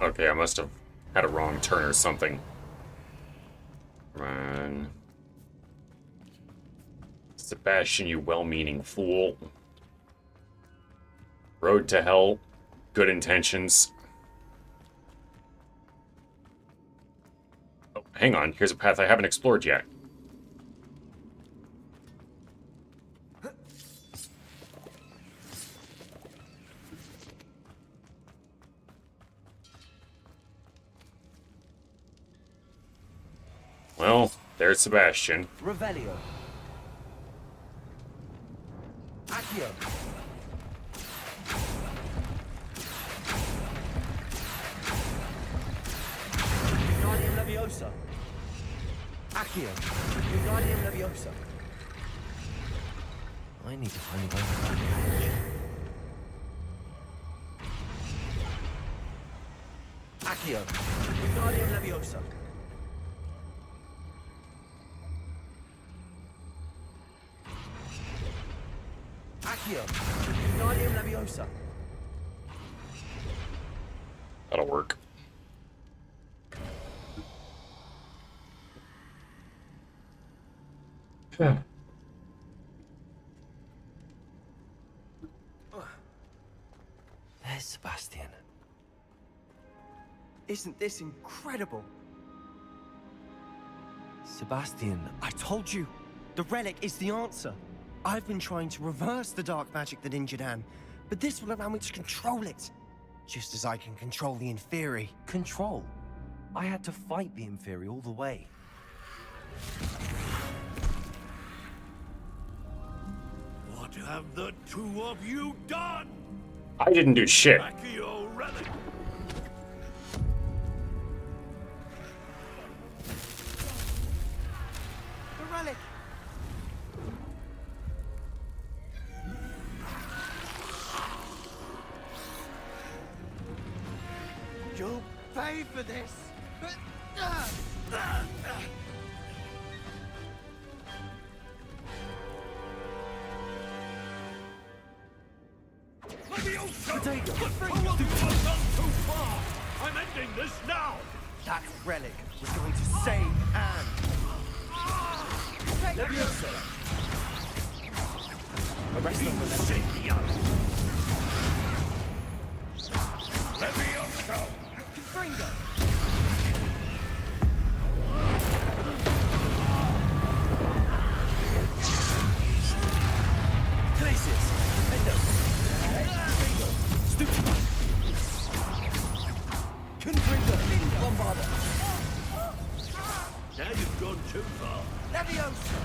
Okay, I must have had a wrong turn or something. Come on. Sebastian, you well-meaning fool. Road to hell. Good intentions. Oh, hang on. Here's a path I haven't explored yet. Well, there's Sebastian. Revelio. Accio. Guardian Leviosa. Accio. Guardian Leviosa. I need to find a way to find the Accio. Guardian Leviosa. Accio. Guardian Leviosa. That'll work. There's Sebastian. Isn't this incredible? Sebastian, I told you! The relic is the answer! I've been trying to reverse the dark magic that injured Anne, but this will allow me to control it. Just as I can control the Inferi. Control? I had to fight the Inferi all the way. What have the two of you done? I didn't do shit. Accio relic. The relic! You'll pay for this! I'm ending this now! That relic was going to save Anne! Levioso! Arrest them for Levioso! Confringo! Glacius! Endo! Stupid! Confringo! Bombarda! Now you've gone too far. Levioso!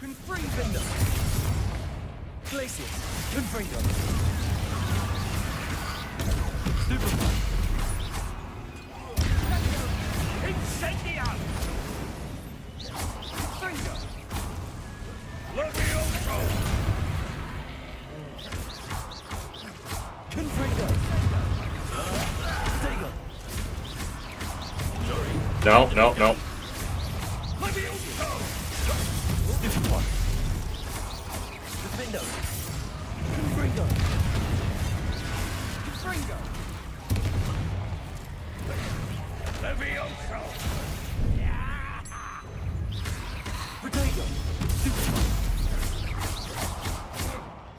Confringo! Glacius! Confringo! Stupefy! Incendio! Confringo! Levioso! Confringo! Stego! No, no, no. Levioso! Stupefy! Defendo! Confringo! Confringo! Levioso! Protego! Stupefy!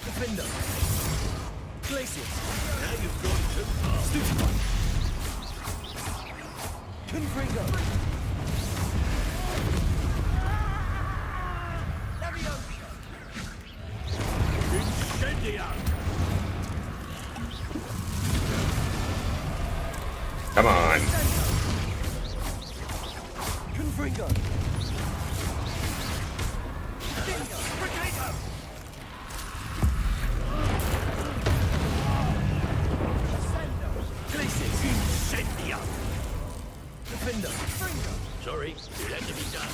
Defendo! Glacius! Now you've gone too far. Stupefy! Confringo! Levioso! Incendio! Come on. Confringo! Potato! Glacius! Incendio! Defender! Sorry, it had to be done.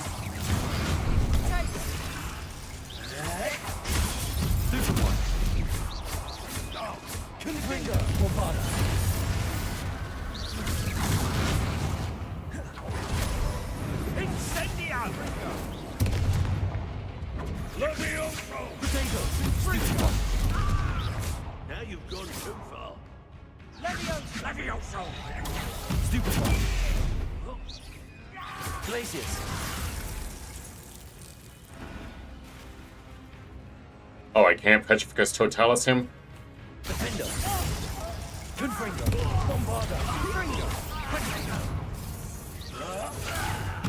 Stupefy! Confringo! Bombarda! Incendio! Levioso! Potato! Stupefy! Now you've gone too far. Levioso! Levioso! Stupefy! Glacius! Oh, I can't Petrificus Totalis him? Defender! Confringo! Bombarda! Confringo! Potato!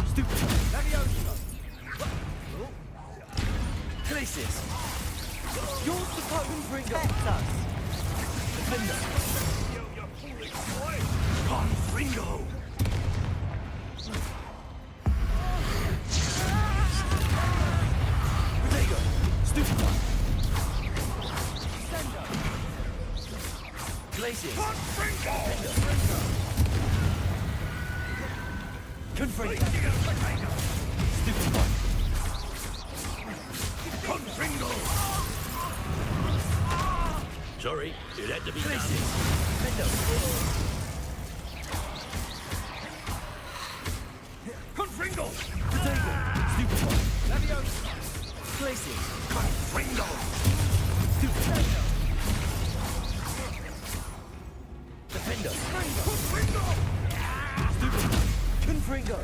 Stupefy! Levioso! Glacius! You're supposed to protect us! Defender! Confringo! Potato! Stupefy! Glacius! Confringo! Confringo! Stupefy! Confringo! Sorry, it had to be done. Confringo! Potato! Stupefy! Levioso! Glacius! Confringo! Stupefy! Defender! Confringo! Stupefy! Confringo!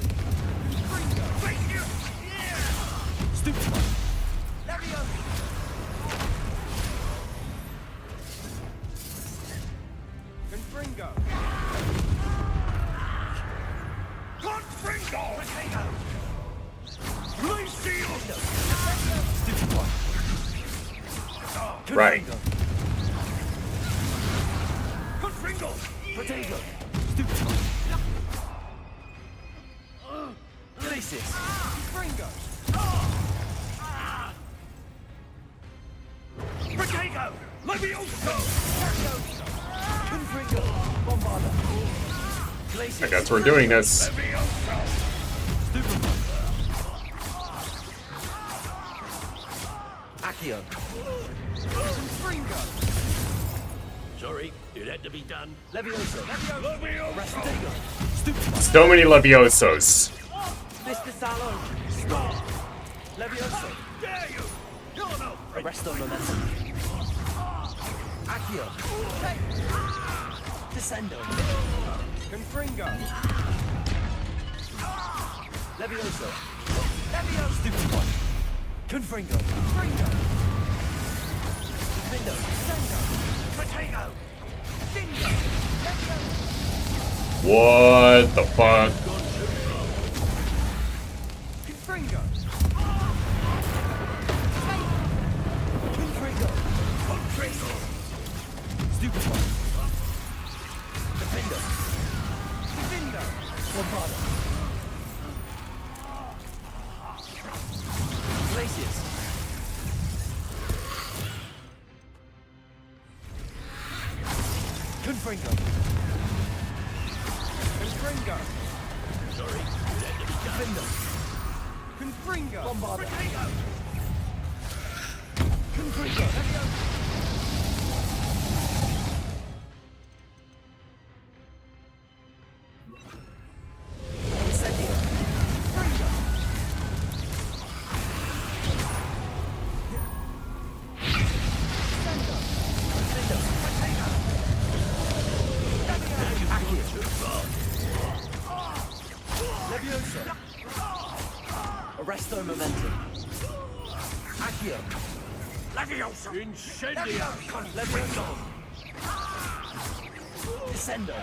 Confringo! Stupefy! Levioso! Confringo! Confringo! Potato! Glacial! Stupefy! Right. Confringo! Potato! Stupefy! Glacius! Confringo! Potato! Levioso! Confringo! Bombarda! Glacius! I guess we're doing this. Stupefy! Accio! Confringo! Sorry, it had to be done. Levioso. Arrestigo. So many Leviosos. Mr. Sallow. Stop. Levioso. Dare you! You're no Arresto momentum. Accio. Descendo. Confringo. Levioso. Levioso. Stupid one. Confringo. Confringo. Defendo. Descendo. Potato. Dingo. Levioso. What the fuck? Confringo. Confringo. Confringo. Stupid one. Defendo. Defendo. Lombardo. Glacius. Confringo. Confringo. Sorry, it had to be done. Defendo. Confringo. Lombardo. Confringo. Incendio. Confringo. Descendo. Defendo. Accio. Levioso. Arresto momentum. Accio. Levioso! Incendio! Levioso. Descendo.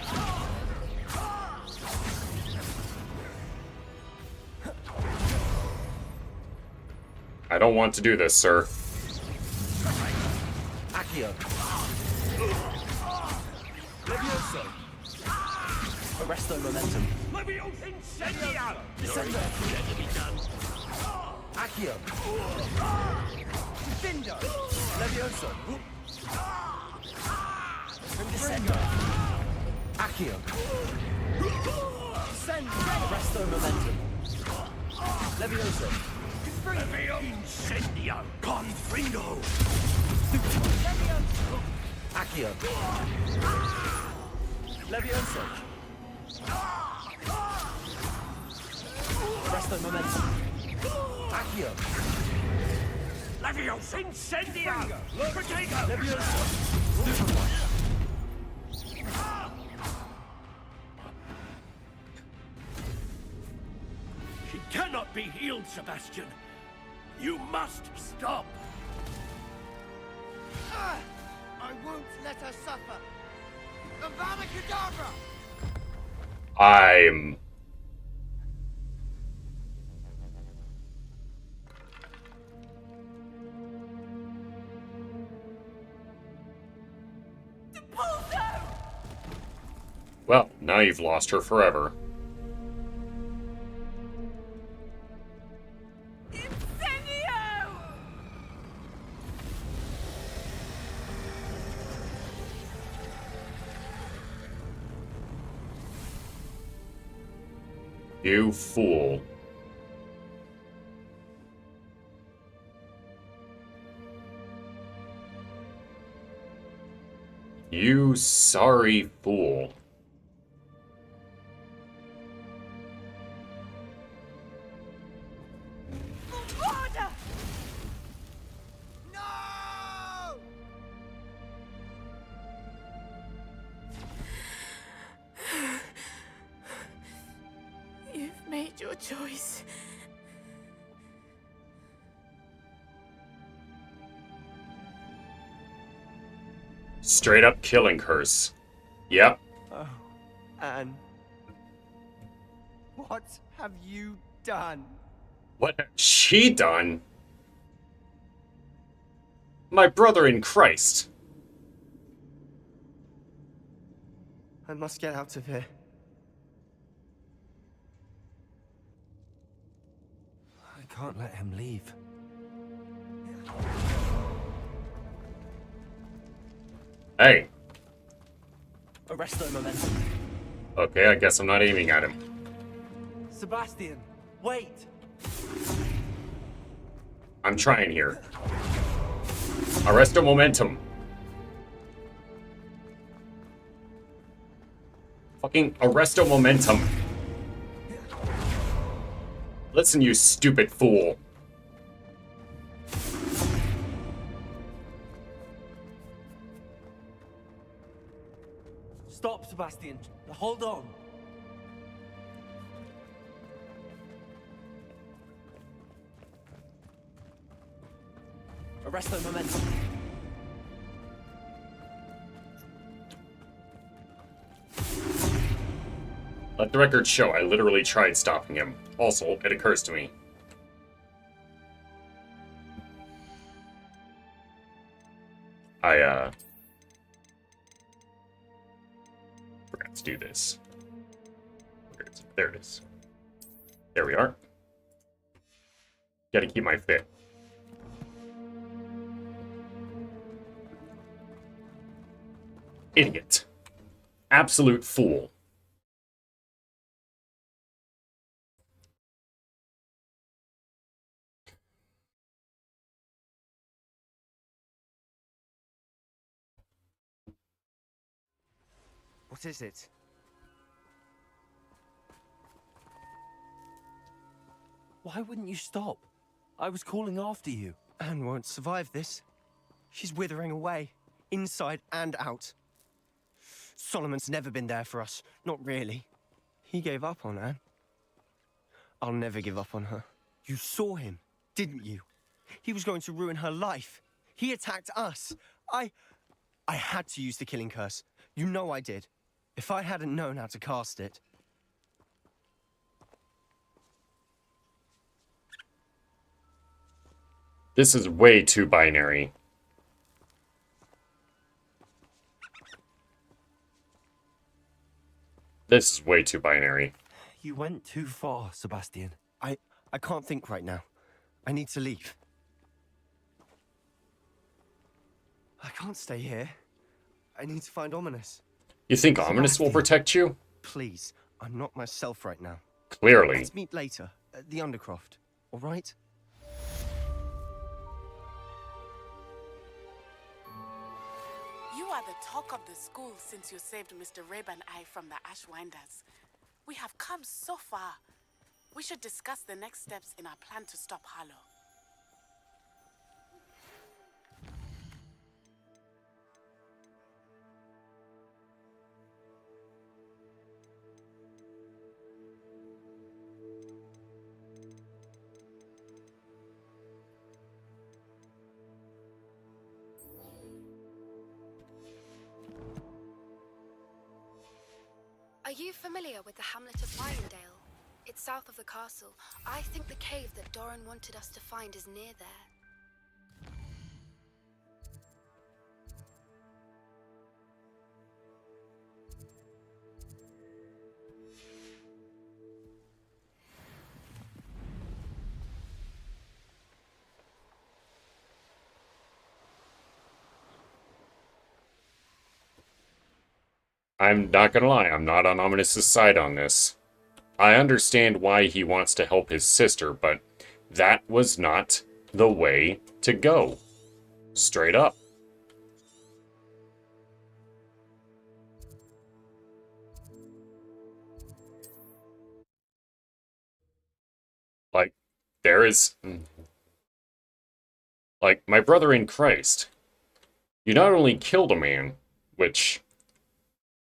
I don't want to do this, sir. Accio. Levioso. Arresto momentum. Levioso! Incendio! Descendo. It had to be done. Accio. Defendo. Levioso. Descendo. Accio. Descendo. Arresto momentum. Levioso. Levio! Incendio! Confringo! Levioso. Accio. Levioso. Arresto momentum. Accio. Levioso! Incendio! Potato! Levioso. She cannot be healed, Sebastian. You must stop. I won't let her suffer. Avada Kedavra! I'm... Well, now you've lost her forever. You fool. You sorry fool. You've made your choice. Straight up killing curse. Yep. Oh, Anne. What have you done? What has she done? My brother in Christ. I must get out of here. I can't let him leave. Hey. Arresto momentum. Okay, I guess I'm not aiming at him. Sebastian, wait. I'm trying here. Arresto momentum. Fucking arresto momentum. Listen, you stupid fool. Stop, Sebastian. Hold on. Arresto momentum. Let the record show I literally tried stopping him. Also, it occurs to me. I forgot to do this. Where is it? There it is. There we are. Gotta keep my fit. Idiot. Absolute fool. What is it? Why wouldn't you stop? I was calling after you. Anne won't survive this. She's withering away, inside and out. Solomon's never been there for us. Not really. He gave up on Anne. I'll never give up on her. You saw him, didn't you? He was going to ruin her life. He attacked us. I had to use the killing curse. You know I did. If I hadn't known how to cast it... This is way too binary. This is way too binary. You went too far, Sebastian. I can't think right now. I need to leave. I can't stay here. I need to find Ominous. You think Ominous will protect you? Please, I'm not myself right now. Clearly. Let's meet later at the Undercroft, all right? You are the talk of the school since you saved Mr. Rabe and I from the Ashwinders. We have come so far. We should discuss the next steps in our plan to stop Harlow. Are you familiar with the hamlet of Irondale? It's south of the castle. I think the cave that Doran wanted us to find is near there. I'm not gonna lie, I'm not on Ominous's side on this. I understand why he wants to help his sister, but that was not the way to go. Straight up. Like, there is... Like, my brother in Christ. You not only killed a man, which...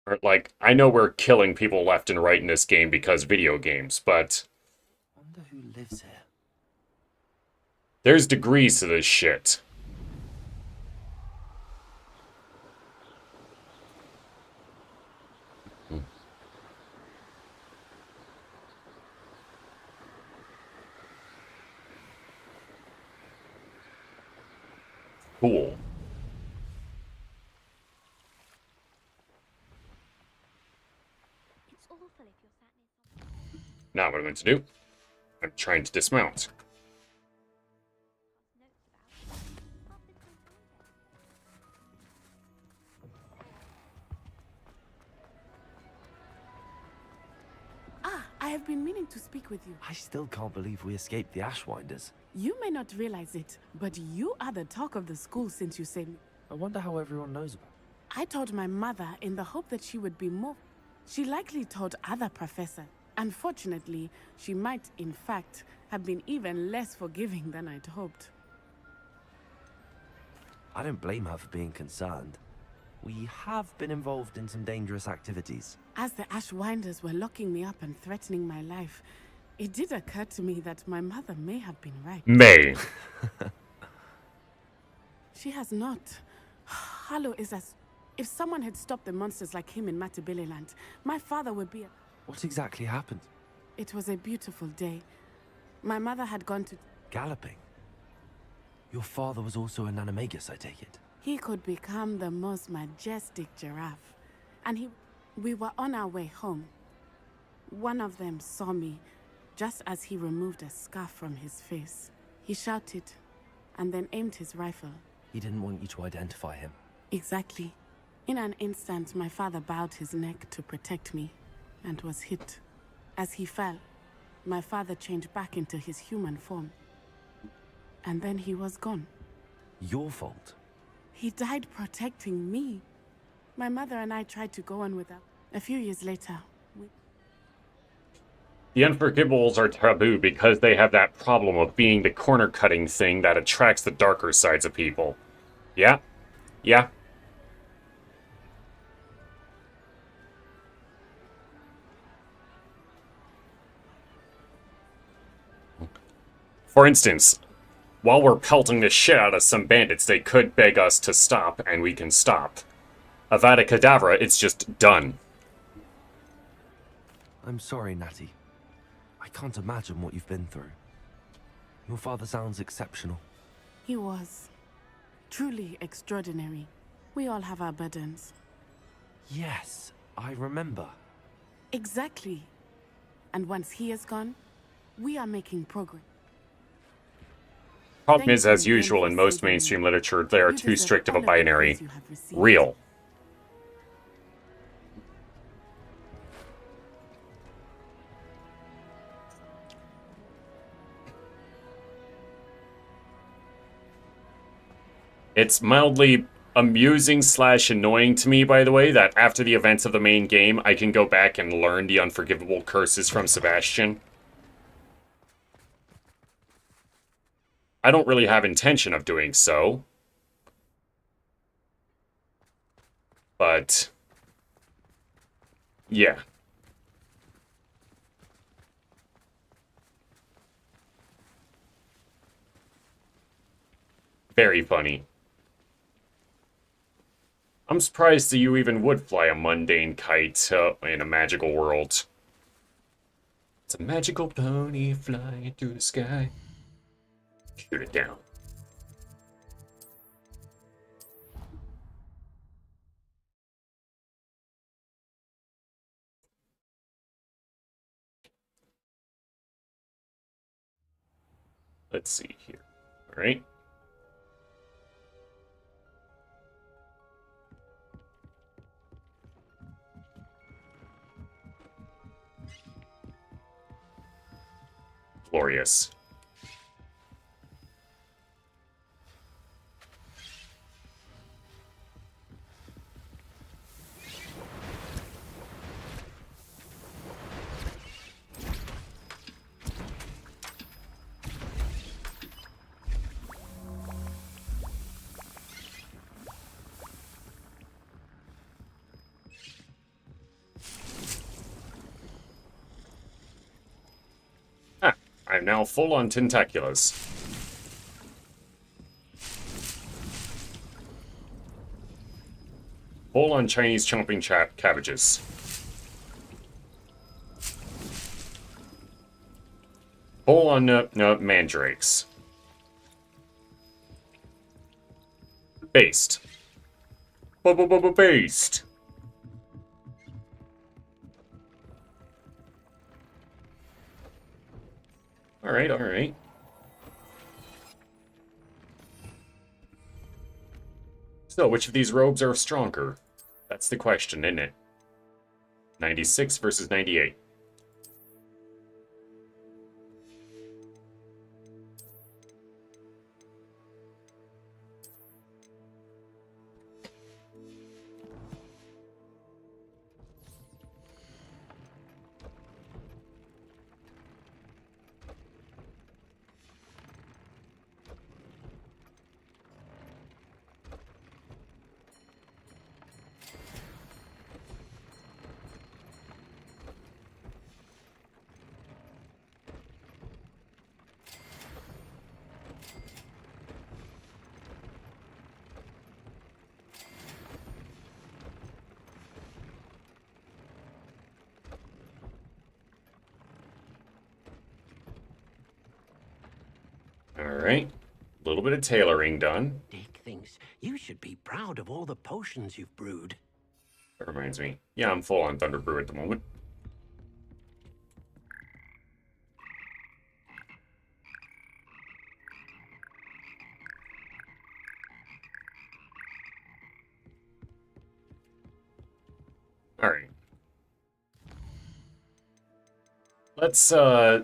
Or, like, I know we're killing people left and right in this game because video games, but... Wonder who lives here. There's degrees to this shit. Cool. Now what I'm going to do, I'm trying to dismount. I have been meaning to speak with you. I still can't believe we escaped the Ashwinders. You may not realize it, but you are the talk of the school since you saved me. I wonder how everyone knows about it. I told my mother in the hope that she would be more... She likely told other professors. Unfortunately, she might, in fact, have been even less forgiving than I'd hoped. I don't blame her for being concerned. We have been involved in some dangerous activities. As the Ashwinders were locking me up and threatening my life, it did occur to me that my mother may have been right. May. She has not. Harlow is as... If someone had stopped the monsters like him in Matabeleland, my father would be... What exactly happened? It was a beautiful day. My mother had gone to... Galloping? Your father was also an animagus, I take it? He could become the most majestic giraffe. And we were on our way home. One of them saw me, just as he removed a scarf from his face. He shouted, and then aimed his rifle. He didn't want you to identify him. Exactly. In an instant, my father bowed his neck to protect me, and was hit. As he fell, my father changed back into his human form. And then he was gone. Your fault? He died protecting me. My mother and I tried to go on without. A few years later, The Unforgivables are taboo because they have that problem of being the corner-cutting thing that attracts the darker sides of people. Yeah? Yeah. For instance, while we're pelting the shit out of some bandits, they could beg us to stop, and we can stop. Avada Kedavra, it's just done. I'm sorry, Natty. I can't imagine what you've been through. Your father sounds exceptional. he was truly extraordinary. We all have our burdens. Yes, I remember. Exactly. And once he is gone, we are making progress. Problem is, as usual in most mainstream literature, they are too strict of a binary. Real. It's mildly amusing / annoying to me, by the way, that after the events of the main game, I can go back and learn the unforgivable curses from Sebastian. I don't really have intention of doing so. But yeah. Very funny. I'm surprised that you even would fly a mundane kite in a magical world. It's a magical pony flying through the sky. Shoot it down. Let's see here. All right. Glorious. I'm now full on tentaculars. Full on Chinese chomping cabbages. Full on mandrakes. Based. Based. Alright, alright. So, which of these robes are stronger? That's the question, isn't it? 96 versus 98. Alright. A little bit of tailoring done. Dick thinks you should be proud of all the potions you've brewed. That reminds me. Yeah, I'm full on Thunder Brew at the moment. Alright. Let's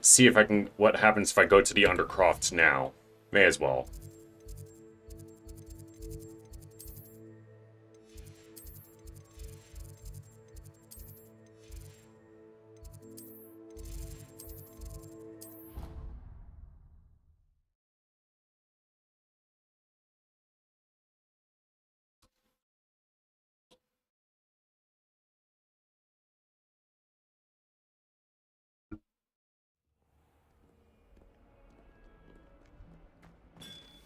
see if I can... what happens if I go to the Undercroft now. May as well.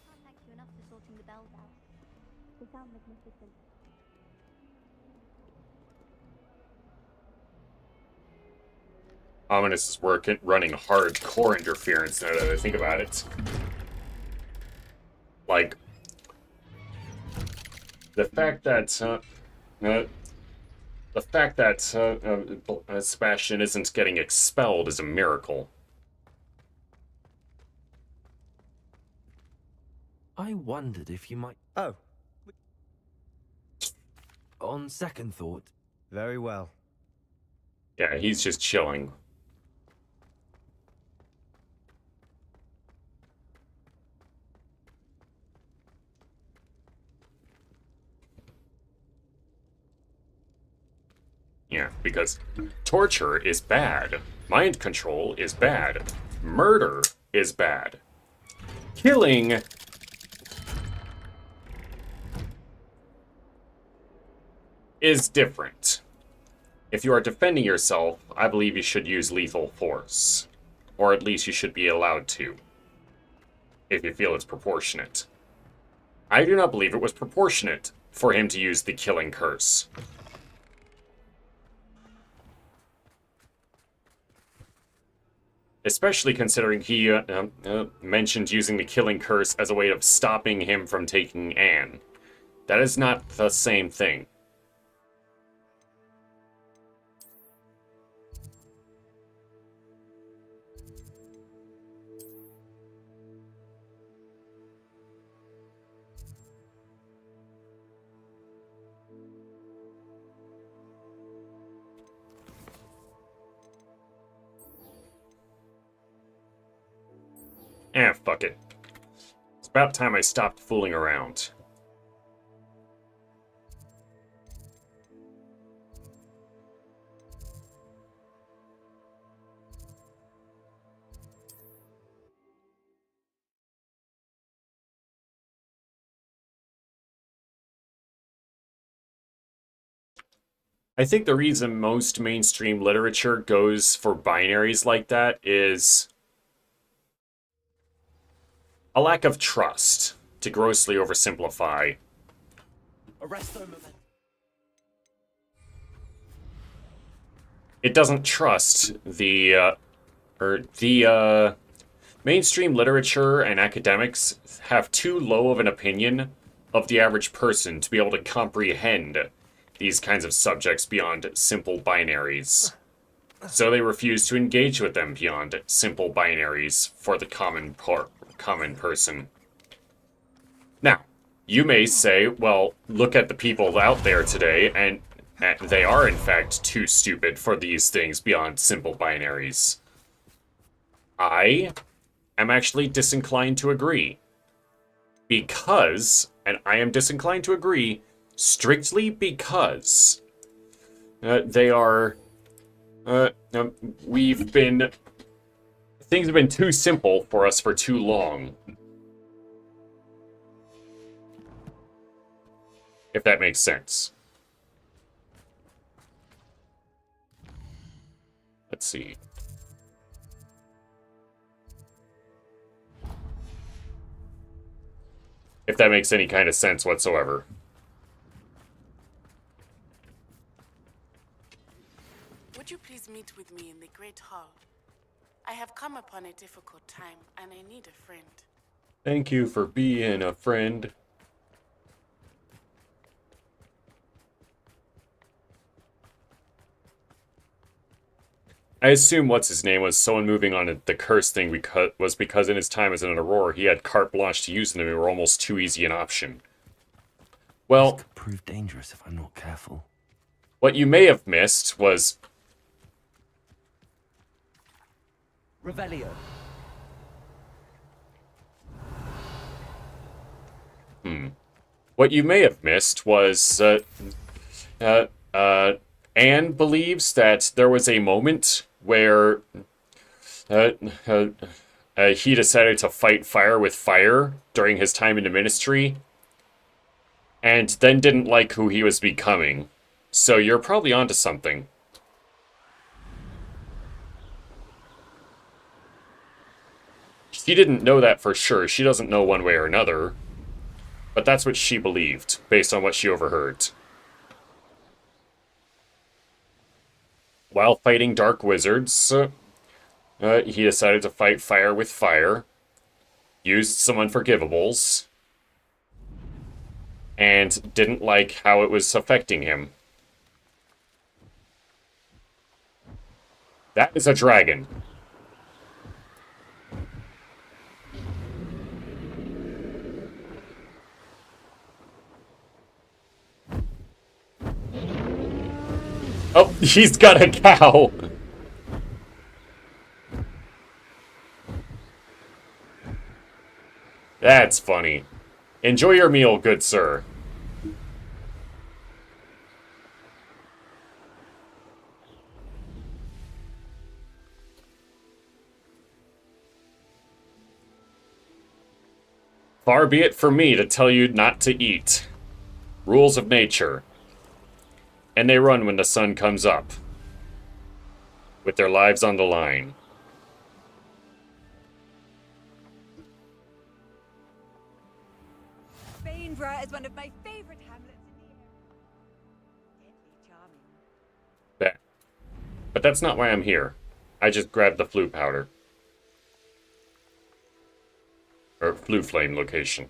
Can't thank you enough for sorting the bells out. They sound magnificent. Ominous is running hardcore interference now that I think about it. Like, the fact that Sebastian isn't getting expelled is a miracle. I wondered if you might... Oh. On second thought. Very well. Yeah, he's just chilling. Yeah, because torture is bad. Mind control is bad. Murder is bad. Killing is different. If you are defending yourself, I believe you should use lethal force. Or at least you should be allowed to. If you feel it's proportionate. I do not believe it was proportionate for him to use the killing curse. Especially considering he mentioned using the killing curse as a way of stopping him from taking Anne. That is not the same thing. Fuck it. It's about time I stopped fooling around. I think the reason most mainstream literature goes for binaries like that is a lack of trust, to grossly oversimplify. Arrest them. It doesn't trust the mainstream literature and academics have too low of an opinion of the average person to be able to comprehend these kinds of subjects beyond simple binaries. So they refuse to engage with them beyond simple binaries for the common person. Now, you may say, well, look at the people out there today, and they are in fact too stupid for these things beyond simple binaries. I am actually disinclined to agree. Because, and I am disinclined to agree, strictly because they are, things have been too simple for us for too long. If that makes sense. Let's see. If that makes any kind of sense whatsoever. Would you please meet with me in the Great Hall? I have come upon a difficult time, and I need a friend. Thank you for being a friend. I assume what's his name was someone moving on the curse thing because in his time as an Aurora he had carte blanche to use them and they were almost too easy an option. Well, This could prove dangerous if I'm not careful. What you may have missed was Revelio. What you may have missed was Anne believes that there was a moment where he decided to fight fire with fire during his time in the ministry, and then didn't like who he was becoming. So you're probably onto something. She didn't know that for sure. She doesn't know one way or another. But that's what she believed, based on what she overheard. While fighting dark wizards, he decided to fight fire with fire, used some unforgivables, and didn't like how it was affecting him. That is a dragon. Oh, he's got a cow! That's funny. Enjoy your meal, good sir. Far be it from me to tell you not to eat. Rules of nature. And they run when the sun comes up, with their lives on the line. Bainborough is one of my favorite hamlets in the area. Deadly charming. But that's not why I'm here. I just grabbed the flu powder. Or flu flame location.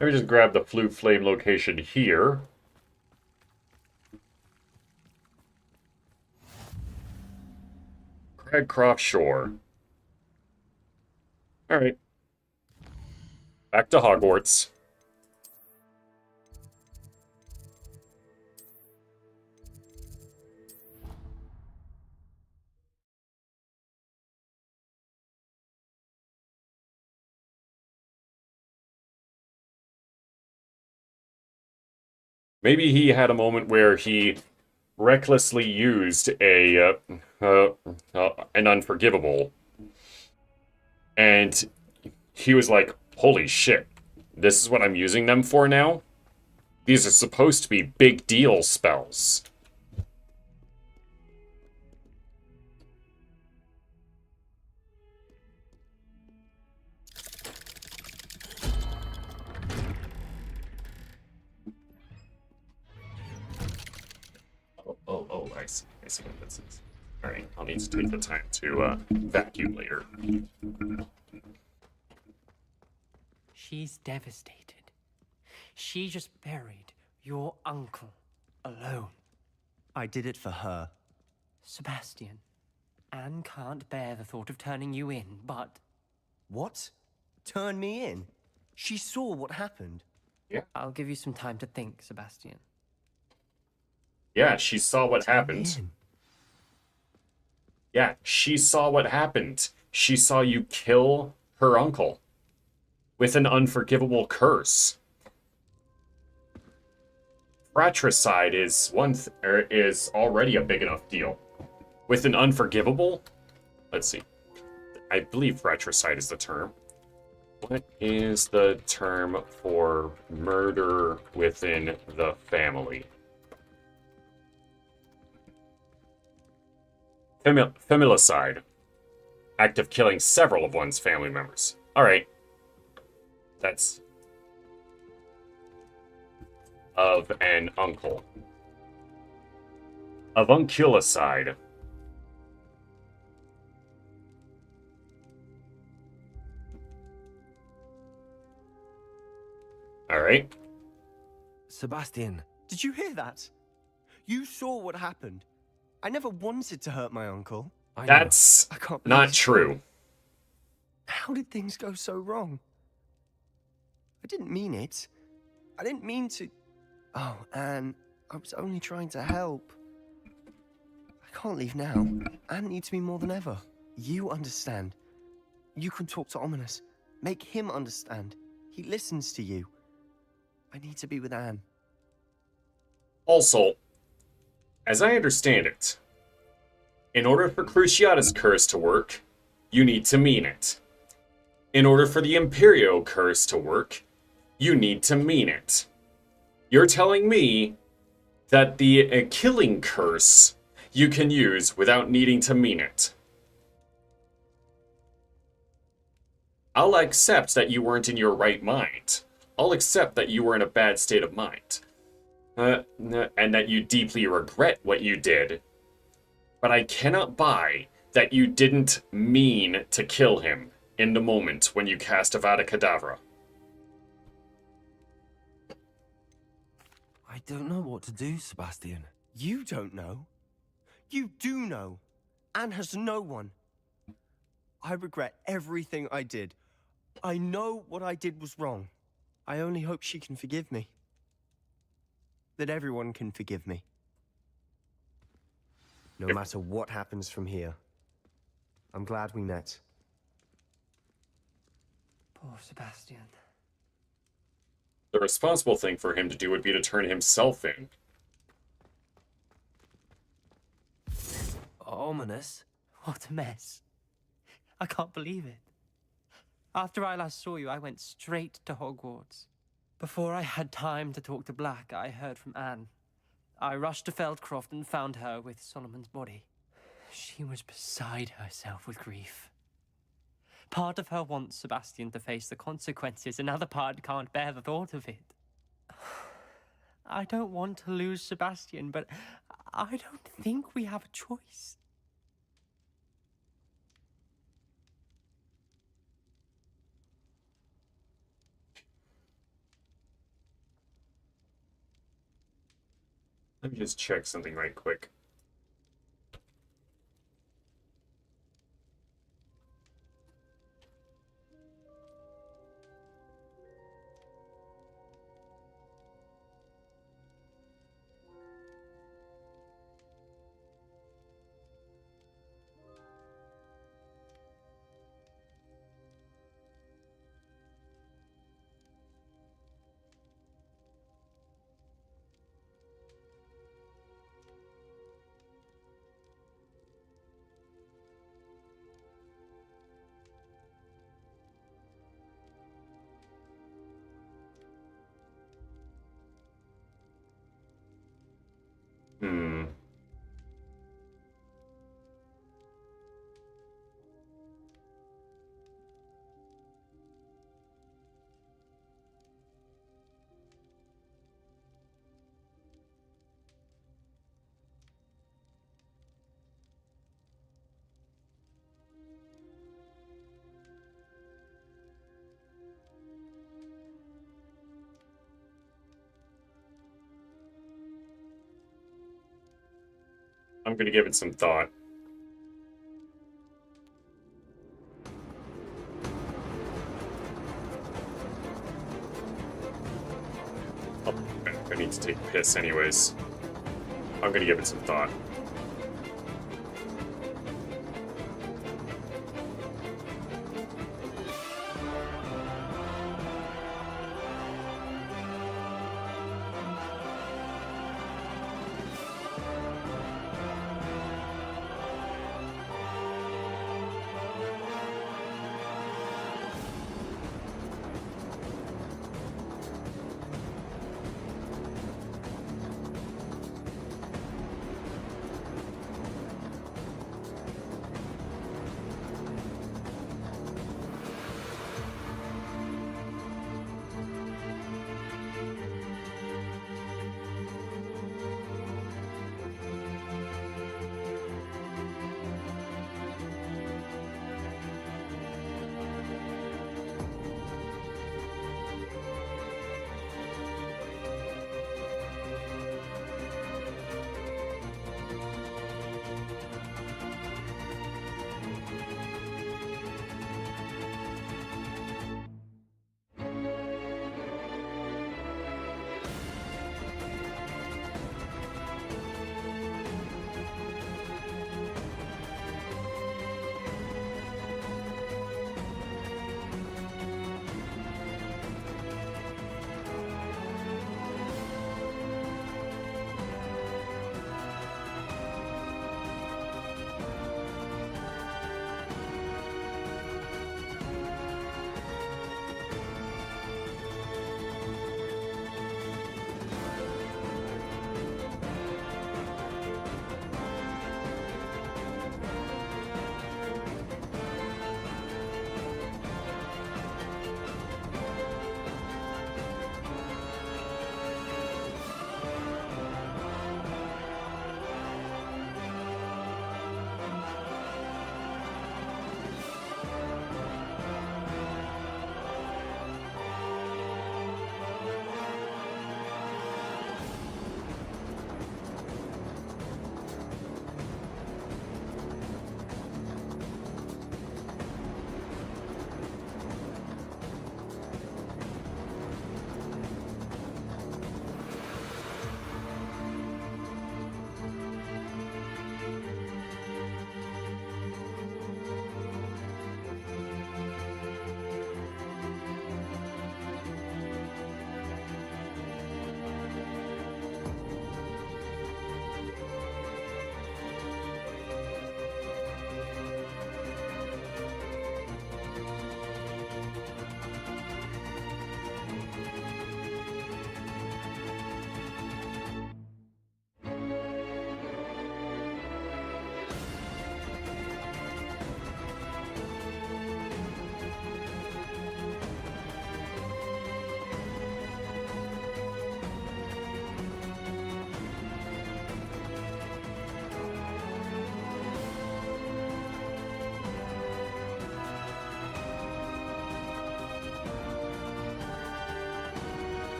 Let me just grab the flute flame location here. Cragcroft Shore. Alright. Back to Hogwarts. Maybe he had a moment where he recklessly used an unforgivable. And he was like, holy shit, this is what I'm using them for now? These are supposed to be big deal spells. Oh, I see what this is. Alright, I'll need to take the time to vacuum later. She's devastated. She just buried your uncle alone. I did it for her. Sebastian, Anne can't bear the thought of turning you in, but... What? Turn me in? She saw what happened. Yeah. I'll give you some time to think, Sebastian. Yeah, she saw what happened. Yeah, she saw what happened. She saw you kill her uncle with an unforgivable curse. Fratricide is is already a big enough deal. With an unforgivable, let's see. I believe fratricide is the term. What is the term for murder within the family? Familicide. Act of killing several of one's family members. Alright. That's of an uncle. Avunculicide. Alright. Sebastian, did you hear that? You saw what happened. I never wanted to hurt my uncle. That's I can't not believe- true. How did things go so wrong? I didn't mean it. I didn't mean to... Oh, Anne, I was only trying to help. I can't leave now. Anne needs me more than ever. You understand. You can talk to Ominous. Make him understand. He listens to you. I need to be with Anne. Also, as I understand it, in order for Cruciata's curse to work, you need to mean it. In order for the Imperio curse to work, you need to mean it. You're telling me that the killing curse you can use without needing to mean it. I'll accept that you weren't in your right mind. I'll accept that you were in a bad state of mind. And that you deeply regret what you did. But I cannot buy that you didn't mean to kill him in the moment when you cast Avada Kedavra. I don't know what to do, Sebastian. You don't know. You do know. Anne has no one. I regret everything I did. I know what I did was wrong. I only hope she can forgive me. That everyone can forgive me. No matter what happens from here, I'm glad we met. Poor Sebastian. The responsible thing for him to do would be to turn himself in. Ominous? What a mess. I can't believe it. After I last saw you, I went straight to Hogwarts. Before I had time to talk to Black, I heard from Anne. I rushed to Feldcroft and found her with Solomon's body. She was beside herself with grief. Part of her wants Sebastian to face the consequences, another part can't bear the thought of it. I don't want to lose Sebastian, but I don't think we have a choice. Let me just check something right quick. I'm gonna give it some thought. Oh, I need to take a piss anyways. I'm gonna give it some thought.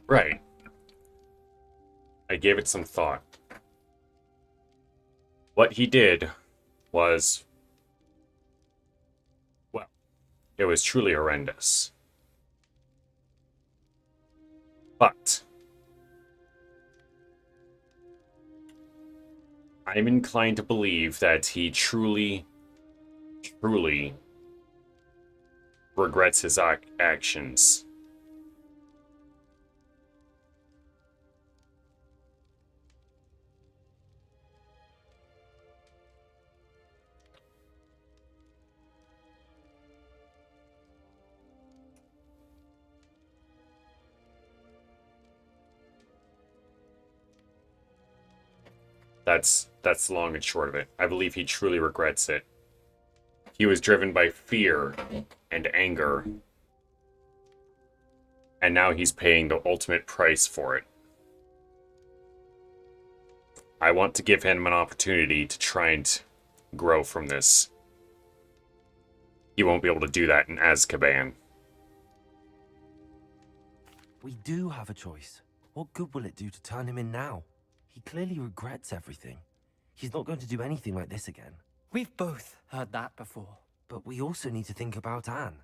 Right. I gave it some thought. What he did was, well, it was truly horrendous. But I'm inclined to believe that he truly regrets his actions. That's the long and short of it. I believe he truly regrets it. He was driven by fear and anger. And now he's paying the ultimate price for it. I want to give him an opportunity to try and grow from this. He won't be able to do that in Azkaban. We do have a choice. What good will it do to turn him in now? He clearly regrets everything. He's not going to do anything like this again. We've both heard that before. But we also need to think about Anne.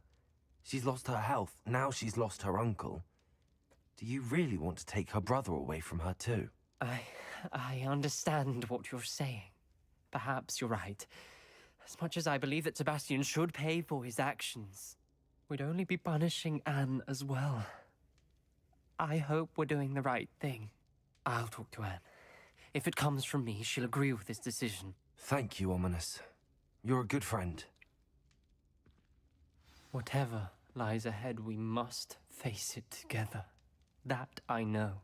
She's lost her health, now she's lost her uncle. Do you really want to take her brother away from her too? I understand what you're saying. Perhaps you're right. As much as I believe that Sebastian should pay for his actions, we'd only be punishing Anne as well. I hope we're doing the right thing. I'll talk to Anne. If it comes from me, she'll agree with this decision. Thank you, Ominous. You're a good friend. Whatever lies ahead, we must face it together. That I know.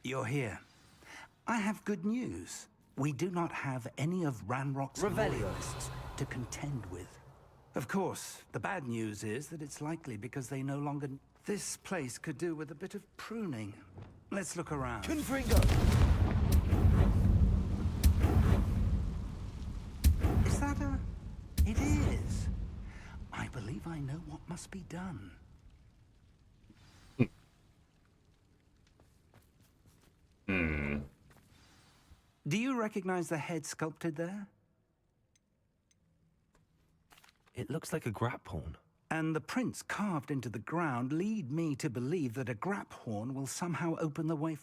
You're here. I have good news. We do not have any of Ranrock's loyalists to contend with. Of course, the bad news is that it's likely because they no longer... This place could do with a bit of pruning. Let's look around. Confringo! Is that a... It is. I believe I know what must be done. Do you recognize the head sculpted there? It looks like a grap horn. And the prints carved into the ground lead me to believe that a grap horn will somehow open the way.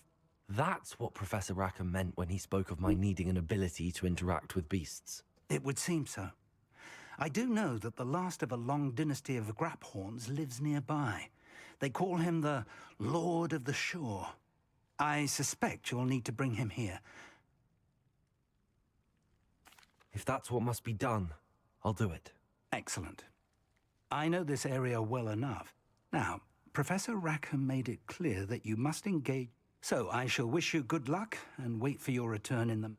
That's what Professor Rackham meant when he spoke of my needing an ability to interact with beasts. It would seem so. I do know that the last of a long dynasty of grap horns lives nearby. They call him the Lord of the Shore. I suspect you'll need to bring him here. If that's what must be done, I'll do it. Excellent. I know this area well enough. Now, Professor Rackham made it clear that you must engage. So I shall wish you good luck and wait for your return in the...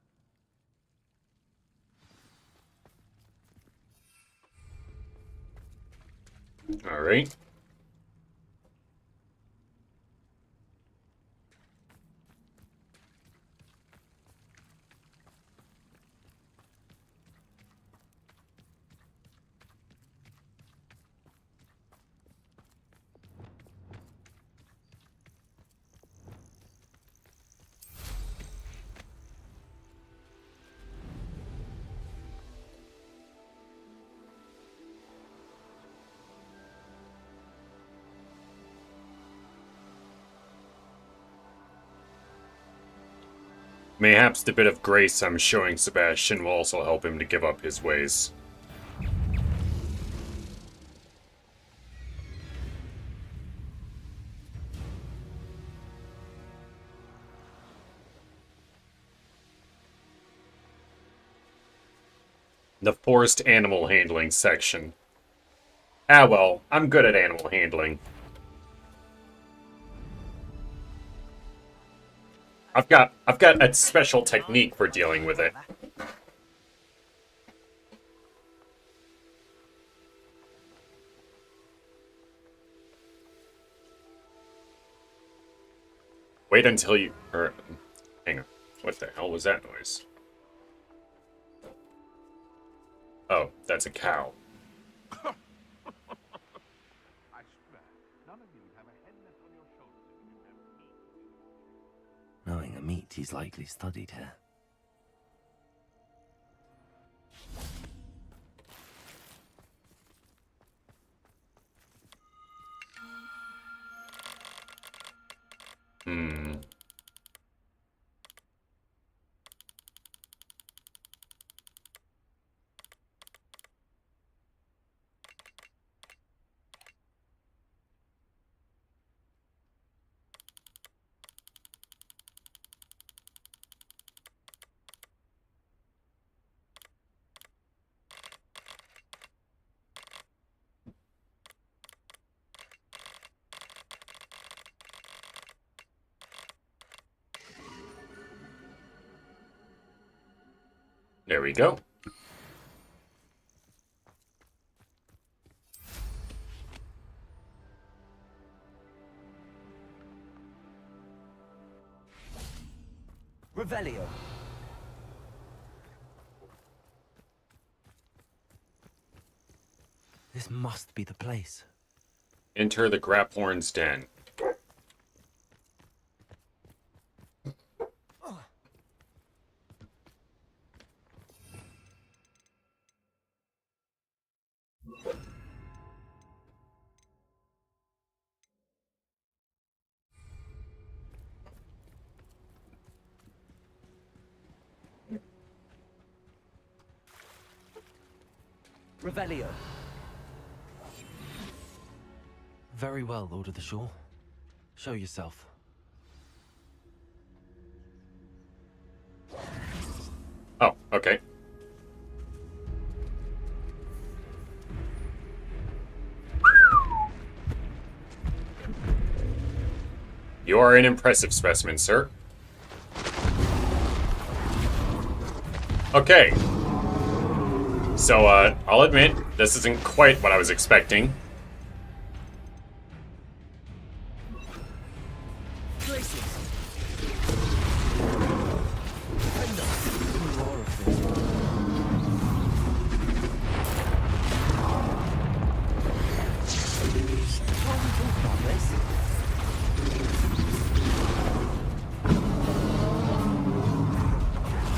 All right. Mayhaps the bit of grace I'm showing Sebastian will also help him to give up his ways. The forced animal handling section. Ah well, I'm good at animal handling. I've got a special technique for dealing with it. Wait until you... hang on. What the hell was that noise? Oh, that's a cow. Knowing a meat, he's likely studied here. There we go. Revelio. This must be the place. Enter the Graphorn's den. Revelio. Very well, Lord of the Shore. Show yourself. Oh, okay. You are an impressive specimen, sir. Okay. So, I'll admit, this isn't quite what I was expecting.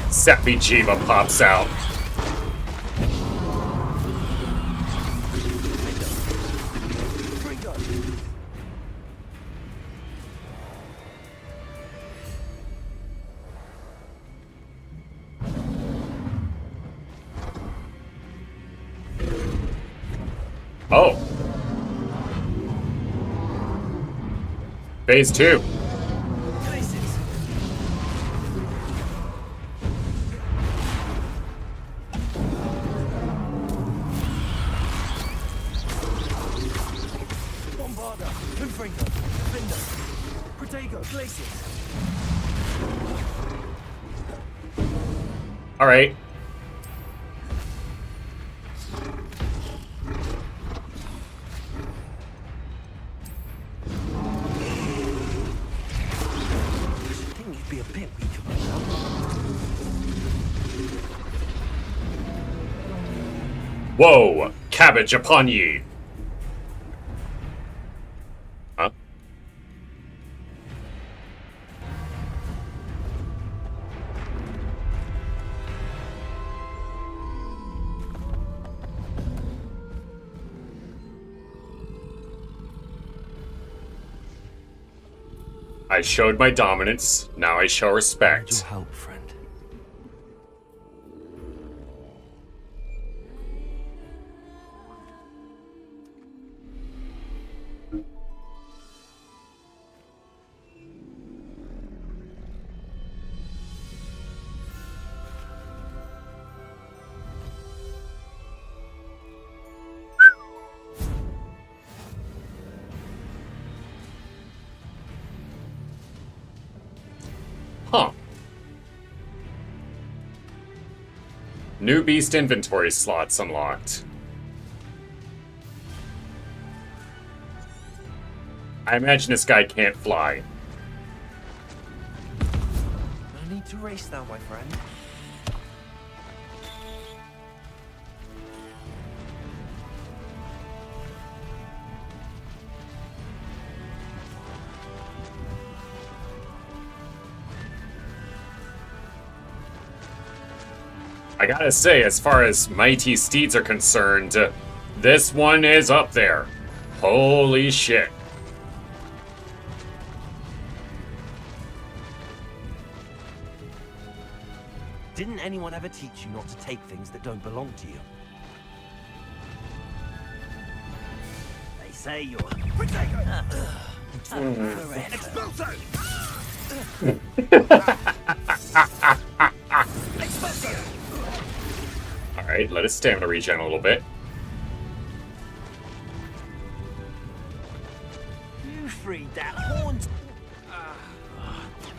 Sappy Jiva pops out. Oh. Phase 2. All right. Be a bit weaker right now. Whoa! Cabbage upon ye! Huh? I showed my dominance. Now I show respect. Your help, friend. Huh. New beast inventory slots unlocked. I imagine this guy can't fly. No need to race now, my friend. I gotta say, as far as mighty steeds are concerned, this one is up there. Holy shit. Didn't anyone ever teach you not to take things that don't belong to you? They say you're... Alright, let his stamina regen a little bit. You freed that horn.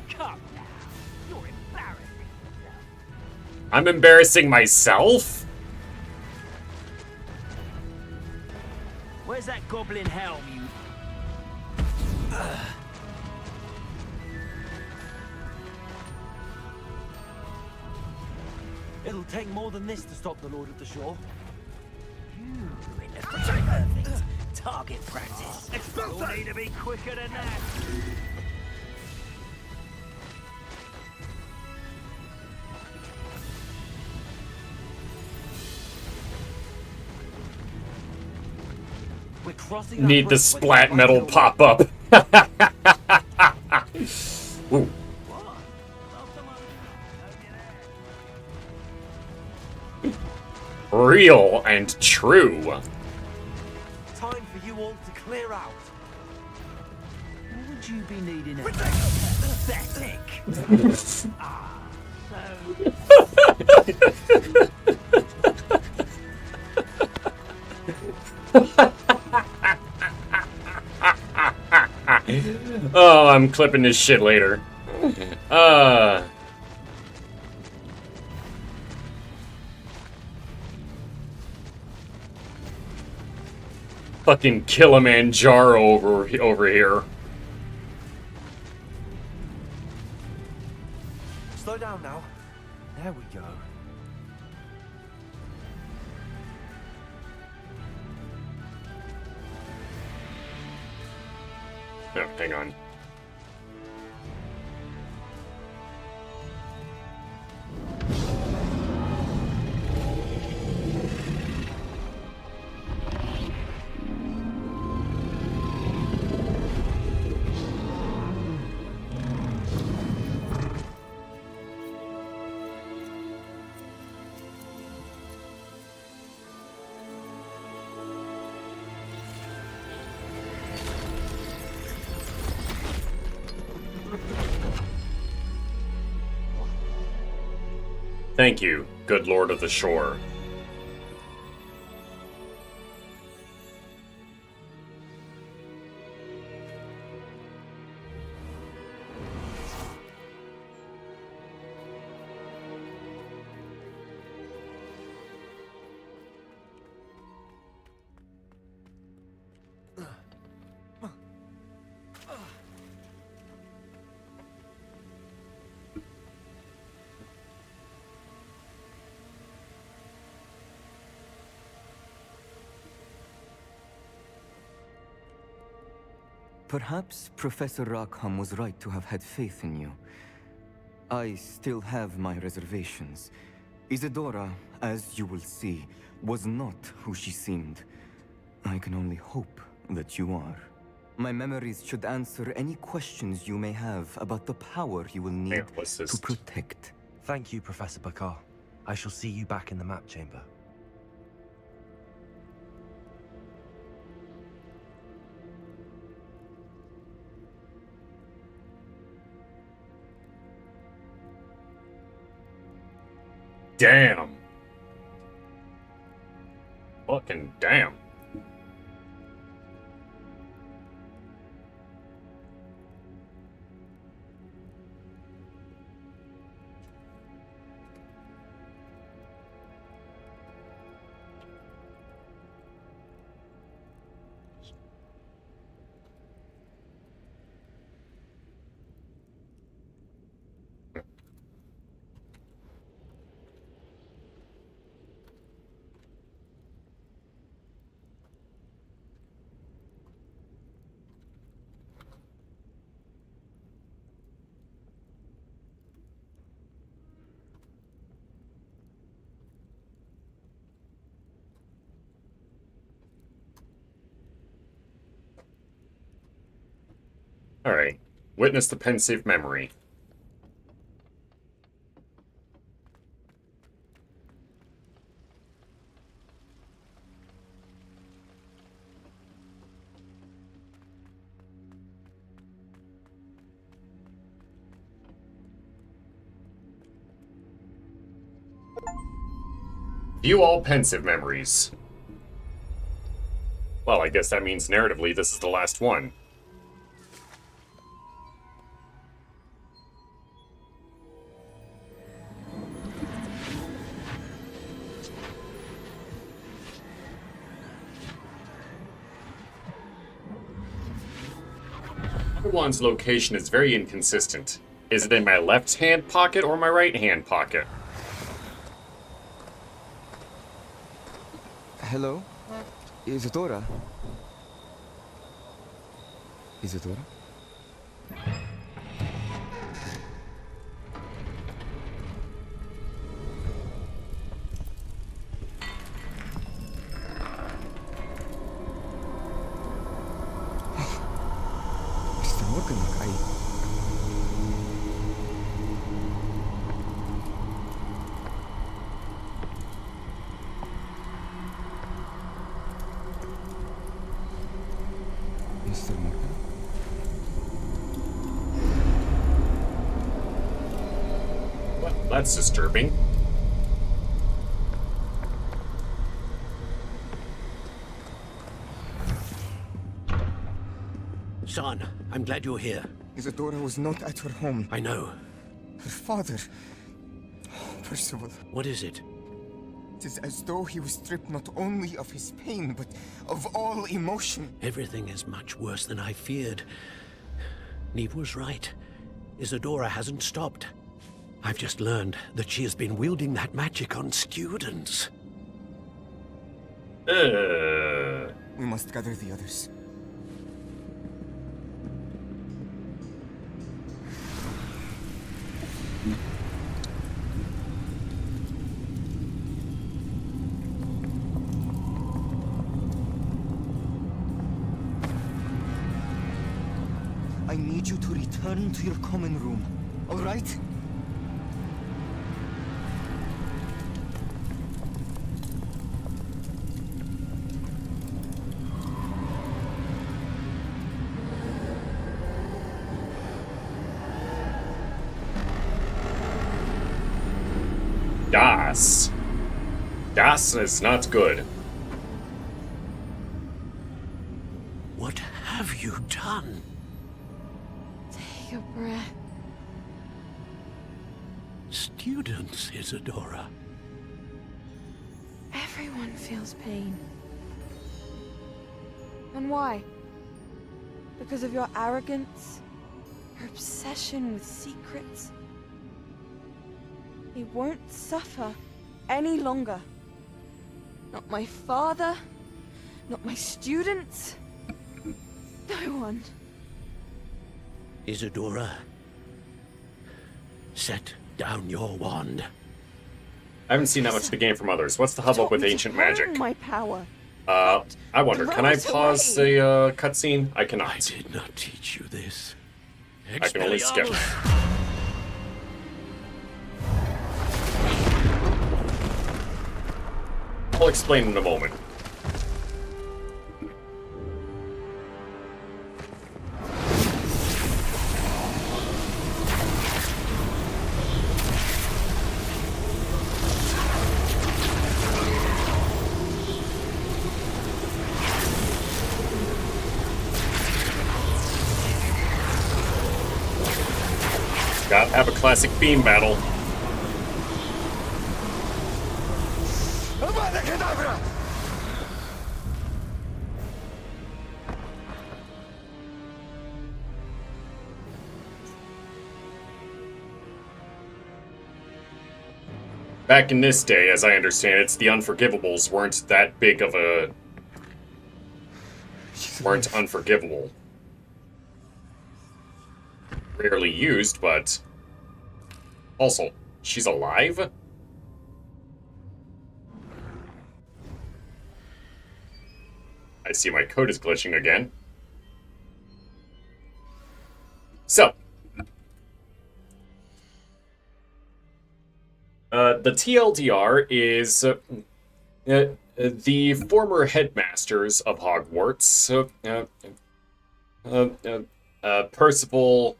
Come now. You're embarrassing yourself. I'm embarrassing myself? Where's that goblin helm, you... It'll take more than this to stop the Lord of the Shore. You in the perfect target practice. You'll need to be quicker than that. We're crossing. Need the splat metal pop up. Ooh. Real and true. Time for you all to clear out. What would you be needing? Pathetic. Oh, I'm clipping this shit later. Fucking Kilimanjaro over here. Slow down now. There we go. No, hang on. Thank you, good Lord of the Shore. Perhaps Professor Rackham was right to have had faith in you. I still have my reservations. Isadora, as you will see, was not who she seemed. I can only hope that you are. My memories should answer any questions you may have about the power you will need to protect. Thank you, Professor Bakar. I shall see you back in the map chamber. Damn. Fucking damn. Alright. Witness the pensive memory. View all pensive memories. Well, I guess that means narratively this is the last one. One's location is very inconsistent. Is it in my left-hand pocket or my right-hand pocket? Hello? Isadora? Isadora? That's disturbing. Son, I'm glad you're here. Isadora was not at her home. I know. Her father... Percival. What is it? It is as though he was stripped not only of his pain, but of all emotion. Everything is much worse than I feared. Neve was right. Isadora hasn't stopped. I've just learned that she has been wielding that magic on students. We must gather the others. I need you to return to your common room, all right? Das. Das is not good. What have you done? Take a breath. Students, Isadora. Everyone feels pain. And why? Because of your arrogance? Your obsession with secrets? He won't suffer any longer. Not my father, not my students, no one. Isadora, set down your wand. I haven't seen that much of the game from others. What's the hubbub with ancient magic? My power. I wonder, can I pause a cutscene? I cannot. I did not teach you this. I can only skip. I'll explain in a moment. Gotta have a classic beam battle. Back in this day, as I understand it, the Unforgivables weren't that big of a... weren't unforgivable. Rarely used, but... Also, she's alive? I see my code is glitching again. So. The TLDR is the former headmasters of Hogwarts, Percival,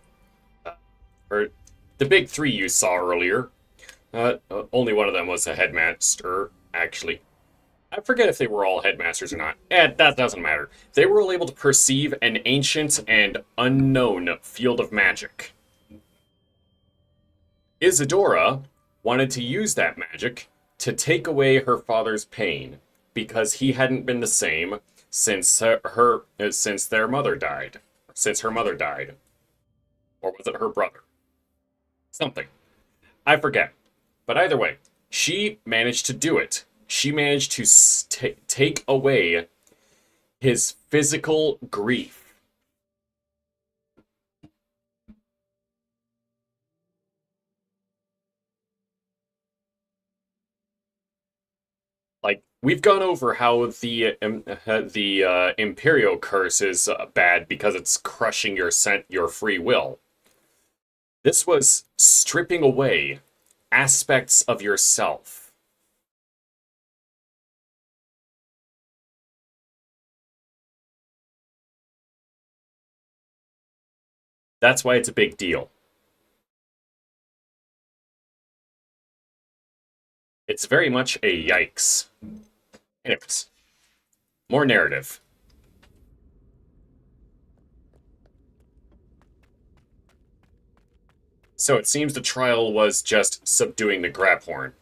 or the big three you saw earlier. Only one of them was a headmaster, actually. I forget if they were all headmasters or not. That doesn't matter. They were all able to perceive an ancient and unknown field of magic. Isadora wanted to use that magic to take away her father's pain, because he hadn't been the same since their mother died. Since her mother died. Or was it her brother? Something. I forget. But either way, she managed to do it. She managed to take away his physical grief. Like, we've gone over how the Imperial curse is bad because it's crushing your free will. This was stripping away aspects of yourself. That's why it's a big deal. It's very much a yikes. Anyways, more narrative. So it seems the trial was just subduing the Grabhorn.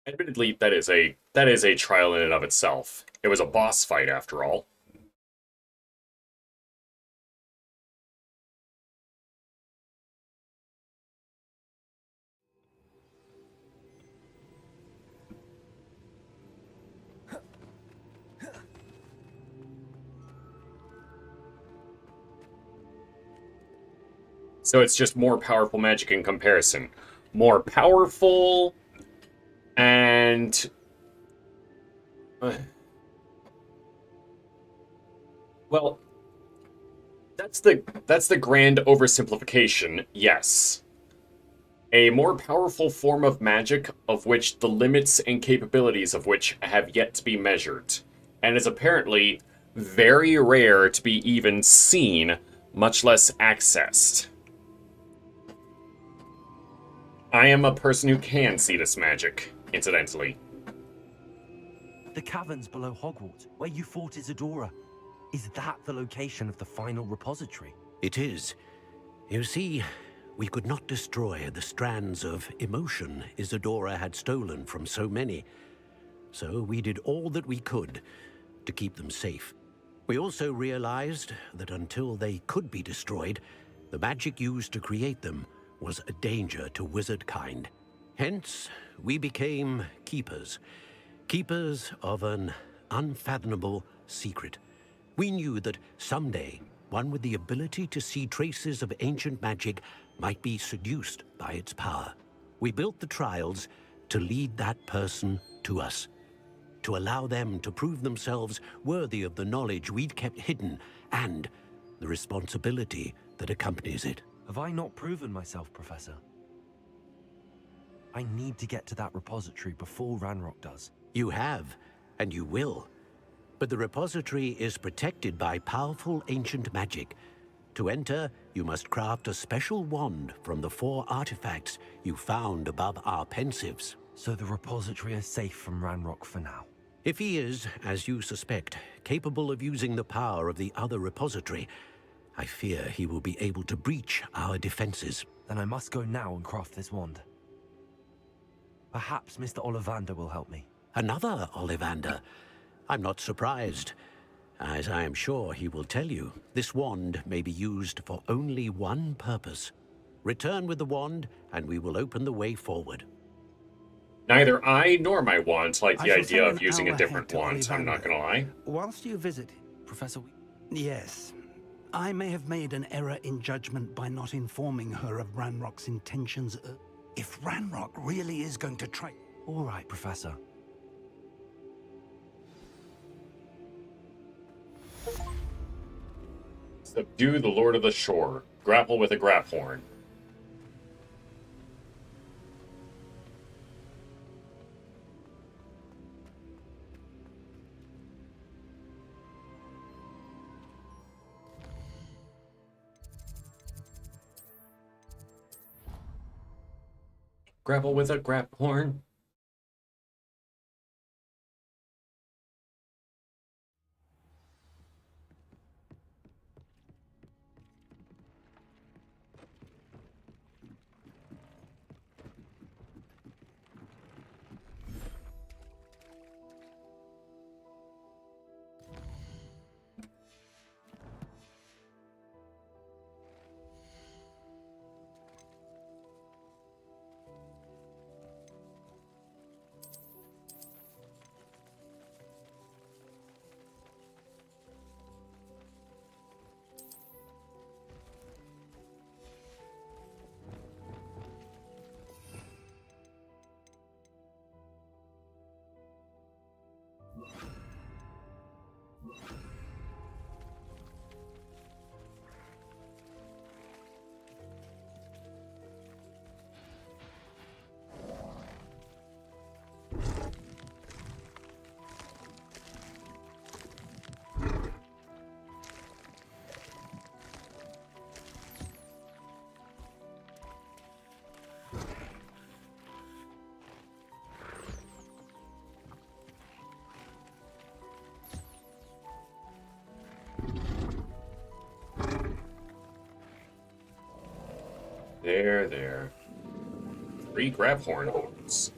Admittedly, that is a trial in and of itself. It was a boss fight after all. So it's just more powerful magic in comparison. More powerful, and... well, that's the grand oversimplification, yes. A more powerful form of magic of which the limits and capabilities of which have yet to be measured, and is apparently very rare to be even seen, much less accessed. I am a person who can see this magic, incidentally. The caverns below Hogwarts, where you fought Isadora. Is that the location of the final repository? It is. You see, we could not destroy the strands of emotion Isadora had stolen from so many. So we did all that we could to keep them safe. We also realized that until they could be destroyed, the magic used to create them was a danger to wizard kind. Hence, we became keepers. Keepers of an unfathomable secret. We knew that someday, one with the ability to see traces of ancient magic might be seduced by its power. We built the trials to lead that person to us. to allow them to prove themselves worthy of the knowledge we'd kept hidden and the responsibility that accompanies it. Have I not proven myself, Professor? I need to get to that repository before Ranrock does. You have, and you will. But the repository is protected by powerful ancient magic. To enter, you must craft a special wand from the 4 artifacts you found above our pensives. So the repository is safe from Ranrock for now? If he is, as you suspect, capable of using the power of the other repository, I fear he will be able to breach our defenses. Then I must go now and craft this wand. Perhaps Mr. Ollivander will help me. Another Ollivander? I'm not surprised. As I am sure he will tell you, this wand may be used for only one purpose. Return with the wand, and we will open the way forward. Neither I nor my wand like the I shall idea send of an using a hour different ahead to wand, I'm not Ollivander. gonna lie. Whilst you visit, Professor... Yes. I may have made an error in judgment by not informing her of Ranrock's intentions. If Ranrock really is going to try... All right, Professor. Subdue the Lord of the Shore. Grapple with a graphorn. Grapple with a graphorn. There. 3 graphorn horns.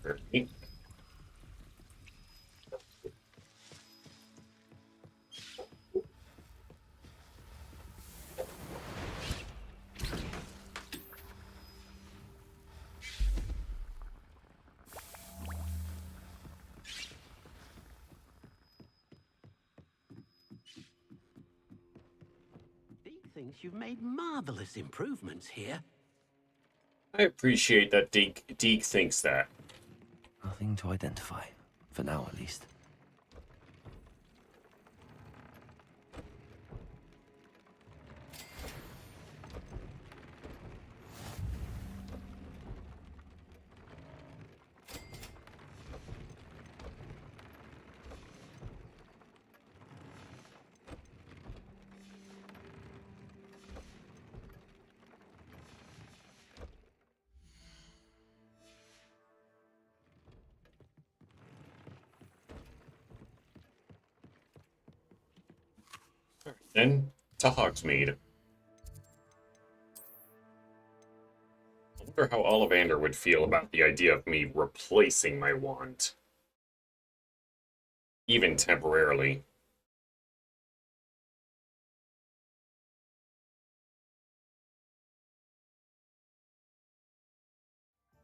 Perfect. Deke thinks you've made marvelous improvements here. I appreciate that Deke thinks that. Nothing to identify. For now, at least. Then to Hogsmeade. I wonder how Ollivander would feel about the idea of me replacing my wand. Even temporarily.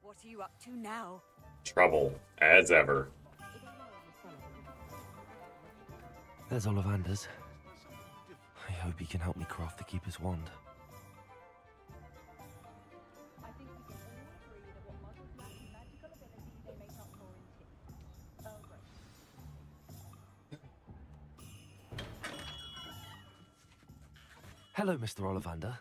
What are you up to now? Trouble, as ever. There's Ollivander's. I hope he can help me craft the Keeper's wand. Hello, Mr. Ollivander.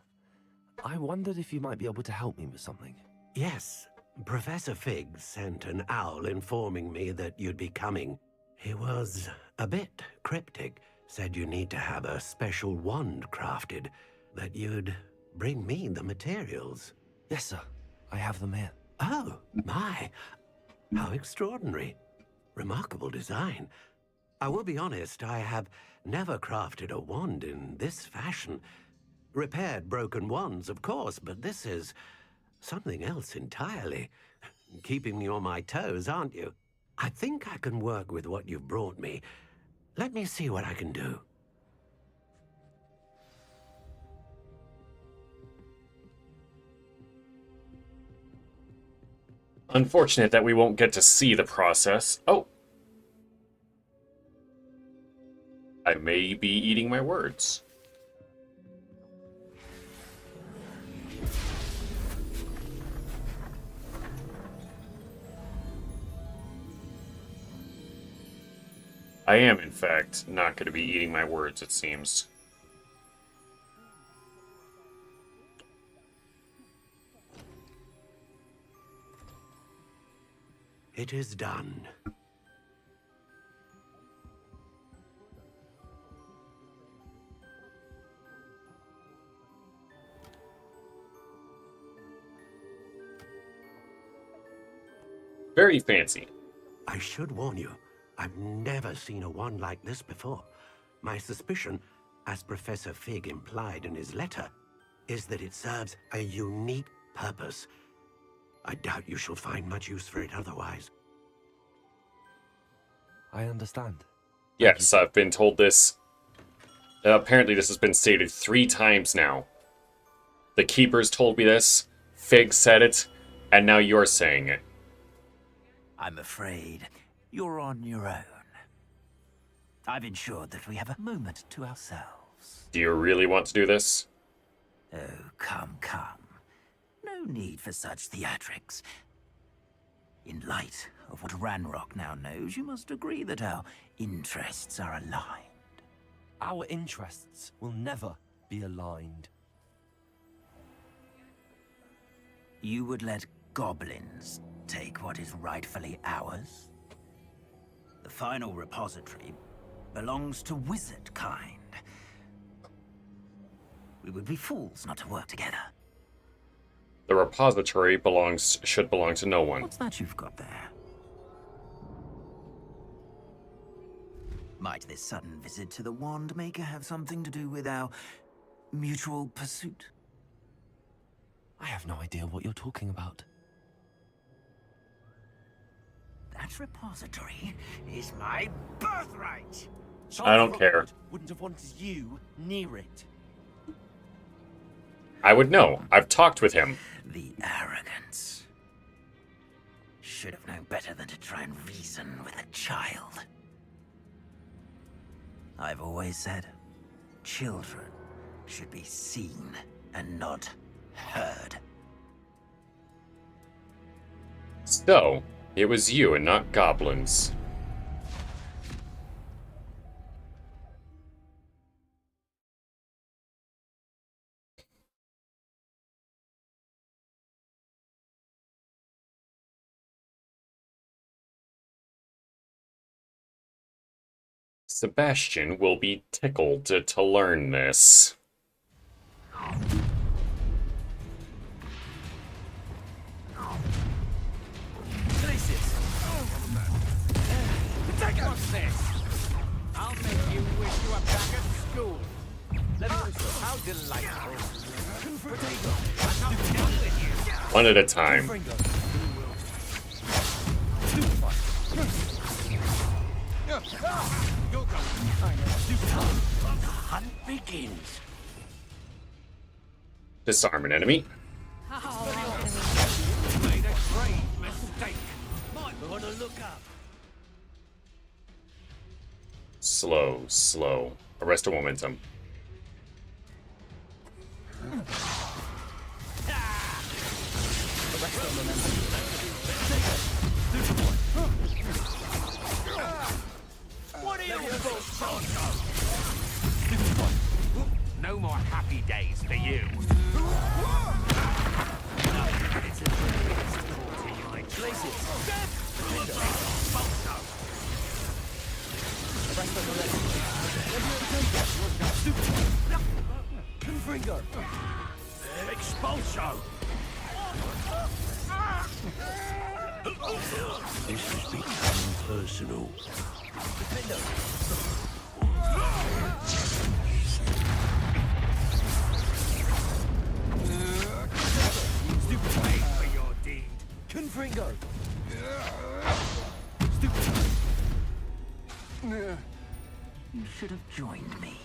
I wondered if you might be able to help me with something. Yes, Professor Fig sent an owl informing me that you'd be coming. He was a bit cryptic, said you need to have a special wand crafted, that you'd bring me the materials. Yes, sir. I have them here. Oh, my. How extraordinary. Remarkable design. I will be honest, I have never crafted a wand in this fashion. Repaired broken wands, of course, but this is something else entirely. Keeping me on my toes, aren't you? I think I can work with what you've brought me. Let me see what I can do. Unfortunate that we won't get to see the process. Oh! I may be eating my words. I am, in fact, not going to be eating my words, it seems. It is done. Very fancy. I should warn you, I've never seen a wand like this before. My suspicion, as Professor Fig implied in his letter, is that it serves a unique purpose. I doubt you shall find much use for it otherwise. I understand. Yes, I've been told this. Apparently this has been stated 3 times now. The Keepers told me this, Fig said it, and now you're saying it. I'm afraid you're on your own. I've ensured that we have a moment to ourselves. Do you really want to do this? Oh, come, come. No need for such theatrics. In light of what Ranrock now knows, you must agree that our interests are aligned. Our interests will never be aligned. You would let goblins take what is rightfully ours? The final repository belongs to wizard kind. We would be fools not to work together. The repository should belong to no one. What's that you've got there? Might this sudden visit to the Wand Maker have something to do with our mutual pursuit? I have no idea what you're talking about. That repository is my birthright! I don't care. Wouldn't have wanted you near it. I would know. I've talked with him. The arrogance. Should have known better than to try and reason with a child. I've always said, children should be seen and not heard. So, it was you and not goblins. Sebastian will be tickled to learn this. What's this? I'll make you wish you were back at school. One at a time. The hunt begins. Disarm an enemy. Made a grave mistake. Might want to look up. Slow, slow. Arrest a momentum. What are you No more happy days for you. It's a Expulso! This has become personal. Stupid pay for your deed. Confringo! You should have joined me.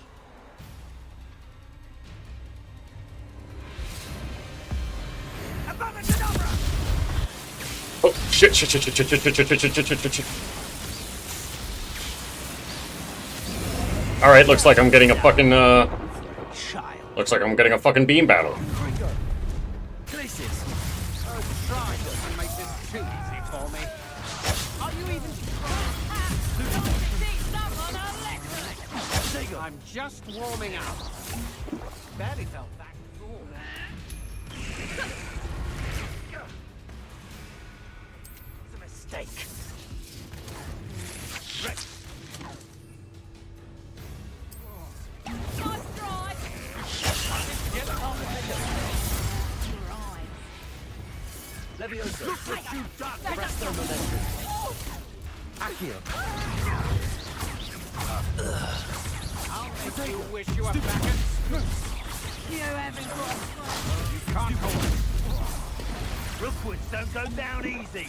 Oh, shit, shit, shit, shit, shit, shit, shit, shit, shit, shit, shit, shit. Alright, looks like I'm getting a fucking, looks like I'm getting a fucking beam battle. I'm just warming up. Barely felt that before. It's a mistake. Leviosa. Look what you've done! Presto Momentum. Accio. I'll make you wish you were back at school. You haven't got You can't hold it. Rookwoods don't go down easy.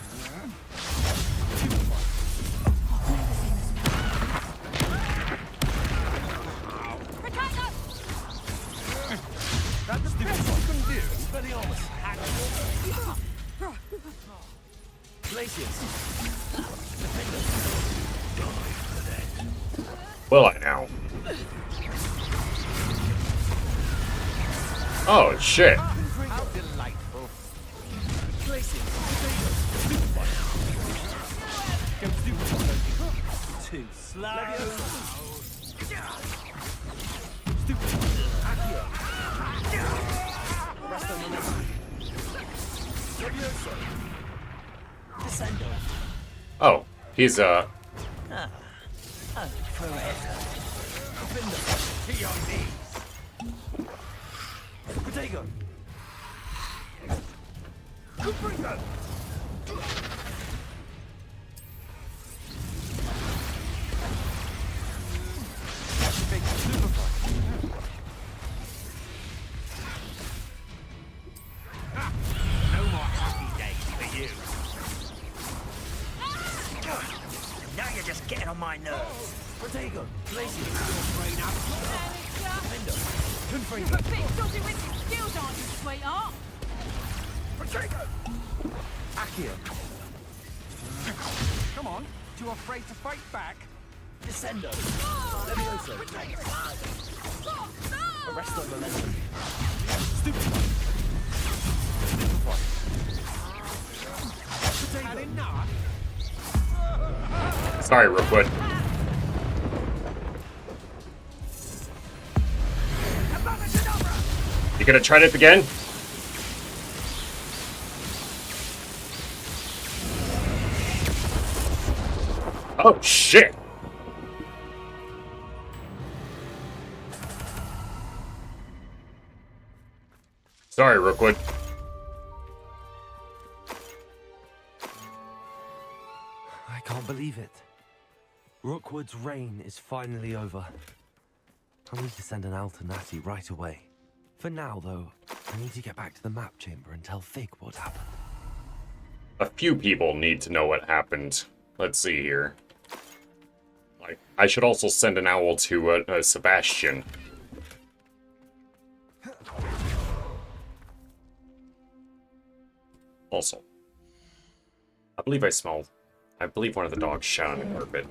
That's the best you can do. Very honest. Glacius. Will I now? Oh, shit. How delightful. Too slow. Oh, he's, To your knees. Potato. Confringo! Big superfight. No more happy days for you. Now you're just getting on my nerves. Potato. Glacius. Brain up. Confringo. Dodgy with your skills, aren't you, sweetheart? Potato! Accio. Come on. Too afraid to fight back? Descendo. Leviosa. Arresto Momentum. Stupefy. Had enough? sorry, Rookwood. You gonna try it again? Oh, shit! Sorry, Rookwood. I can't believe it. Rookwood's reign is finally over. I need to send an Al to Natty right away. For now, though, I need to get back to the map chamber and tell Fig what happened. A few people need to know what happened. Let's see here. I should also send an owl to Sebastian. Also, I believe one of the dogs shot on the carpet.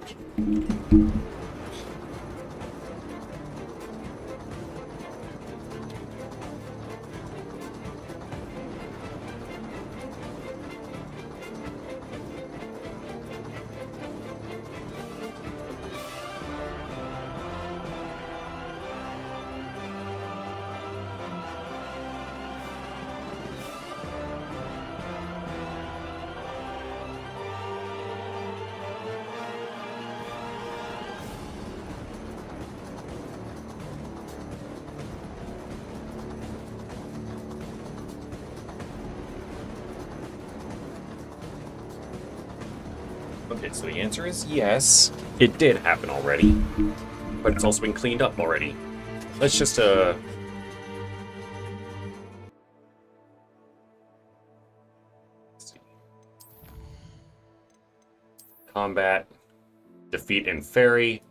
Okay, so the answer is yes. It did happen already. But it's also been cleaned up already. Let's just, let's see. Combat. Defeat in Ferry.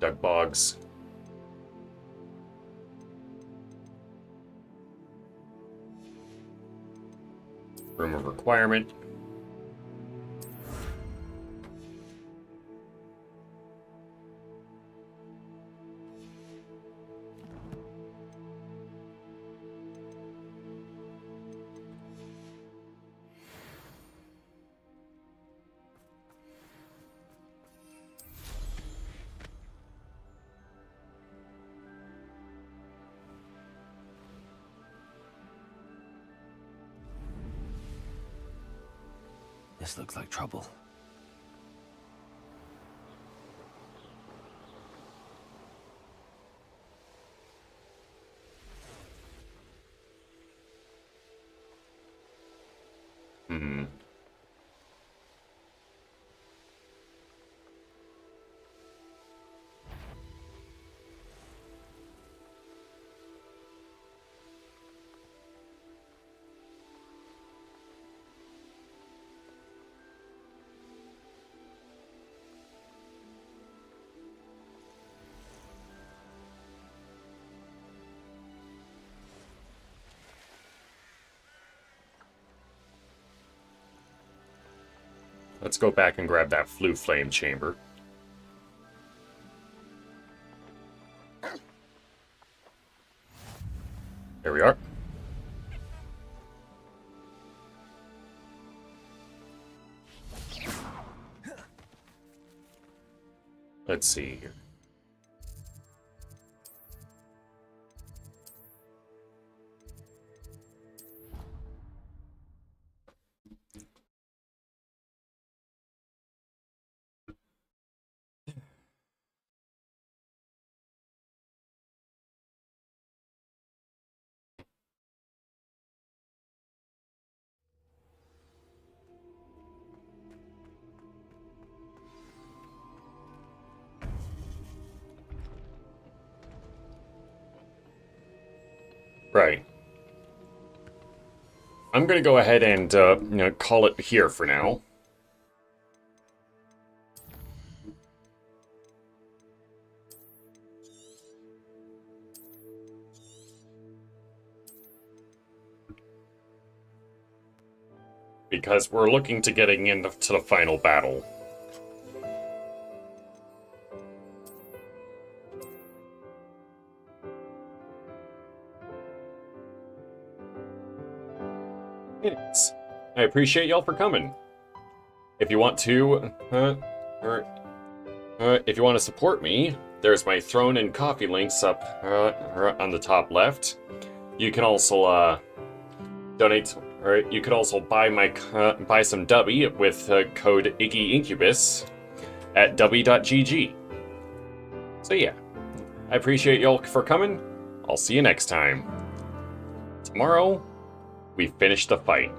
Doug Boggs. Room of Requirement. This looks like trouble. Let's go back and grab that Flue Flame chamber. There we are. Let's see here. Right. I'm going to go ahead and call it here for now. Because we're looking to getting into the final battle. Anyways, I appreciate y'all for coming. If you want to, if you want to support me, there's my Throne and Coffee links up on the top left. You can also donate, or you could also buy buy some Dubby with code IggyIncubus at dubby.gg. So yeah, I appreciate y'all for coming. I'll see you next time. Tomorrow, we finish the fight.